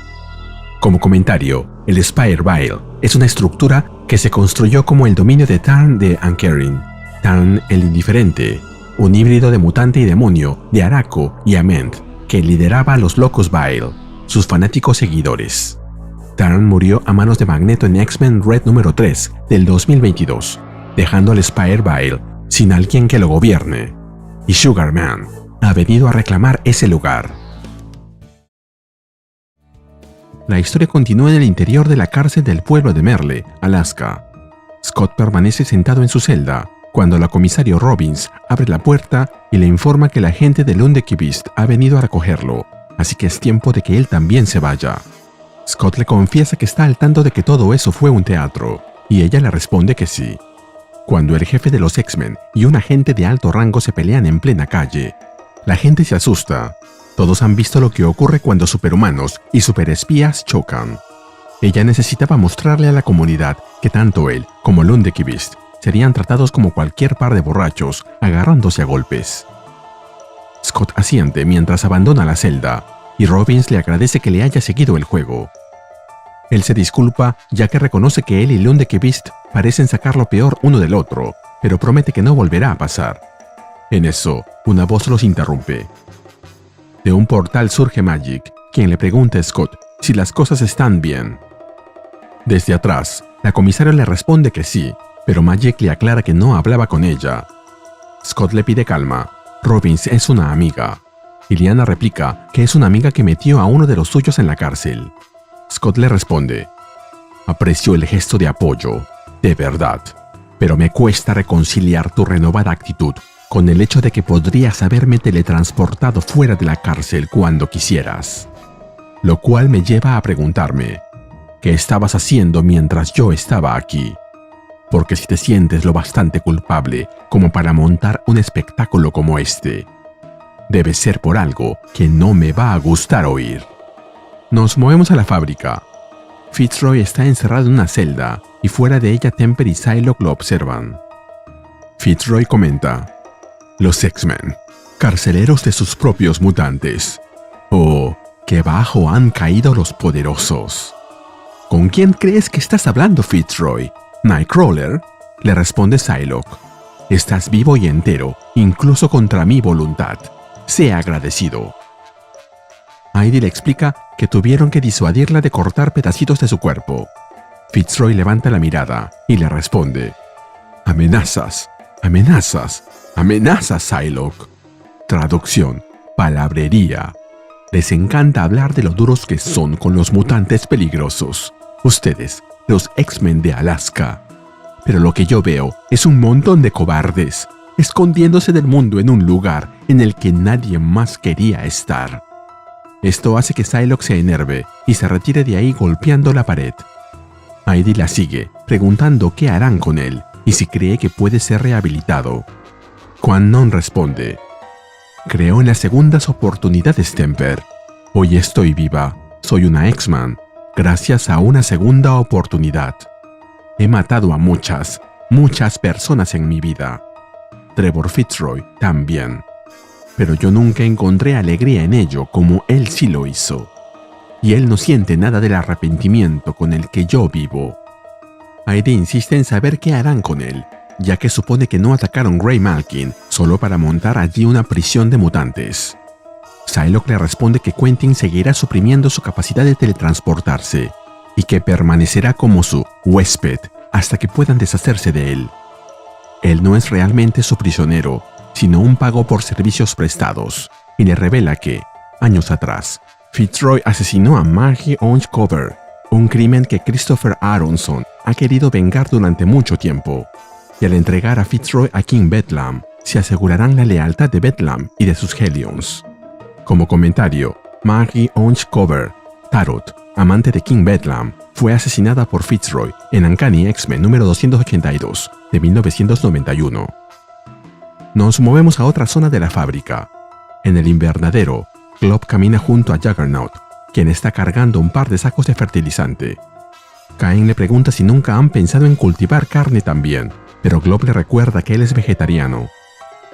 Como comentario, el Spire Vile es una estructura que se construyó como el dominio de Tarn de Ankerin, Tarn el Indiferente, un híbrido de mutante y demonio de Araco y Ament, que lideraba a los Locus Vile, sus fanáticos seguidores. Tarn murió a manos de Magneto en X-Men Red número 3 del 2022, dejando al Spire Vile sin alguien que lo gobierne, y Sugarman ha venido a reclamar ese lugar. La historia continúa en el interior de la cárcel del pueblo de Merle, Alaska. Scott permanece sentado en su celda cuando la comisario Robbins abre la puerta y le informa que la gente de Lundekey Beast ha venido a recogerlo, así que es tiempo de que él también se vaya. Scott le confiesa que está al tanto de que todo eso fue un teatro, y ella le responde que sí. Cuando el jefe de los X-Men y un agente de alto rango se pelean en plena calle, la gente se asusta. Todos han visto lo que ocurre cuando superhumanos y superespías chocan. Ella necesitaba mostrarle a la comunidad que tanto él como Lundekey Beast serían tratados como cualquier par de borrachos, agarrándose a golpes. Scott asiente mientras abandona la celda, y Robbins le agradece que le haya seguido el juego. Él se disculpa ya que reconoce que él y Lundekey Beast parecen sacar lo peor uno del otro, pero promete que no volverá a pasar. En eso, una voz los interrumpe. De un portal surge Magik, quien le pregunta a Scott si las cosas están bien. Desde atrás, la comisaria le responde que sí, pero Magik le aclara que no hablaba con ella. Scott le pide calma. Robbins es una amiga. Y Liana replica que es una amiga que metió a uno de los suyos en la cárcel. Scott le responde: aprecio el gesto de apoyo, de verdad, pero me cuesta reconciliar tu renovada actitud con el hecho de que podrías haberme teletransportado fuera de la cárcel cuando quisieras. Lo cual me lleva a preguntarme, ¿qué estabas haciendo mientras yo estaba aquí? Porque si te sientes lo bastante culpable como para montar un espectáculo como este, debe ser por algo que no me va a gustar oír. Nos movemos a la fábrica. Fitzroy está encerrado en una celda y fuera de ella Temper y Psylocke lo observan. Fitzroy comenta: los X-Men, carceleros de sus propios mutantes. Oh, qué bajo han caído los poderosos. ¿Con quién crees que estás hablando, Fitzroy? ¿Nightcrawler? Le responde Psylocke. Estás vivo y entero, incluso contra mi voluntad. Sé agradecido. Heidi le explica que tuvieron que disuadirla de cortar pedacitos de su cuerpo. Fitzroy levanta la mirada y le responde: amenazas, amenazas, amenazas, Psylocke. Traducción: palabrería. Les encanta hablar de lo duros que son con los mutantes peligrosos. Ustedes, los X-Men de Alaska. Pero lo que yo veo es un montón de cobardes, escondiéndose del mundo en un lugar en el que nadie más quería estar. Esto hace que Psylocke se enerve y se retire de ahí golpeando la pared. Heidi la sigue, preguntando qué harán con él y si cree que puede ser rehabilitado. Kwannon responde: creo en las segundas oportunidades, Temper. Hoy estoy viva, soy una X-Man, gracias a una segunda oportunidad. He matado a muchas personas en mi vida. Trevor Fitzroy también. Pero yo nunca encontré alegría en ello como él sí lo hizo. Y él no siente nada del arrepentimiento con el que yo vivo. Heidi insiste en saber qué harán con él, ya que supone que no atacaron Graymalkin solo para montar allí una prisión de mutantes. Psylocke le responde que Quentin seguirá suprimiendo su capacidad de teletransportarse y que permanecerá como su huésped hasta que puedan deshacerse de él. Él no es realmente su prisionero, sino un pago por servicios prestados, y le revela que, años atrás, Fitzroy asesinó a Margie Ongecover, un crimen que Christopher Aronson ha querido vengar durante mucho tiempo, y al entregar a Fitzroy a King Bedlam, se asegurarán la lealtad de Bedlam y de sus Hellions. Como comentario, Maggie Onge-Cover, Tarot, amante de King Bedlam, fue asesinada por Fitzroy en Uncanny X-Men número 282 de 1991. Nos movemos a otra zona de la fábrica. En el invernadero, Glob camina junto a Juggernaut, quien está cargando un par de sacos de fertilizante. Cain le pregunta si nunca han pensado en cultivar carne también, pero Glob le recuerda que él es vegetariano.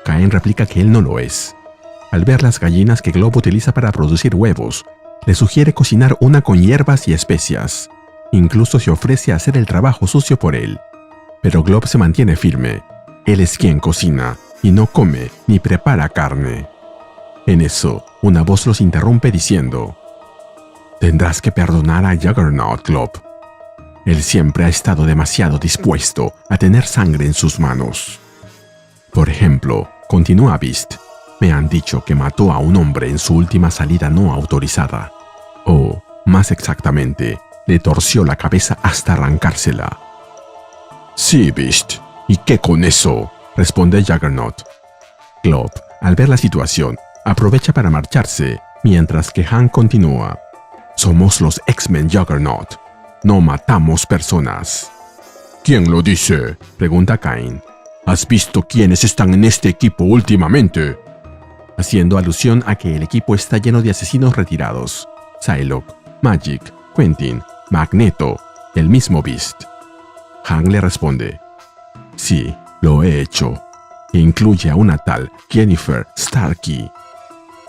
Cain replica que él no lo es. Al ver las gallinas que Glob utiliza para producir huevos, le sugiere cocinar una con hierbas y especias. Incluso se ofrece a hacer el trabajo sucio por él. Pero Glob se mantiene firme. Él es quien cocina y no come ni prepara carne. En eso, una voz los interrumpe diciendo: «Tendrás que perdonar a Juggernaut, Glob. Él siempre ha estado demasiado dispuesto a tener sangre en sus manos. Por ejemplo, continúa Beast, me han dicho que mató a un hombre en su última salida no autorizada. O, más exactamente, le torció la cabeza hasta arrancársela». «Sí, Beast. ¿Y qué con eso?», responde Juggernaut. Glob, al ver la situación, aprovecha para marcharse, mientras que Hank continúa: «Somos los X-Men, Juggernaut. No matamos personas». «¿Quién lo dice?», pregunta Cain. «¿Has visto quiénes están en este equipo últimamente?», haciendo alusión a que el equipo está lleno de asesinos retirados: Psylocke, Magik, Quentin, Magneto, el mismo Beast. Hank le responde: «Sí, lo he hecho. Incluye a una tal Jennifer Starkey,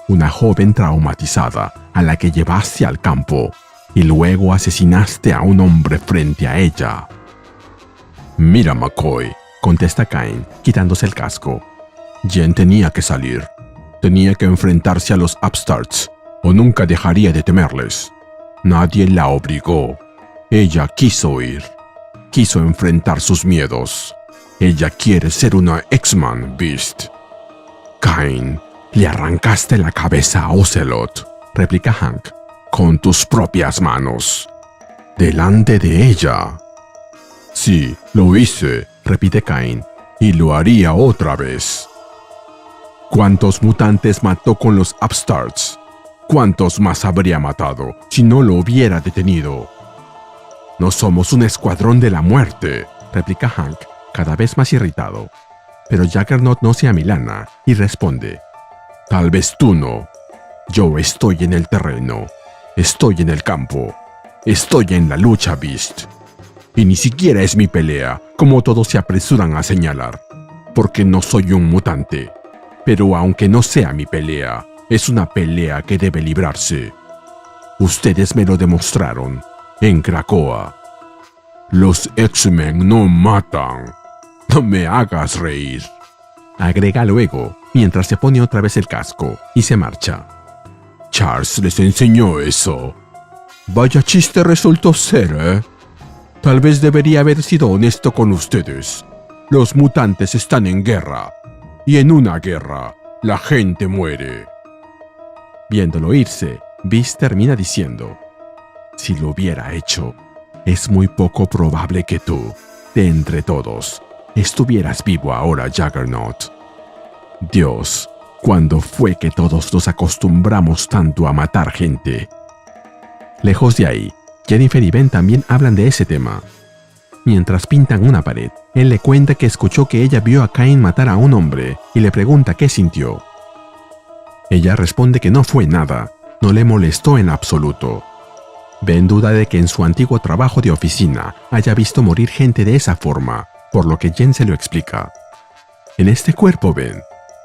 una joven traumatizada a la que llevaste al campo y luego asesinaste a un hombre frente a ella». «Mira, McCoy», contesta Cain, quitándose el casco. «Jen tenía que salir. Tenía que enfrentarse a los Upstarts, o nunca dejaría de temerles. Nadie la obligó. Ella quiso ir. Quiso enfrentar sus miedos. Ella quiere ser una X-Man, Beast». «Cain, le arrancaste la cabeza a Ocelot», replica Hank, «con tus propias manos. Delante de ella». «Sí, lo hice», repite Cain, «y lo haría otra vez». «¿Cuántos mutantes mató con los Upstarts? ¿Cuántos más habría matado si no lo hubiera detenido?» «No somos un escuadrón de la muerte», replica Hank, cada vez más irritado. Pero Juggernaut no se amilana y responde: «Tal vez tú no. Yo estoy en el terreno. Estoy en el campo. Estoy en la lucha, Beast. Y ni siquiera es mi pelea, como todos se apresuran a señalar, porque no soy un mutante. Pero aunque no sea mi pelea, es una pelea que debe librarse. Ustedes me lo demostraron en Krakoa. Los X-Men no matan. No me hagas reír», agrega luego, mientras se pone otra vez el casco y se marcha. «Charles les enseñó eso. Vaya chiste resultó ser, ¿eh? Tal vez debería haber sido honesto con ustedes. Los mutantes están en guerra, y en una guerra, la gente muere». Viéndolo irse, Beast termina diciendo: «Si lo hubiera hecho, es muy poco probable que tú, de entre todos, estuvieras vivo ahora, Juggernaut. Dios, ¿cuándo fue que todos nos acostumbramos tanto a matar gente?». Lejos de ahí, Jennifer y Ben también hablan de ese tema. Mientras pintan una pared, él le cuenta que escuchó que ella vio a Cain matar a un hombre y le pregunta qué sintió. Ella responde que no fue nada, no le molestó en absoluto. Ben duda de que en su antiguo trabajo de oficina haya visto morir gente de esa forma, por lo que Jen se lo explica. «En este cuerpo, Ben,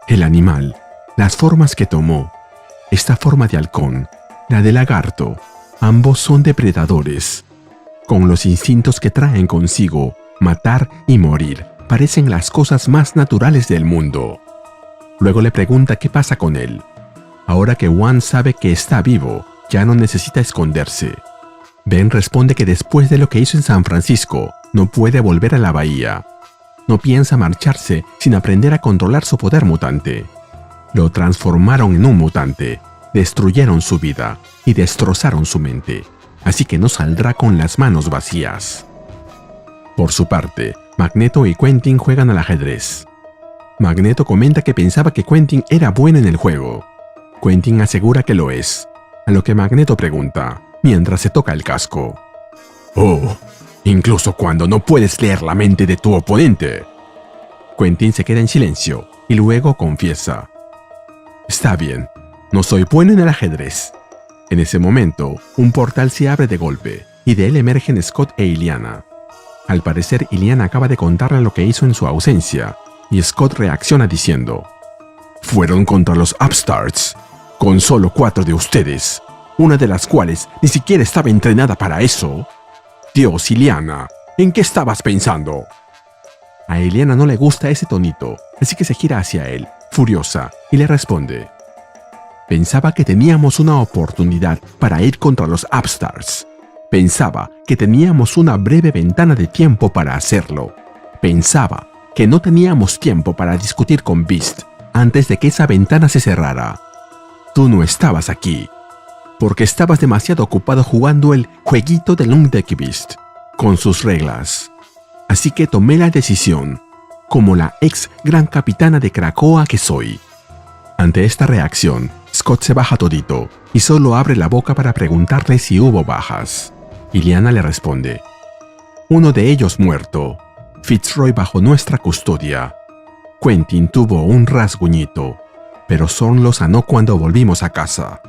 el animal, las formas que tomó, esta forma de halcón, la de lagarto, ambos son depredadores. Con los instintos que traen consigo, matar y morir parecen las cosas más naturales del mundo». Luego le pregunta qué pasa con él. Ahora que Juan sabe que está vivo, ya no necesita esconderse. Ben responde que después de lo que hizo en San Francisco, no puede volver a la bahía. No piensa marcharse sin aprender a controlar su poder mutante. Lo transformaron en un mutante, destruyeron su vida y destrozaron su mente, así que no saldrá con las manos vacías. Por su parte, Magneto y Quentin juegan al ajedrez. Magneto comenta que pensaba que Quentin era bueno en el juego. Quentin asegura que lo es. A lo que Magneto pregunta, mientras se toca el casco. Oh, incluso cuando no puedes leer la mente de tu oponente. Quentin se queda en silencio y luego confiesa. Está bien, no soy bueno en el ajedrez. En ese momento, un portal se abre de golpe y de él emergen Scott e Illyana. Al parecer, Illyana acaba de contarle lo que hizo en su ausencia y Scott reacciona diciendo: fueron contra los Upstarts, con solo 4 de ustedes, una de las cuales ni siquiera estaba entrenada para eso. Dios, Illyana, ¿en qué estabas pensando? A Illyana no le gusta ese tonito, así que se gira hacia él, furiosa, y le responde: pensaba que teníamos una oportunidad para ir contra los Upstarts. Pensaba que teníamos una breve ventana de tiempo para hacerlo. Pensaba que no teníamos tiempo para discutir con Beast antes de que esa ventana se cerrara. Tú no estabas aquí, porque estabas demasiado ocupado jugando el jueguito del Undeck Beast, con sus reglas. Así que tomé la decisión, como la ex gran capitana de Krakoa que soy. Ante esta reacción, Scott se baja todito y solo abre la boca para preguntarle si hubo bajas. Illyana le responde: uno de ellos muerto, Fitzroy bajo nuestra custodia. Quentin tuvo un rasguñito, pero Zorn lo sanó cuando volvimos a casa.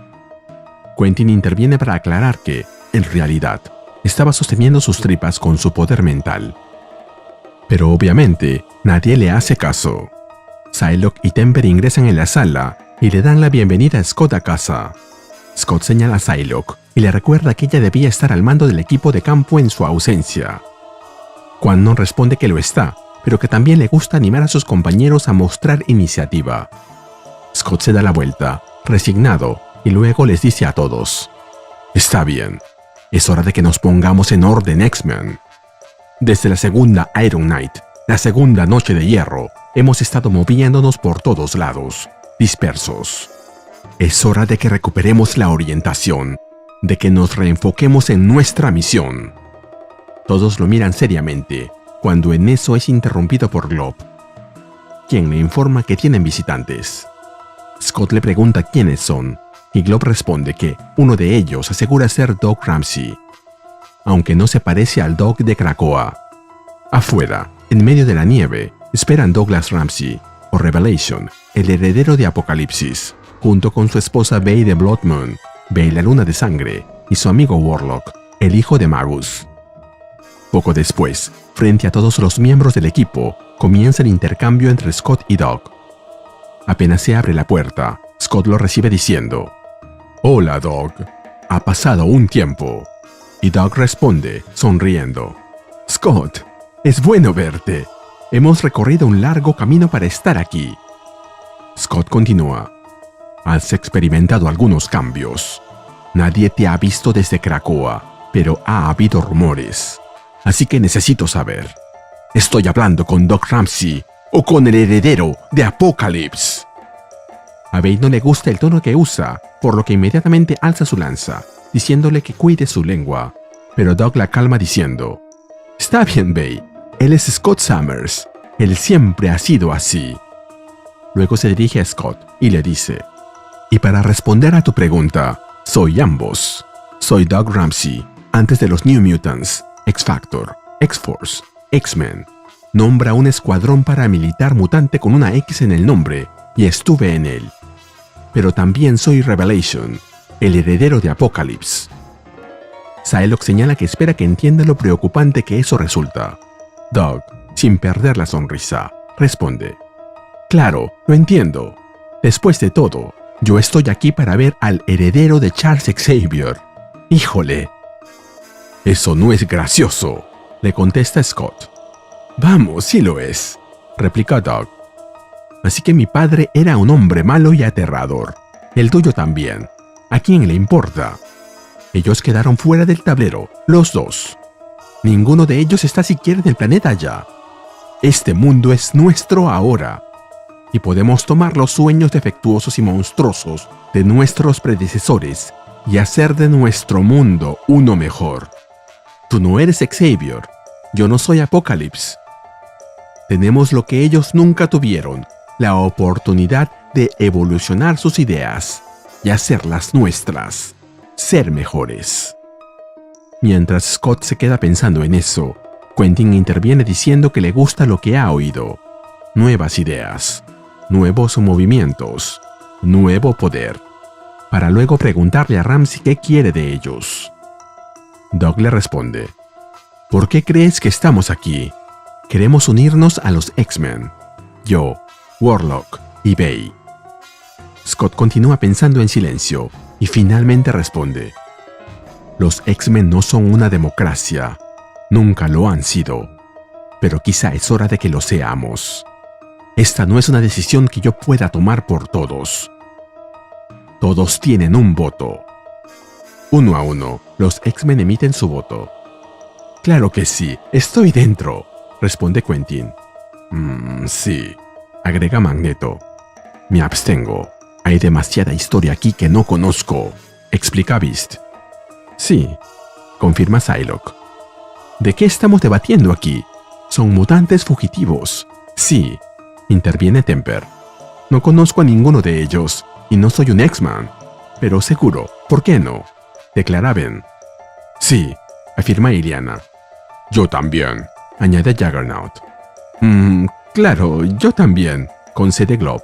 Quentin interviene para aclarar que, en realidad, estaba sosteniendo sus tripas con su poder mental. Pero obviamente, nadie le hace caso. Psylocke y Temper ingresan en la sala y le dan la bienvenida a Scott a casa. Scott señala a Psylocke y le recuerda que ella debía estar al mando del equipo de campo en su ausencia. Quanon responde que lo está, pero que también le gusta animar a sus compañeros a mostrar iniciativa. Scott se da la vuelta, resignado, y luego les dice a todos: está bien, es hora de que nos pongamos en orden, X-Men. Desde la segunda Iron Knight, la segunda Noche de Hierro, hemos estado moviéndonos por todos lados, dispersos. Es hora de que recuperemos la orientación, de que nos reenfoquemos en nuestra misión. Todos lo miran seriamente, cuando en eso es interrumpido por Glob, quien le informa que tienen visitantes. Scott le pregunta quiénes son, y Glob responde que uno de ellos asegura ser Doug Ramsey, aunque no se parece al Doug de Krakoa. Afuera, en medio de la nieve, esperan Douglas Ramsey, o Revelation, el heredero de Apocalipsis, junto con su esposa Bay de Blood Moon, Bay la Luna de Sangre, y su amigo Warlock, el hijo de Magus. Poco después, frente a todos los miembros del equipo, comienza el intercambio entre Scott y Doug. Apenas se abre la puerta, Scott lo recibe diciendo: «Hola, Doug. Ha pasado un tiempo». Y Doug responde, sonriendo: «Scott, es bueno verte. Hemos recorrido un largo camino para estar aquí». Scott continúa: «Has experimentado algunos cambios. Nadie te ha visto desde Krakoa, pero ha habido rumores. Así que necesito saber, ¿estoy hablando con Doug Ramsey o con el heredero de Apocalipsis?» A Bay no le gusta el tono que usa, por lo que inmediatamente alza su lanza, diciéndole que cuide su lengua. Pero Doug la calma diciendo: «Está bien, Bay. Él es Scott Summers. Él siempre ha sido así». Luego se dirige a Scott y le dice: «Y para responder a tu pregunta, soy ambos. Soy Doug Ramsey, antes de los New Mutants, X-Factor, X-Force, X-Men. Nombra un escuadrón paramilitar mutante con una X en el nombre, y estuve en él. Pero también soy Revelation, el heredero de Apocalipsis». Psylocke señala que espera que entienda lo preocupante que eso resulta. Doug, sin perder la sonrisa, responde: «Claro, lo entiendo. Después de todo, yo estoy aquí para ver al heredero de Charles Xavier. Híjole». «Eso no es gracioso», le contesta Scott. «Vamos, sí lo es», replica Doug. «Así que mi padre era un hombre malo y aterrador. El tuyo también. ¿A quién le importa? Ellos quedaron fuera del tablero, los dos. Ninguno de ellos está siquiera en el planeta ya. Este mundo es nuestro ahora. Y podemos tomar los sueños defectuosos y monstruosos de nuestros predecesores y hacer de nuestro mundo uno mejor. Tú no eres Xavier. Yo no soy Apocalipsis. Tenemos lo que ellos nunca tuvieron, la oportunidad de evolucionar sus ideas y hacerlas nuestras. ser mejores. Mientras Scott se queda pensando en eso, Quentin interviene diciendo que le gusta lo que ha oído. Nuevas ideas, nuevos movimientos, nuevo poder, para luego preguntarle a Ramsey qué quiere de ellos. Doug le responde: ¿por qué crees que estamos aquí? Queremos unirnos a los X-Men. Yo, Warlock y Bay. Scott continúa pensando en silencio y finalmente responde: los X-Men no son una democracia. Nunca lo han sido. Pero quizá es hora de que lo seamos. Esta no es una decisión que yo pueda tomar por todos. Todos tienen un voto. 1 a 1, los X-Men emiten su voto. Claro que sí, estoy dentro, responde Quentin. Sí, agrega Magneto. Me abstengo. Hay demasiada historia aquí que no conozco, explica Beast. Sí, confirma Psylocke. ¿De qué estamos debatiendo aquí? Son mutantes fugitivos. Sí, interviene Temper. No conozco a ninguno de ellos y no soy un X-Man. Pero seguro, ¿por qué no? Declara Ben. Sí, afirma Illyana. Yo también, añade Juggernaut. Claro, yo también, concede Glob.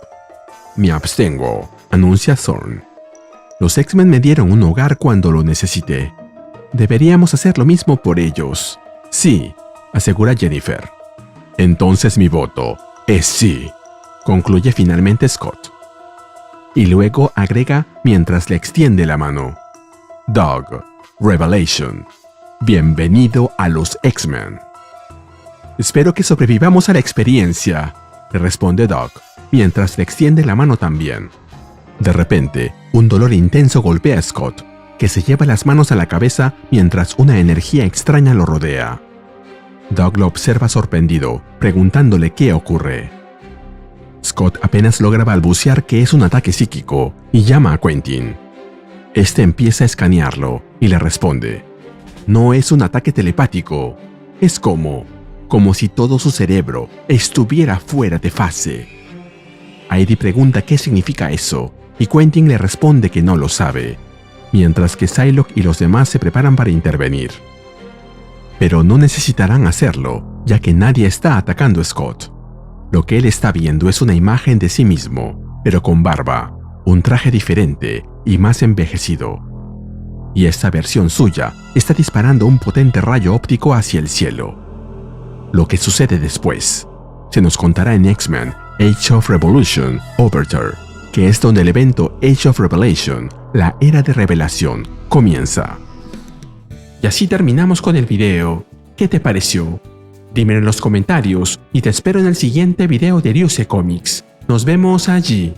Me abstengo, anuncia Thorne. Los X-Men me dieron un hogar cuando lo necesité. Deberíamos hacer lo mismo por ellos. Sí, asegura Jennifer. Entonces mi voto es sí, concluye finalmente Scott. Y luego agrega mientras le extiende la mano: Doug, Revelation, bienvenido a los X-Men. Espero que sobrevivamos a la experiencia, le responde Doug, mientras le extiende la mano también. De repente, un dolor intenso golpea a Scott, que se lleva las manos a la cabeza mientras una energía extraña lo rodea. Doug lo observa sorprendido, preguntándole qué ocurre. Scott apenas logra balbucear que es un ataque psíquico y llama a Quentin. Este empieza a escanearlo y le responde: no es un ataque telepático, es como si todo su cerebro estuviera fuera de fase. Heidi pregunta qué significa eso y Quentin le responde que no lo sabe, mientras que Psylocke y los demás se preparan para intervenir. Pero no necesitarán hacerlo, ya que nadie está atacando a Scott. Lo que él está viendo es una imagen de sí mismo, pero con barba, un traje diferente y más envejecido. Y esta versión suya está disparando un potente rayo óptico hacia el cielo. Lo que sucede después se nos contará en X-Men Age of Revolution Overture, que es donde el evento Age of Revelation, la era de revelación, comienza. Y así terminamos con el video. ¿Qué te pareció? Dímelo en los comentarios y te espero en el siguiente video de Ryusei Comics. Nos vemos allí.